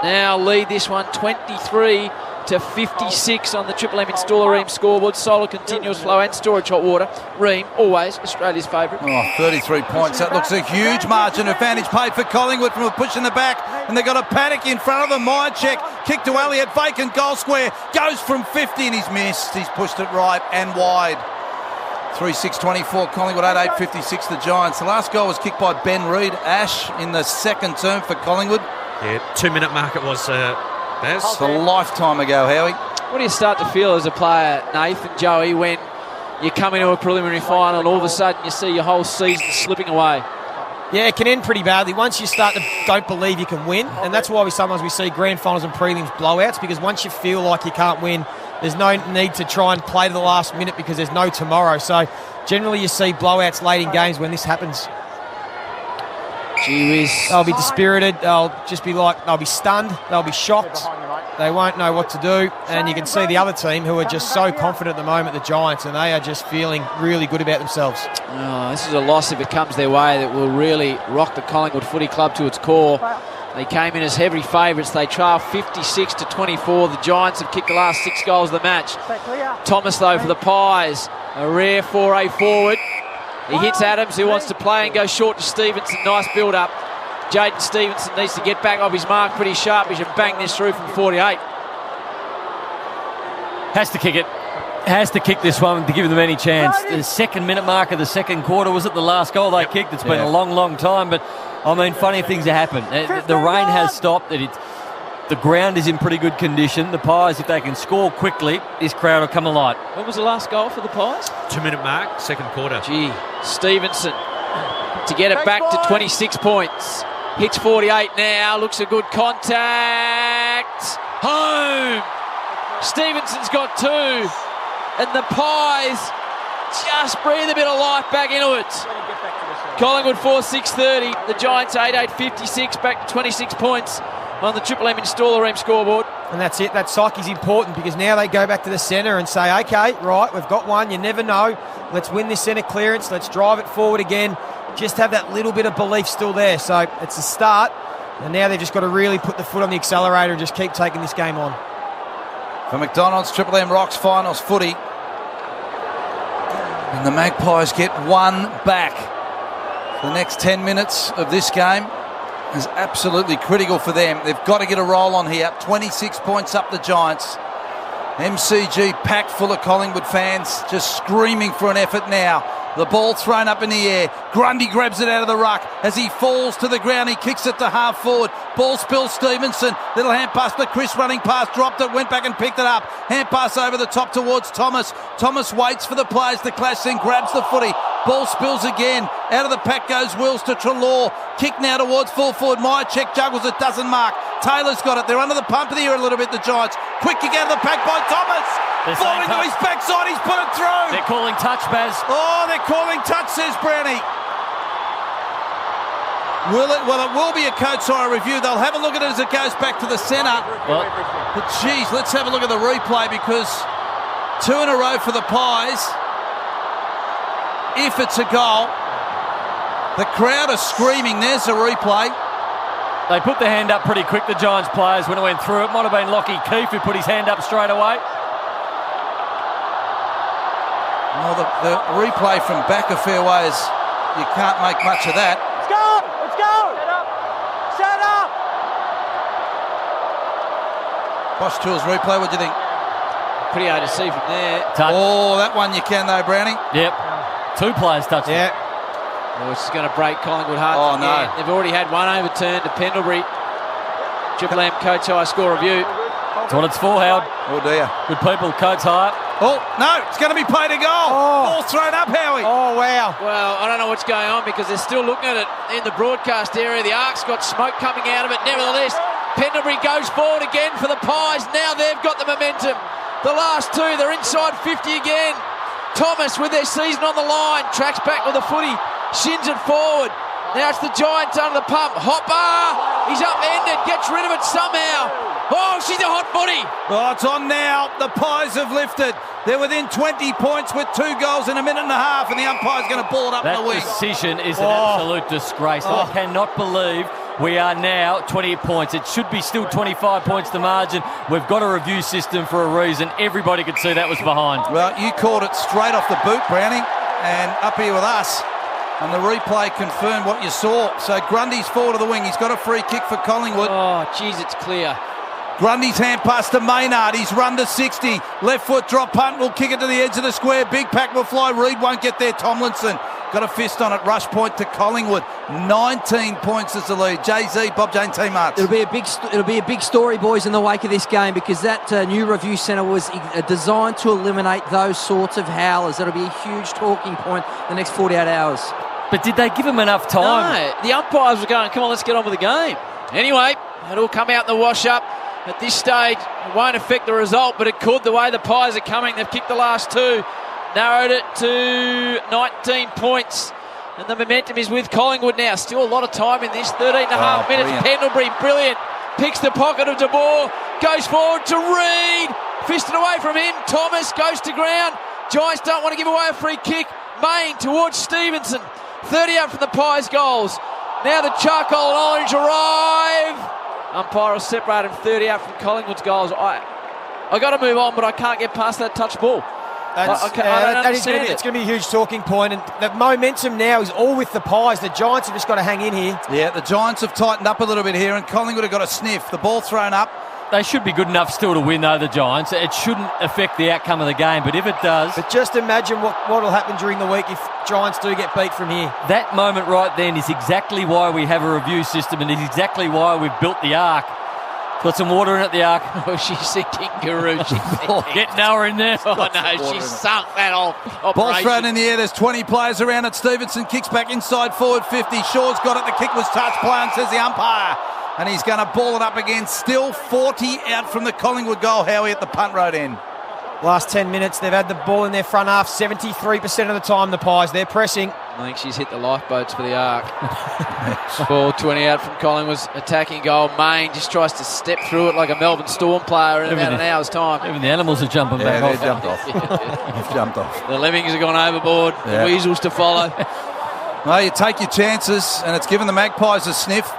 now lead this one 23-56 on the Triple M Installer Ream scoreboard. Solar continuous flow and storage hot water. Ream, always Australia's favourite.
33 points. That looks a huge margin advantage paid for Collingwood from a push in the back. And they've got a Paddock in front of them. Myercheck, kick to Elliott, vacant goal square. Goes from 50 and he's missed. He's pushed it right and wide. 3-6-24 Collingwood, 8-8-56 the Giants. The last goal was kicked by Ben Reid, Ash, in the second term for Collingwood.
Yeah, 2-minute mark it was, Baz.
It's a lifetime ago, Howie.
What do you start to feel as a player, Nathan, Joey, when you come into a preliminary final and all of a sudden you see your whole season slipping away?
Yeah, it can end pretty badly once you start to don't believe you can win, and that's why we sometimes see grand finals and prelims blowouts, because once you feel like you can't win, there's no need to try and play to the last minute because there's no tomorrow. So generally you see blowouts late in games when this happens.
Gee whiz.
They'll be dispirited. They'll just be they'll be stunned. They'll be shocked. They won't know what to do. And you can see the other team who are just so confident at the moment, the Giants, and they are just feeling really good about themselves.
Oh, this is a loss if it comes their way that will really rock the Collingwood Footy Club to its core. They came in as heavy favourites. They trail 56-24. The Giants have kicked the last 6 goals of the match. Thomas, though, for the Pies. A rare foray forward. He hits Adams, who wants to play and go short to Stevenson. Nice build-up. Jaden Stevenson needs to get back off his mark pretty sharpish and bang this through from 48.
Has to kick it. Has to kick this one to give them any chance. The 2nd minute mark of the 2nd quarter, was it the last goal they kicked? It's been a long, long time, but I mean, funny things have happened. The rain has stopped. The ground is in pretty good condition. The Pies, if they can score quickly, this crowd will come alive.
When was the last goal for the Pies?
2-minute mark, 2nd quarter.
Gee, Stevenson to get it back to 26 points. Hits 48 now, looks a good contact. Home! Stevenson's got 2. And the Pies just breathe a bit of life back into it. Collingwood 4-6-30. The Giants 8-8-56, back to 26 points on the Triple M Installer Ream scoreboard.
And that's it. That psyche's important because now they go back to the centre and say, okay, right, we've got one. You never know. Let's win this centre clearance. Let's drive it forward again. Just have that little bit of belief still there. So it's a start. And now they've just got to really put the foot on the accelerator and just keep taking this game on.
For McDonald's Triple M Rocks Finals footy. And the Magpies get one back. The next 10 minutes of this game is absolutely critical for them. They've got to get a roll on here. 26 points up the Giants. MCG packed full of Collingwood fans, just screaming for an effort now. The ball thrown up in the air. Grundy grabs it out of the ruck. As he falls to the ground, he kicks it to half forward. Ball spills Stevenson. Little hand pass to Chris, running past, dropped it, went back and picked it up. Hand pass over the top towards Thomas. Thomas waits for the players to clash, then grabs the footy. Ball spills again. Out of the pack goes Wills to Treloar. Kick now towards full forward. Myercheck juggles it, doesn't mark. Taylor's got it. They're under the pump of the ear a little bit, the Giants. Quick kick out of the pack by Thomas. Ball into his backside, he's put it through.
They're calling touch, Baz.
Oh, they're calling touch, says Brownie. Will it? Well, it will be a coach eye review. They'll have a look at it as it goes back to the centre.
Well,
but geez, let's have a look at the replay because 2 in a row for the Pies. If it's a goal, the crowd are screaming. There's a replay.
they put their hand up pretty quick, the Giants players, when it went through. It might have been Lockie Keefe who put his hand up straight away.
Well, the replay from back a fair way is, you can't make much of that.
Let's go! Let's go! Set up!
Bosch Tools replay, what do you think?
Pretty hard to see from there.
Touch.
Oh, that one you can though, Browning.
Yep. 2 players touched it.
Oh, it's going to break Collingwood hearts
Oh,
again.
no.
They've already had one overturned to Pendlebury. Triple M Coates High score review.
That's what it's for, Howard.
Oh dear.
Good people, Coates High.
Oh, no, it's going to be played a goal. Ball thrown up, Howie.
Oh, wow.
Well, I don't know what's going on because they're still looking at it in the broadcast area. The Ark's got smoke coming out of it. Nevertheless, Pendlebury goes forward again for the Pies. Now they've got the momentum. The last two, they're inside 50 again. Thomas with their season on the line. Tracks back with the footy. Shins it forward. Now it's the Giants under the pump. Hopper. He's upended. Gets rid of it somehow. Oh, she's a hot footy.
Oh, it's on now. The Pies have lifted. They're within 20 points with 2 goals in a minute and a half, and the umpire's going to ball it up
That
in the wing.
decision is an absolute disgrace. I cannot believe we are now 20 points. It should be still 25 points the margin. We've got a review system for a reason. Everybody could see that was behind.
Well, you called it straight off the boot, Browning, and up here with us. And the replay confirmed what you saw. So Grundy's forward of the wing. He's got a free kick for Collingwood.
Oh, geez, it's clear.
Grundy's hand pass to Maynard. He's run to 60. Left foot drop punt. Will kick it to the edge of the square. Big pack will fly. Reid won't get there. Tomlinson got a fist on it. Rush point to Collingwood. 19 points is the lead. Jay-Z, Bob Jane, Team Arts.
It'll be a big story, boys, in the wake of this game because that new review centre was designed to eliminate those sorts of howlers. That'll be a huge talking point the next 48 hours.
But did they give him enough time?
No, the umpires were going, come on, let's get on with the game. Anyway, it'll come out in the wash-up. At this stage, it won't affect the result, but it could the way the Pies are coming. They've kicked the last two, narrowed it to 19 points. And the momentum is with Collingwood now. Still a lot of time in this, 13 and a half minutes.
Brilliant.
Pendlebury, brilliant. Picks the pocket of De Boer, goes forward to Reid. Fisted away from him. Thomas goes to ground. Giants don't want to give away a free kick. Main towards Stevenson. 30 out from the Pies goals. Now the charcoal and orange arrive. Umpire will separate him 30 out from Collingwood's goals. I got to move on, but I can't get past that touch ball. I don't understand it.
It's going to be a huge talking point, and the momentum now is all with the Pies. The Giants have just got to hang in here.
Yeah, the Giants have tightened up a little bit here, and Collingwood have got a sniff. The ball thrown up.
They should be good enough still to win, though, the Giants. It shouldn't affect the outcome of the game, but if it does...
But just imagine what will happen during the week if Giants do get beat from here.
That moment right then is exactly why we have a review system, and is exactly why we've built the arc. Got some water in at the arc.
Oh, she's sinking, Guru.
Get Noah in there.
Oh, no, she sunk that off.
Ball thrown in the air. There's 20 players around it. Stevenson kicks back inside forward 50. Shaw's got it. The kick was touched. Play on, says the umpire. And he's going to ball it up again. Still 40 out from the Collingwood goal, Howie, at the punt road end.
Last 10 minutes, they've had the ball in their front half 73% of the time, the Pies. They're pressing.
I think she's hit the lifeboats for the arc. Ball 20 out from Collingwood's attacking goal. Main just tries to step through it like a Melbourne Storm player in about an hour's time.
Even the animals are jumping back off.
Jumped off. They've jumped off.
The Lemmings have gone overboard.
Yeah.
The Weasels to follow.
Well, you take your chances, and it's given the Magpies a sniff.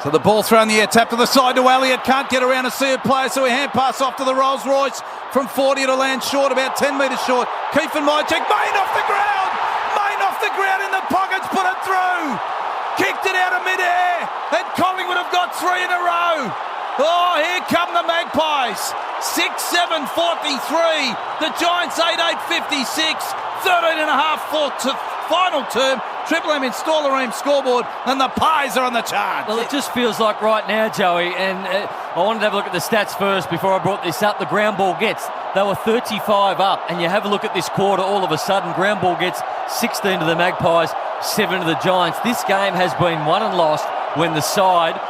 So the ball thrown in the air, tap to the side to Elliott. Can't get around a sea of players, so we hand pass off to the Rolls Royce from 40 to land short, about 10 metres short. Keith and Mychek, Main off the ground! Main off the ground in the pockets, put it through! Kicked it out of mid-air, and Collingwood have got three in a row. Oh, here come the Magpies. 6-7, 43. The Giants 8-8, 56. 13 and a half to final term. Triple M installer room scoreboard, and the Pies are on the chart.
Well, it just feels like right now, Joey, and I wanted to have a look at the stats first before I brought this up. The ground ball gets, they were 35 up, and you have a look at this quarter, all of a sudden, ground ball gets 16 to the Magpies, 7 to the Giants. This game has been won and lost when the side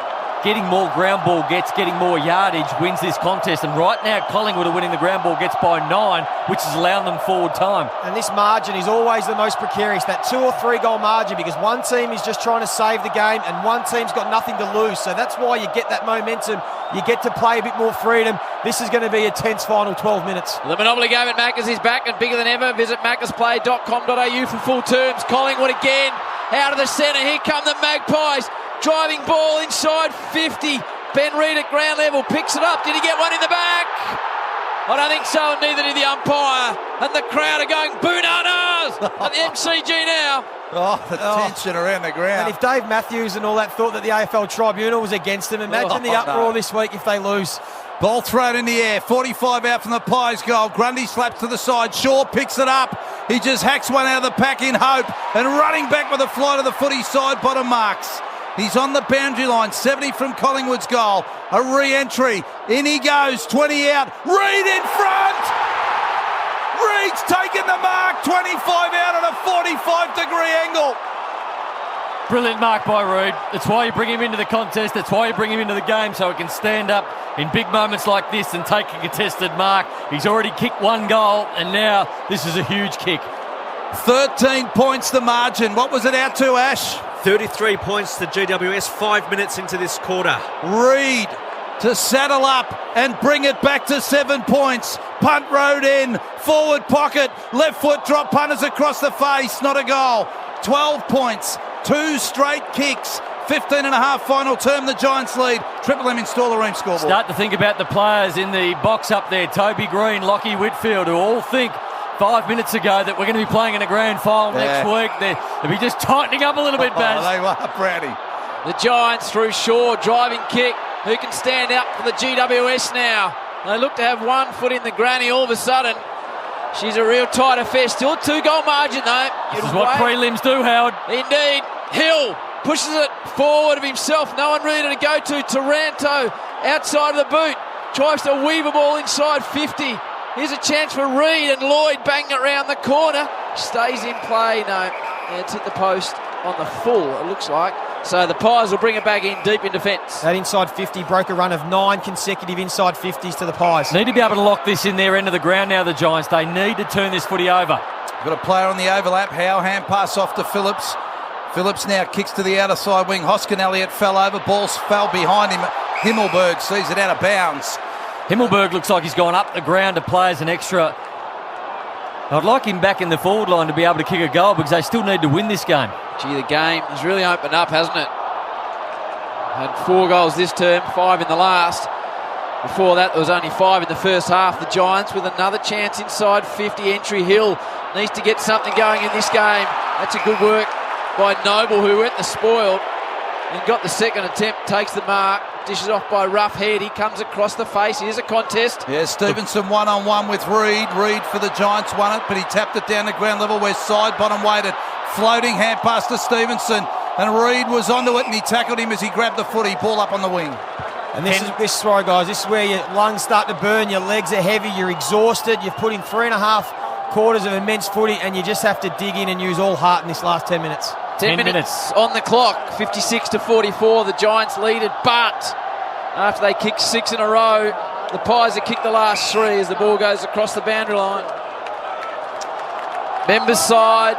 getting more ground ball gets, getting more yardage, wins this contest. And right now, Collingwood are winning the ground ball gets by 9, which is allowing them forward time.
And this margin is always the most precarious, that 2 or 3 goal margin, because one team is just trying to save the game and one team's got nothing to lose. So that's why you get that momentum. You get to play a bit more freedom. This is going to be a tense final 12 minutes.
The Monopoly game at Macca's is back and bigger than ever. Visit maccasplay.com.au for full terms. Collingwood again out of the centre. Here come the Magpies. Driving ball inside 50. Ben Reid at ground level picks it up. Did he get one in the back? I don't think so, and neither did the umpire. And the crowd are going bananas at the MCG now.
Oh, the tension around the ground.
And if Dave Matthews and all that thought that the AFL Tribunal was against them, imagine the uproar this week if they lose.
Ball thrown in the air, 45 out from the Pies goal. Grundy slaps to the side, Shaw picks it up. He just hacks one out of the pack in hope, and running back with a fly to the footy side, bottom marks. He's on the boundary line, 70 from Collingwood's goal. A re-entry, in he goes, 20 out. Reid in front! Reid's taken the mark, 25 out at a 45-degree angle.
Brilliant mark by Reid. That's why you bring him into the contest. That's why you bring him into the game, so he can stand up in big moments like this and take a contested mark. He's already kicked 1 goal, and now this is a huge kick.
13 points the margin. What was it out to, Ash?
33 points to GWS, 5 minutes into this quarter.
Reid to saddle up and bring it back to 7 points. Punt road in, forward pocket, left foot drop, punters across the face, not a goal. 12 points, 2 straight kicks. 15 and a half final term, the Giants lead. Triple M installer room scoreboard.
Start to think about the players in the box up there. Toby Green, Lockie Whitfield, who all think 5 minutes ago that we're going to be playing in a grand final next week. They'll be just tightening up a little bit, Baz.
They were, Brownie.
The Giants through Shaw, driving kick. Who can stand up for the GWS now? They look to have 1 foot in the granny all of a sudden. She's a real tight affair. Still 2-goal margin, though.
This is what prelims do, Howard.
Indeed. Hill pushes it forward of himself. No one really to go to. Taranto outside of the boot. Tries to weave a ball inside 50. Here's a chance for Reid, and Lloyd banging it around the corner. Stays in play. No, it's hit the post on the full, it looks like. So the Pies will bring it back in deep in defence.
That inside 50 broke a run of 9 consecutive inside 50s to the Pies.
Need to be able to lock this in their end of the ground now, the Giants. They need to turn this footy over.
Got a player on the overlap. Howe, hand pass off to Phillips. Phillips now kicks to the outer side wing. Hoskin Elliott fell over. Ball fell behind him. Himmelberg sees it out of bounds.
Himmelberg looks like he's gone up the ground to play as an extra. I'd like him back in the forward line to be able to kick a goal because they still need to win this game.
Gee, the game has really opened up, hasn't it? Had 4 goals this term, 5 in the last. Before that, there was only 5 in the first half. The Giants with another chance inside 50. Entry Hill needs to get something going in this game. That's a good work by Noble, who went the spoiled and got the second attempt, takes the mark, dishes off by Roughhead. He comes across the face. Here's a contest.
Yeah, Stevenson one-on-one with Reid. Reid for the Giants won it, but he tapped it down to ground level where side bottom weighted. Floating hand pass to Stevenson, and Reid was onto it, and he tackled him as he grabbed the footy. Ball up on the wing.
And this is where, guys, this is where your lungs start to burn, your legs are heavy, you're exhausted, you've put in 3.5 quarters of immense footy, and you just have to dig in and use all heart in this last 10 minutes.
10 minutes on the clock, 56-44. The Giants lead it, but after they kick 6 in a row, the Pies have kicked the last 3 as the ball goes across the boundary line. Members side,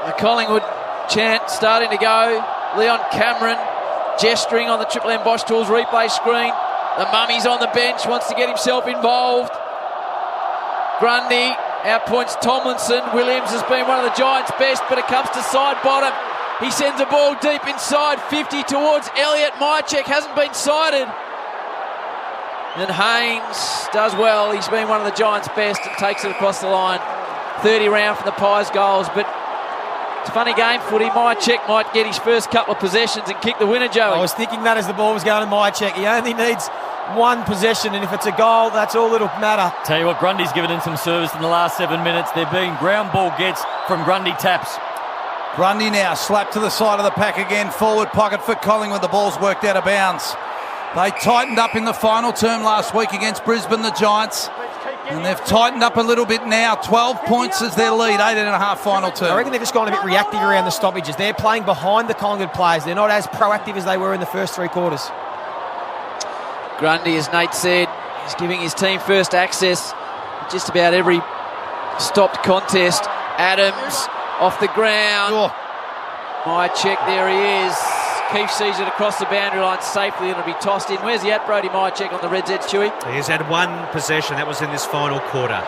the Collingwood chant starting to go. Leon Cameron gesturing on the Triple M Bosch Tools replay screen. The Mummy's on the bench, wants to get himself involved. Grundy outpoints Tomlinson. Williams has been one of the Giants' best, but it comes to side bottom. He sends a ball deep inside 50 towards Elliott. Mychek hasn't been sighted. And Haynes does well. He's been one of the Giants' best and takes it across the line. 30 round for the Pies goals, but it's a funny game footy. Mychek might get his first couple of possessions and kick the winner, Joey.
I was thinking that as the ball was going to Mychek. He only needs 1 possession, and if it's a goal, that's all that'll matter.
Tell you what, Grundy's given him some service in the last 7 minutes. They're being ground ball gets from Grundy taps.
Grundy now slapped to the side of the pack again. Forward pocket for Collingwood. The ball's worked out of bounds. They tightened up in the final term last week against Brisbane, the Giants. And they've tightened up a little bit now. 12 points is their lead, 18.5 final term.
I reckon they've just gone a bit reactive around the stoppages. They're playing behind the Collingwood players. They're not as proactive as they were in the first 3 quarters.
Grundy, as Nate said, is giving his team first access just about every stopped contest. Adams off the ground. Mychek, there he is. Keefe sees it across the boundary line safely and it'll be tossed in. Where's he at, Brody Mychek on the Reds' edge, Chewy?
He's had 1 possession. That was in this final quarter.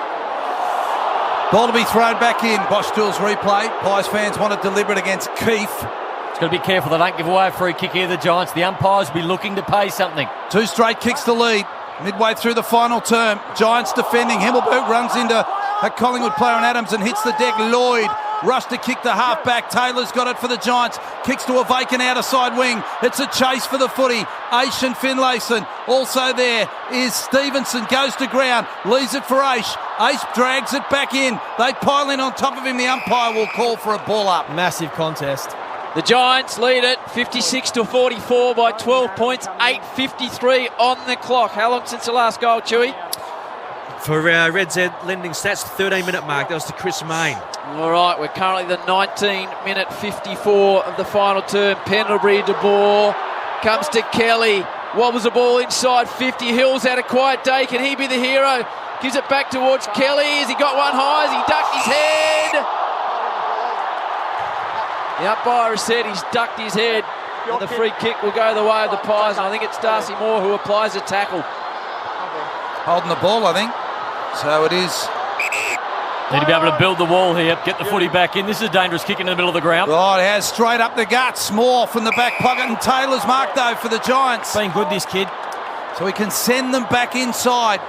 Ball to be thrown back in. Bosch Tools replay. Pies fans want it deliberate against Keefe.
It's got to be careful they don't give away a free kick here, the Giants. The umpires will be looking to pay something. 2
straight kicks to lead. Midway through the final term. Giants defending. Himmelberg runs into a Collingwood player on Adams and hits the deck. Lloyd rushed to kick the half-back. Taylor's got it for the Giants. Kicks to a vacant outer side wing. It's a chase for the footy. Aish and Finlayson. Also there is Stevenson. Goes to ground. Leaves it for Aish. Aish drags it back in. They pile in on top of him. The umpire will call for a ball up.
Massive contest.
The Giants lead it 56-44 by 12 points. 8:53 on the clock. How long since the last goal, Chewy?
For Reds lending stats, 13-minute mark. That was to Chris Mayne.
All right, we're currently the 19-minute 54 of the final term. Pendlebury, De Boer comes to Kelly. Wobbles the ball inside 50. Hill's had a quiet day. Can he be the hero? Gives it back towards Kelly. Has he got one high? Has he ducked his head? The umpire has said he's ducked his head. And the free kick will go the way of the Pies. And I think it's Darcy Moore who applies a tackle.
Holding the ball, I think. So it is.
Need to be able to build the wall here, get the footy back in. This is a dangerous kick into the middle of the ground.
Right, it has straight up the guts. Moore from the back pocket, and Taylor's mark though for the Giants.
Been good, this kid.
So he can send them back inside.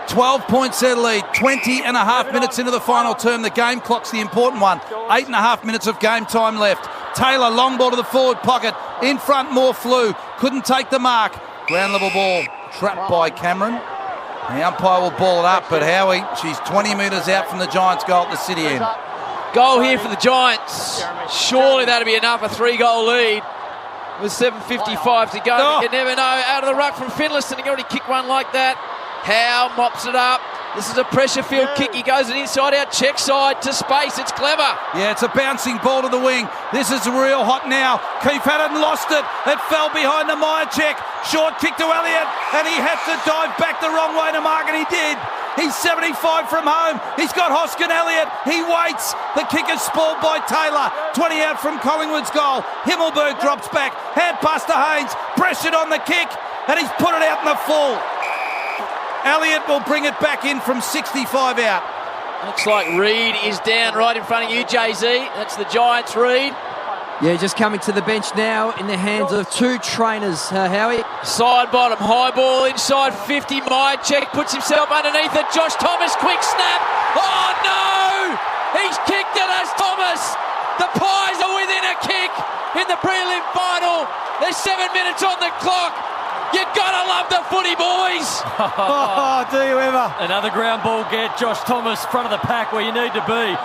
12 points their lead. 20.5 minutes into the final term. The game clock's the important one. 8.5 minutes of game time left. Taylor, long ball to the forward pocket. In front, Moore flew. Couldn't take the mark. Ground level ball trapped by Cameron. The umpire will ball it up, but Howie, she's 20 metres out from the Giants' goal at the city end.
Goal here for the Giants. Surely that'll be enough, a 3-goal lead. With 7:55 to go. You never know. Out of the ruck from Finlayson. He already kicked one like that. Howe mops it up. This is a pressure-filled kick. He goes an inside-out check side to space. It's clever.
Yeah, it's a bouncing ball to the wing. This is real hot now. Keith hadn't lost it. It fell behind the Myercheck. Short kick to Elliott, and he had to dive back the wrong way to mark, and he did. He's 75 from home. He's got Hoskin Elliott. He waits. The kick is spoiled by Taylor. 20 out from Collingwood's goal. Himmelberg drops back. Hand pass to Haynes. Pressured on the kick, and he's put it out in the full. Elliott will bring it back in from 65 out.
Looks like Reid is down right in front of you, Jay-Z. That's the Giants, Reid.
Yeah, just coming to the bench now in the hands of two trainers, Howie.
Side bottom, high ball inside 50. Myercheck puts himself underneath it. Josh Thomas, quick snap. Oh no! He's kicked it as Thomas. The Pies are within a kick in the prelim final. There's 7 minutes on the clock. You gotta love the footy, boys.
Oh, do you ever?
Another ground ball get. Josh Thomas, front of the pack where you need to be.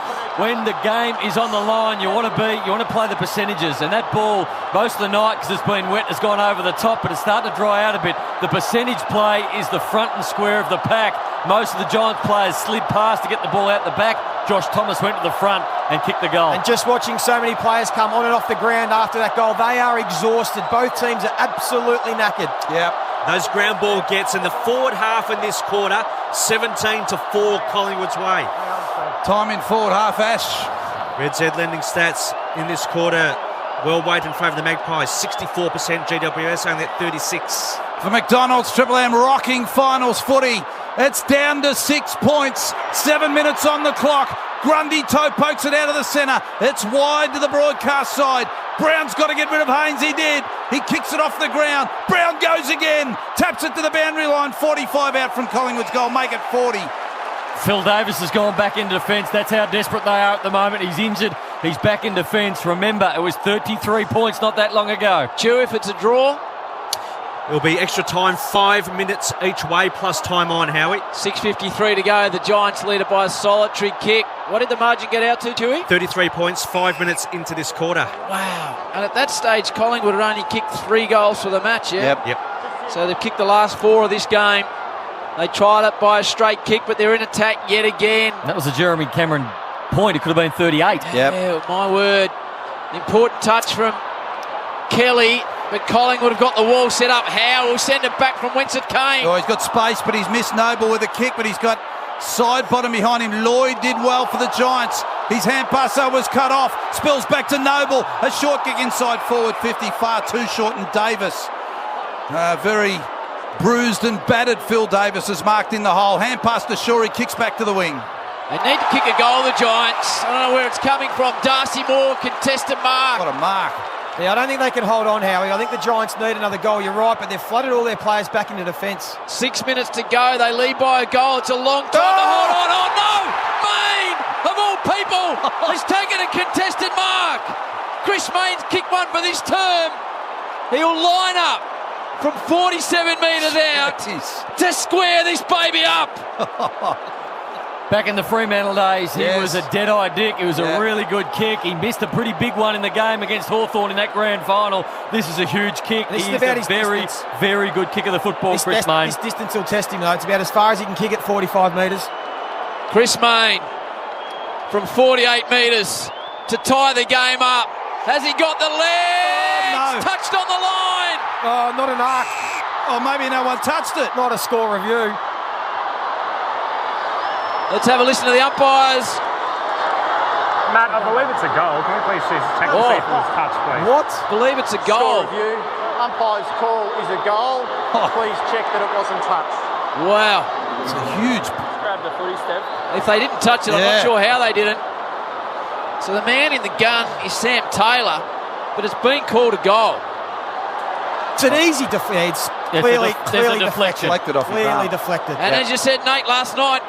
When the game is on the line, you want to play the percentages. And that ball, most of the night, because it's been wet, has gone over the top, but it's starting to dry out a bit. The percentage play is the front and square of the pack. Most of the Giants players slid past to get the ball out the back. Josh Thomas went to the front and kicked the goal.
And just watching so many players come on and off the ground after that goal, they are exhausted. Both teams are absolutely knackered.
Yep.
Those ground ball gets in the forward half in this quarter, 17-4 Collingwood's way.
Time in forward half, Ash.
Red Z lending stats in this quarter, well weighted in favour of the Magpies, 64% GWS, only at 36.
For McDonald's, Triple M rocking finals footy. It's down to 6 points. 7 minutes on the clock. Grundy toe pokes it out of the centre. It's wide to the broadcast side. Brown's got to get rid of Haynes. He did. He kicks it off the ground. Brown goes again. Taps it to the boundary line. 45 out from Collingwood's goal. Make it 40.
Phil Davis has gone back into defence. That's how desperate they are at the moment. He's injured. He's back in defence. Remember, it was 33 points not that long ago.
Chew, if it's a draw.
It'll be extra time, 5 minutes each way, plus time on, Howie.
6:53 to go. The Giants lead it by a solitary kick. What did the margin get out to, Chewy?
33 points, 5 minutes into this quarter.
Wow. And at that stage, Collingwood had only kicked 3 goals for the match, yeah?
Yep.
So they've kicked the last 4 of this game. They tried it by a straight kick, but they're in attack yet again.
That was a Jeremy Cameron point. It could have been 38.
Yeah, my word. Important touch from Kelly, but Collingwood have got the wall set up. Howe will send it back from whence it came.
Oh, he's got space, but he's missed Noble with a kick, but he's got side bottom behind him. Lloyd did well for the Giants. His hand pass was cut off. Spills back to Noble. A short kick inside forward 50, far too short, and Davis. Very bruised and battered Phil Davis is marked in the hole. Hand pass to Shorey, kicks back to the wing.
They need to kick a goal, the Giants. I don't know where it's coming from. Darcy Moore, contested mark.
What a mark.
Yeah, I don't think they can hold on, Howie. I think the Giants need another goal. You're right, but they've flooded all their players back into defence.
6 minutes to go. They lead by a goal. It's a long time to hold on. Oh, no! Main, of all people, has taken a contested mark. Chris Main's kicked one for this term. He'll line up from 47 metres out to square this baby up.
Back in the Fremantle days, he was a dead-eye dick. It was a really good kick. He missed a pretty big one in the game against Hawthorn in that grand final. This is a huge kick. He is a very, very good kick of the football, Chris Main.
This distance will test him, though. It's about as far as he can kick it, 45 metres.
Chris Main from 48 metres to tie the game up. Has he got the legs?
Oh, no.
Touched on the line.
Oh, not an arc.
Oh, maybe no one touched it.
Not a score review.
Let's have a listen to the umpires.
Matt, I believe it's a goal. Can we please see check and see if it was touched, please?
What?
Believe it's a goal.
Score review. Umpire's call is a goal. Please check that it wasn't touched.
Wow.
It's a huge...
Grab the footy, Steph.
If they didn't touch it, I'm not sure how they didn't. So the man in the gun is Sam Taylor, but it's been called a goal.
It's an easy defence. Clearly deflected. Clearly deflected.
And as you said, Nate, last night,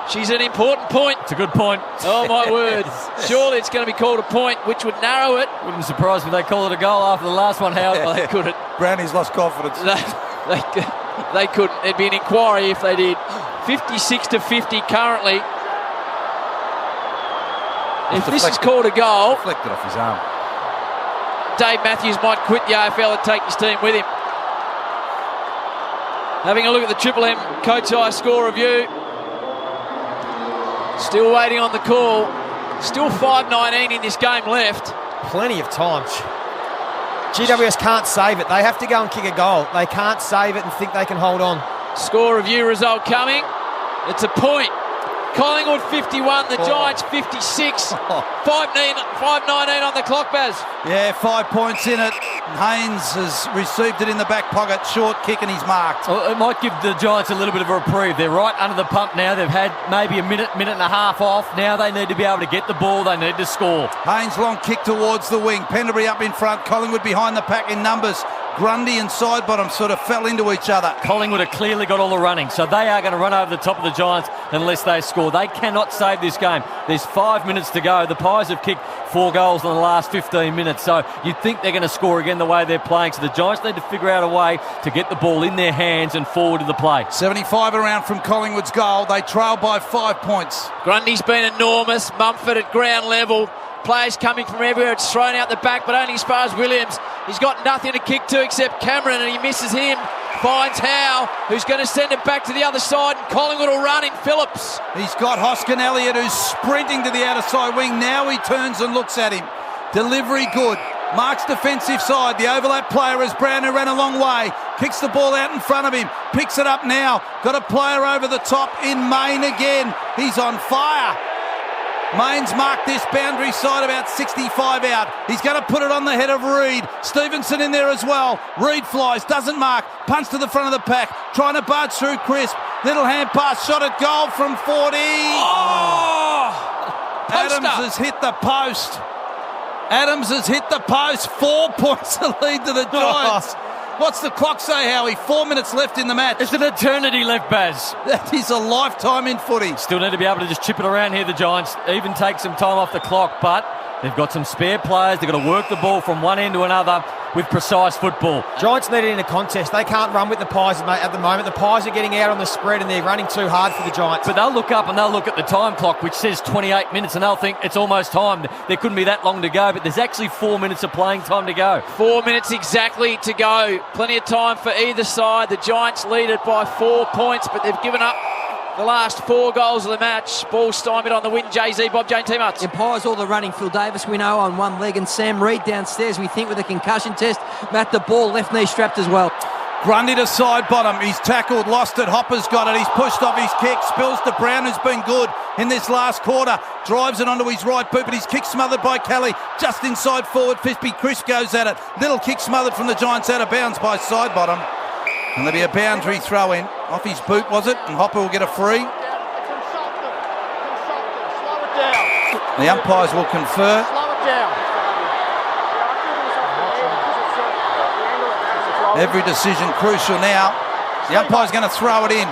she's an important point.
It's a good point.
Oh, my word. Surely it's going to be called a point, which would narrow it.
Wouldn't surprise me if they call it a goal after the last one, Howard.
Well, they couldn't.
Brownie's lost confidence.
They couldn't. There'd be an inquiry if they did. 56-50 currently. If this is called a goal,
Deflected off his arm.
Dave Matthews might quit the AFL and take his team with him. Having a look at the Triple M Coach Eye score review. Still waiting on the call. Still 5:19 in this game left.
Plenty of time. GWS can't save it. They have to go and kick a goal. They can't save it and think they can hold on.
Score review result coming. It's a point. Collingwood 51, the Giants 56. 5:19 on the clock, Baz.
Yeah, 5 points in it. Haynes has received it in the back pocket. Short kick and he's marked.
Well, it might give the Giants a little bit of a reprieve. They're right under the pump now. They've had maybe a minute and a half off. Now they need to be able to get the ball. They need to score.
Haynes long kick towards the wing. Pendlebury up in front. Collingwood behind the pack in numbers. Grundy and Sidebottom sort of fell into each other.
Collingwood have clearly got all the running, so they are going to run over the top of the Giants unless they score. They cannot save this game. There's 5 minutes to go. The Pies have kicked 4 goals in the last 15 minutes, so you'd think they're going to score again the way they're playing. So the Giants need to figure out a way to get the ball in their hands and forward to the play.
75 around from Collingwood's goal. They trail by 5 points.
Grundy's been enormous. Mumford at ground level. Players coming from everywhere. It's thrown out the back, but only as far as Williams. He's got nothing to kick to except Cameron, and he misses him. Finds Howe, who's going to send it back to the other side, and Collingwood will run in Phillips.
He's got Hoskin Elliott, who's sprinting to the outer side wing. Now he turns and looks at him. Delivery good. Marks defensive side. The overlap player is Brown, who ran a long way. Kicks the ball out in front of him. Picks it up now. Got a player over the top in Main again. He's on fire. Main's marked this boundary side about 65 out. He's going to put it on the head of Reid. Stevenson in there as well. Reid flies, doesn't mark. Punch to the front of the pack. Trying to barge through Crisp. Little hand pass, shot at goal from 40.
Oh!
Adams has hit the post. Adams has hit the post. 4 points to lead to the Giants. What's the clock say, Howie? 4 minutes left in the match.
It's an eternity left, Baz.
That is a lifetime in footy.
Still need to be able to just chip it around here, the Giants. Even take some time off the clock, but they've got some spare players. They've got to work the ball from one end to another with precise football.
Giants need it in a contest. They can't run with the Pies at the moment. The Pies are getting out on the spread and they're running too hard for the Giants.
But they'll look up and they'll look at the time clock, which says 28 minutes, and they'll think it's almost time. There couldn't be that long to go, but there's actually 4 minutes of playing time to go.
4 minutes exactly to go. Plenty of time for either side. The Giants lead it by 4 points, but they've given up the last 4 goals of the match. Ball stymied on the win. Jay-Z, Bob Jane, team ups.
Empires all the running. Phil Davis, we know, on one leg, and Sam Reid downstairs, we think, with a concussion test. Matt the ball, left knee strapped as well.
Grundy to side bottom. He's tackled, lost it. Hopper's got it. He's pushed off his kick. Spills to Brown, who's been good in this last quarter. Drives it onto his right boot, but his kick smothered by Kelly. Just inside forward 50. Crisp goes at it. Little kick smothered from the Giants out of bounds by side bottom. And there'll be a boundary throw in. Off his boot, was it? And Hopper will get a free. The umpires will confer.
Slow it down.
Every decision crucial now. The umpire's going to throw it in.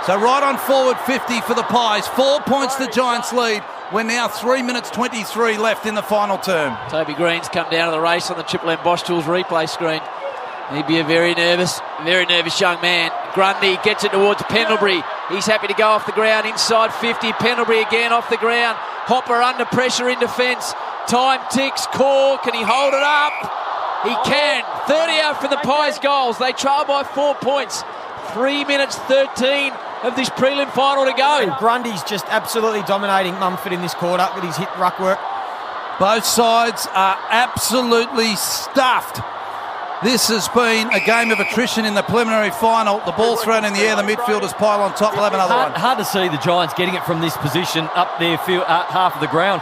So right on forward 50 for the Pies. 4 points the Giants lead. We're now 3 minutes 23 left in the final term.
Toby Green's come down to the race on the Triple M Bosch Tools replay screen. He'd be a very nervous young man. Grundy gets it towards Pendlebury. He's happy to go off the ground inside 50. Pendlebury again off the ground. Hopper under pressure in defence. Time ticks. Core, can he hold it up? He can. 30 out for the Pies goals. They trail by 4 points. 3 minutes 13 of this prelim final to go.
And Grundy's just absolutely dominating Mumford in this quarter with his hit ruck work.
Both sides are absolutely stuffed. This has been a game of attrition in the preliminary final. The ball thrown in the air, the midfielders pile on top. We'll have another one.
Hard to see the Giants getting it from this position up their half of the ground.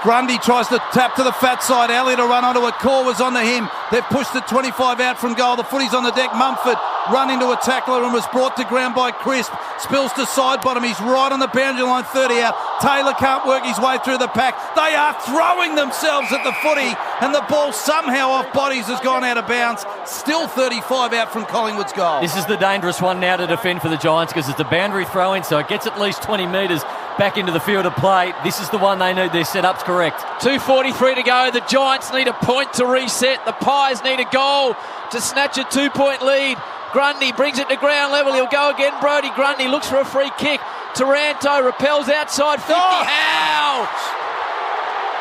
Grundy tries to tap to the fat side. Elliott will run onto it. Core was onto him. They've pushed the 25 out from goal. The footy's on the deck. Mumford run into a tackler and was brought to ground by Crisp. Spills to side bottom. He's right on the boundary line, 30 out. Taylor can't work his way through the pack. They are throwing themselves at the footy, and the ball somehow off bodies has gone out of bounds. Still 35 out from Collingwood's goal.
This is the dangerous one now to defend for the Giants because it's a boundary throw in, so it gets at least 20 metres back into the field of play. This is the one they need. Their setup's correct.
2:43 to go. The Giants need a point to reset. The Pies need a goal to snatch a 2-point lead. Grundy brings it to ground level. He'll go again. Brodie Grundy looks for a free kick. Taranto repels outside 50. Howe!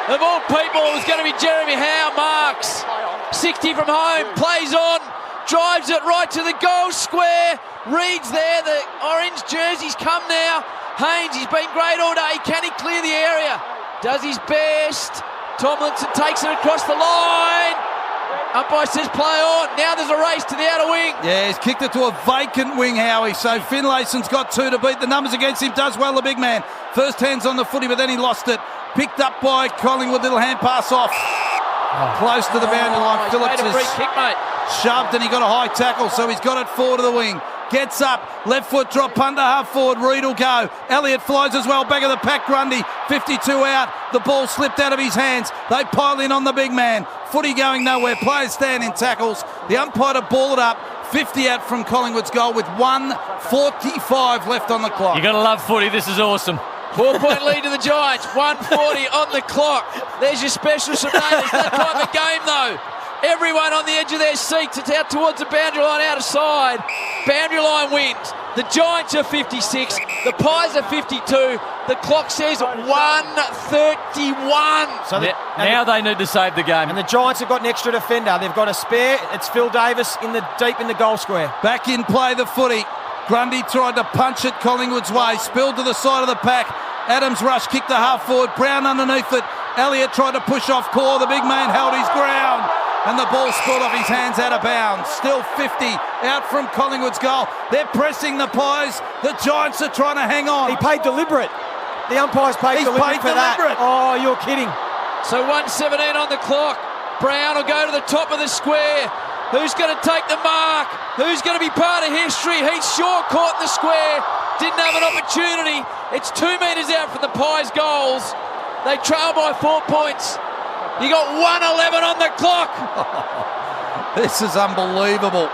Of all people, it was going to be Jeremy Howe. Marks 60 from home. Plays on. Drives it right to the goal square. Reid's there. The orange jerseys come now. Haynes, he's been great all day. Can he clear the area? Does his best. Tomlinson takes it across the line. Umpire says play on. Now there's a race to the outer wing.
Yeah, he's kicked it to a vacant wing, Howie. So Finlayson's got 2 to beat. The numbers against him. Does well, the big man. First hands on the footy, but then he lost it. Picked up by Collingwood. Little hand pass off. Close to the boundary line. Phillips
made a free kick, mate.
Shoved, and he got a high tackle, so he's got it forward to the wing. Gets up, left foot drop, punt to half forward. Reid will go. Elliott flies as well. Back of the pack, Grundy. 52 out. The ball slipped out of his hands. They pile in on the big man. Footy going nowhere. Players stand in tackles. The umpire to ball it up. 50 out from Collingwood's goal with 1:45 left on the clock.
You got to love footy. This is awesome.
4-point lead to the Giants. 1:40 on the clock. There's your special surveillance. That type of game, though. Everyone on the edge of their seats. It's out towards the boundary line, out of side. Boundary line wins. The Giants are 56. The Pies are 52. The clock says 1:31.
So
now they need to save the game.
And the Giants have got an extra defender. They've got a spare. It's Phil Davis deep in the goal square.
Back in play, the footy. Grundy tried to punch it Collingwood's way. Spilled to the side of the pack. Adams rush, kicked to half forward. Brown underneath it. Elliott tried to push off Core. The big man held his ground. And the ball spilled off his hands out of bounds. Still 50 out from Collingwood's goal. They're pressing the Pies. The Giants are trying to hang on.
He paid deliberate. The umpire's paid deliberate for that. Oh, you're kidding.
So 1:17 on the clock. Brown will go to the top of the square. Who's going to take the mark? Who's going to be part of history? Heath Shaw caught in the square. Didn't have an opportunity. It's 2 metres out from the Pies' goals. They trail by 4 points. You got 1:11 on the clock.
This is unbelievable.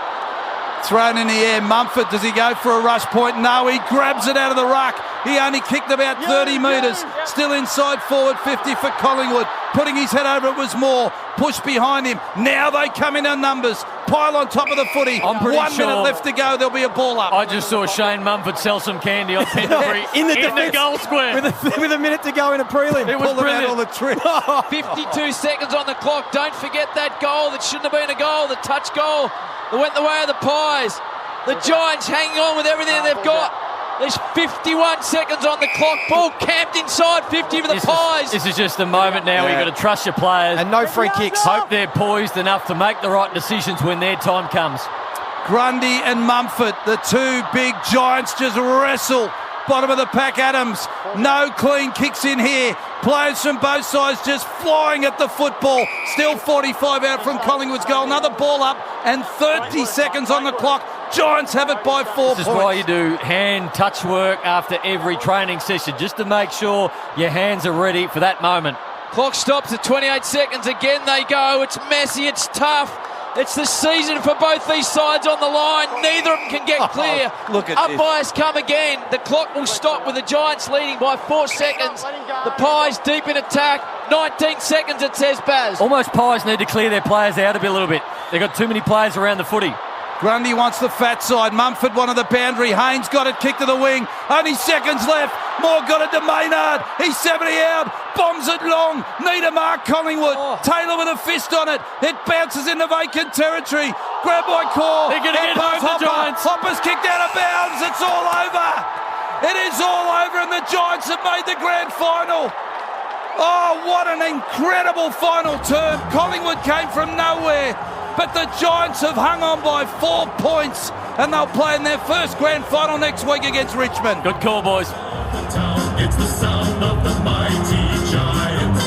Thrown in the air. Mumford, does he go for a rush point? No, he grabs it out of the ruck. He only kicked about 30 metres. Still inside forward 50 for Collingwood. Putting his head over it was Moore. Push behind him. Now they come in numbers. Pile on top of the footy.
I'm pretty
1 minute
sure
left to go. There'll be a ball up.
I just saw Shane Mumford sell some candy on Pendlebury in the goal square.
With a minute to go in a prelim.
It was brilliant.
All the tricks.
52 seconds on the clock. Don't forget that goal that shouldn't have been a goal. The touch goal that went the way of the Pies. The Giants hanging on with everything they've got. There's 51 seconds on the clock. Ball camped inside 50 for the Pies.
This is just a moment now. You've got to trust your players.
And no free kicks.
Hope they're poised enough to make the right decisions when their time comes.
Grundy and Mumford, the 2 big Giants, just wrestle. Bottom of the pack, Adams. No clean kicks in here. Players from both sides just flying at the football. Still 45 out from Collingwood's goal. Another ball up and 30 seconds on the clock. Giants have it by 4 points.
This is why you do hand touch work after every training session, just to make sure your hands are ready for that moment.
Clock stops at 28 seconds. Again they go. It's messy. It's tough. It's the season for both these sides on the line. Neither of them can get clear.
Look at
Umpires come again. The clock will stop with the Giants leading by 4 seconds. The Pies deep in attack. 19 seconds it says, Baz.
Almost Pies need to clear their players out a little bit. They've got too many players around the footy.
Grundy wants the fat side. Mumford wanted the boundary. Haynes got it, kicked to the wing. Only seconds left. Moore got it to Maynard. He's 70 out. Bombs it long. Need a mark, Collingwood. Taylor with a fist on it. It bounces into vacant territory. Grab by Core.
They're going to get home, the Giants.
Hopper's kicked out of bounds. It's all over. It is all over, and the Giants have made the grand final. Oh, what an incredible final term. Collingwood came from nowhere. But the Giants have hung on by 4 points, and they'll play in their first grand final next week against Richmond.
Good call, boys.
It's the sound of the mighty Giants.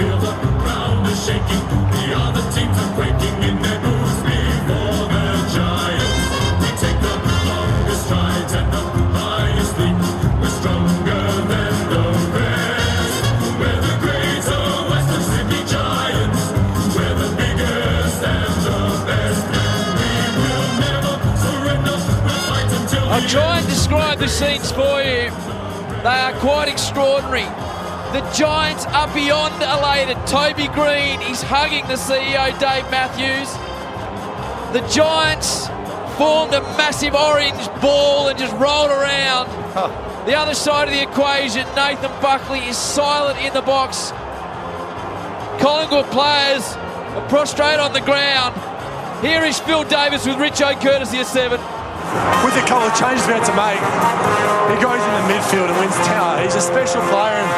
Feel the ground is shaking. The other teams are breaking in their boots before the Giants. We take the longest strides and the highest leap. We're stronger than the rest. We're the greater Western Sydney Giants. We're the biggest and the best. And we will never surrender. We'll fight until
I'll try and describe the scenes for you. They are quite extraordinary. The Giants are beyond elated. Toby Green is hugging the CEO, Dave Matthews. The Giants formed a massive orange ball and just rolled around. The other side of the equation, Nathan Buckley is silent in the box. Collingwood players are prostrate on the ground. Here is Phil Davis with Richo courtesy of 7.
with a couple of changes we had to make, he goes in the midfield and wins tower. He's a special player and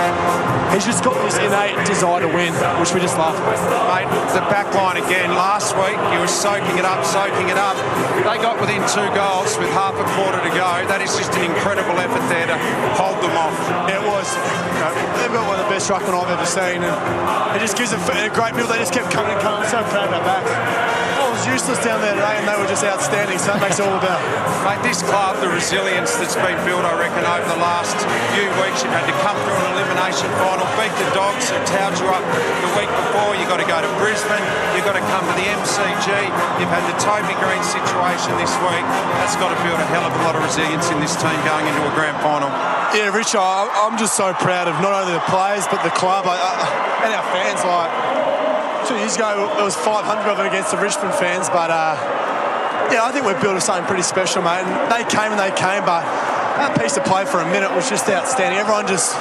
he's just got this innate desire to win, which we just love.
Mate, the back line again. Last week, he was soaking it up. They got within 2 goals with half a quarter to go. That is just an incredible effort there to hold them off.
It was. They've got one of the best ruckmen I've ever seen. And it just gives them a great middle. They just kept coming and coming. I'm so proud of our backs. I was useless down there today and they were just outstanding, so that makes it all about.
Mate, this club, the resilience that's been built, I reckon, over the last few weeks, you've had to come through an elimination final, beat the Dogs who towed you up the week before. You've got to go to Brisbane, you've got to come to the MCG, you've had the Toby Green situation this week. That's got to build a hell of a lot of resilience in this team going into a grand final.
Yeah, Richard, I'm just so proud of not only the players but the club and our fans. 2 years ago, there was 500 of them against the Richmond fans, but yeah, I think we've built something pretty special, mate. And they came, but that piece of play for a minute was just outstanding. Everyone just,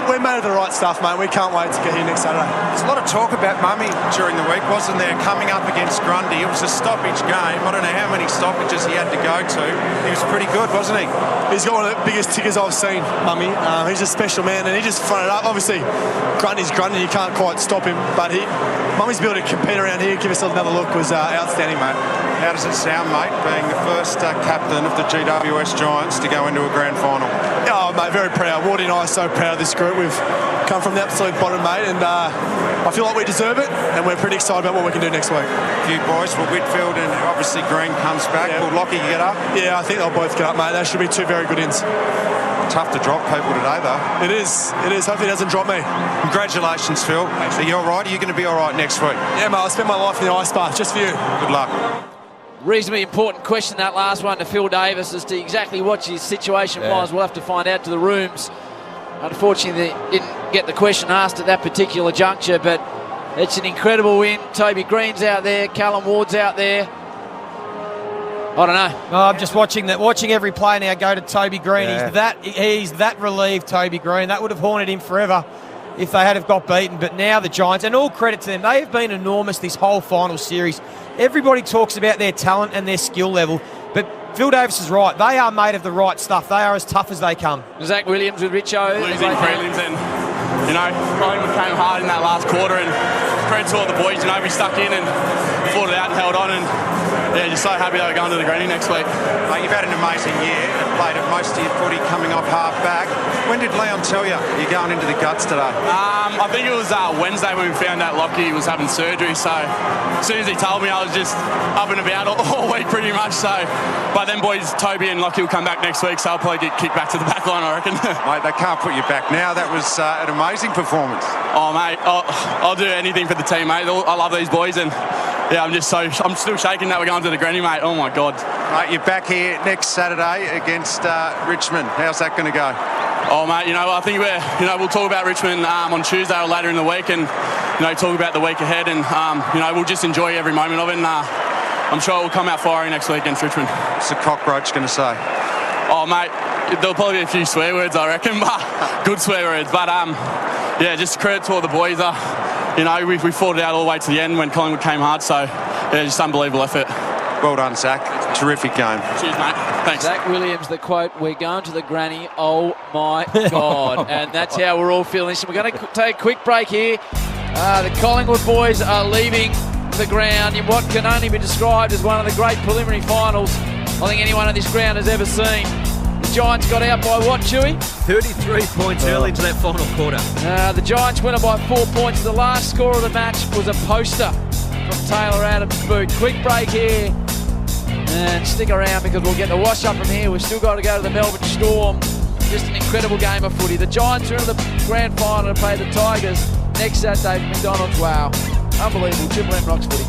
we're made of the right stuff, mate. We can't wait to get here next Saturday.
There's a lot of talk about Mummy during the week, wasn't there? Coming up against Grundy. It was a stoppage game. I don't know how many stoppages he had to go to. He was pretty good, wasn't he?
He's got one of the biggest tickers I've seen, Mummy. He's a special man, and he just fronted up. Obviously, Grundy's Grundy. You can't quite stop him, but Mummy's able to compete around here, give us another look, was outstanding, mate.
How does it sound, mate, being the first captain of the GWS Giants to go into a grand final?
Oh, mate, very proud. Wardy and I are so proud of this group. We've come from the absolute bottom, mate, and I feel like we deserve it, and we're pretty excited about what we can do next week.
A few boys, well, Whitfield and obviously Green comes back.
Yeah.
Will Lockie get up?
Yeah, I think they'll both get up, mate. That should be 2 very good ins.
Tough to drop people today, though.
It is. Hopefully it doesn't drop me.
Congratulations, Phil. Are you all right? Are you going to be all right next week?
Yeah, mate, I spent my life in the ice bath just for you.
Good luck.
Reasonably important question, that last one, to Phil Davis as to exactly what his situation was. We'll have to find out to the rooms. Unfortunately, they didn't get the question asked at that particular juncture, but it's an incredible win. Toby Green's out there, Callum Ward's out there. I don't know.
No, I'm just watching every play now go to Toby Green. Yeah. He's that relieved, Toby Green. That would have haunted him forever if they had have got beaten. But now the Giants, and all credit to them, they have been enormous this whole final series. Everybody talks about their talent and their skill level, but Phil Davis is right. They are made of the right stuff. They are as tough as they come.
Zach Williams with Richo.
Losing prelims and, Collingwood came hard in that last quarter, and credit to all the boys. We stuck in and fought it out and held on, and just so happy that we're going to the Granny next week.
Mate, you've had an amazing year. Played at most of your footy coming off half back. When did Leon tell you you're going into the guts today?
I think it was Wednesday when we found out Lockie was having surgery. So as soon as he told me, I was just up and about all week pretty much. So, but then boys, Toby and Lockie will come back next week, so I'll probably get kicked back to the back line, I reckon.
Mate, they can't put you back now. That was an amazing performance.
Oh, mate, I'll do anything for the team, mate. I love these boys, and I'm still shaking that we're going to the Granny, mate. Oh my God.
Mate, you're back here next Saturday against Richmond. How's that going to go?
Oh, mate, I think we'll talk about Richmond on Tuesday or later in the week, and talk about the week ahead, and we'll just enjoy every moment of it. And I'm sure we'll come out firing next week against Richmond.
What's the cockroach going to say?
Oh, mate, there'll probably be a few swear words, I reckon, but good swear words. But just credit to all the boys. We fought it out all the way to the end when Collingwood came hard. So just unbelievable effort.
Well done, Zach. Terrific game.
Cheers, mate. Thanks.
Zach Williams, the quote, "We're going to the Granny, oh my God." And that's how we're all feeling. So we're going to take a quick break here. The Collingwood boys are leaving the ground in what can only be described as one of the great preliminary finals I think anyone on this ground has ever seen. The Giants got out by what, Chewy?
33 points early into that final quarter.
The Giants win it by 4 points. The last score of the match was a poster from Taylor Adams' boot. Quick break here. And stick around because we'll get the wash up from here. We've still got to go to the Melbourne Storm. Just an incredible game of footy. The Giants are in the grand final to play the Tigers next Saturday from McDonald's. Wow. Unbelievable. Triple M rocks footy.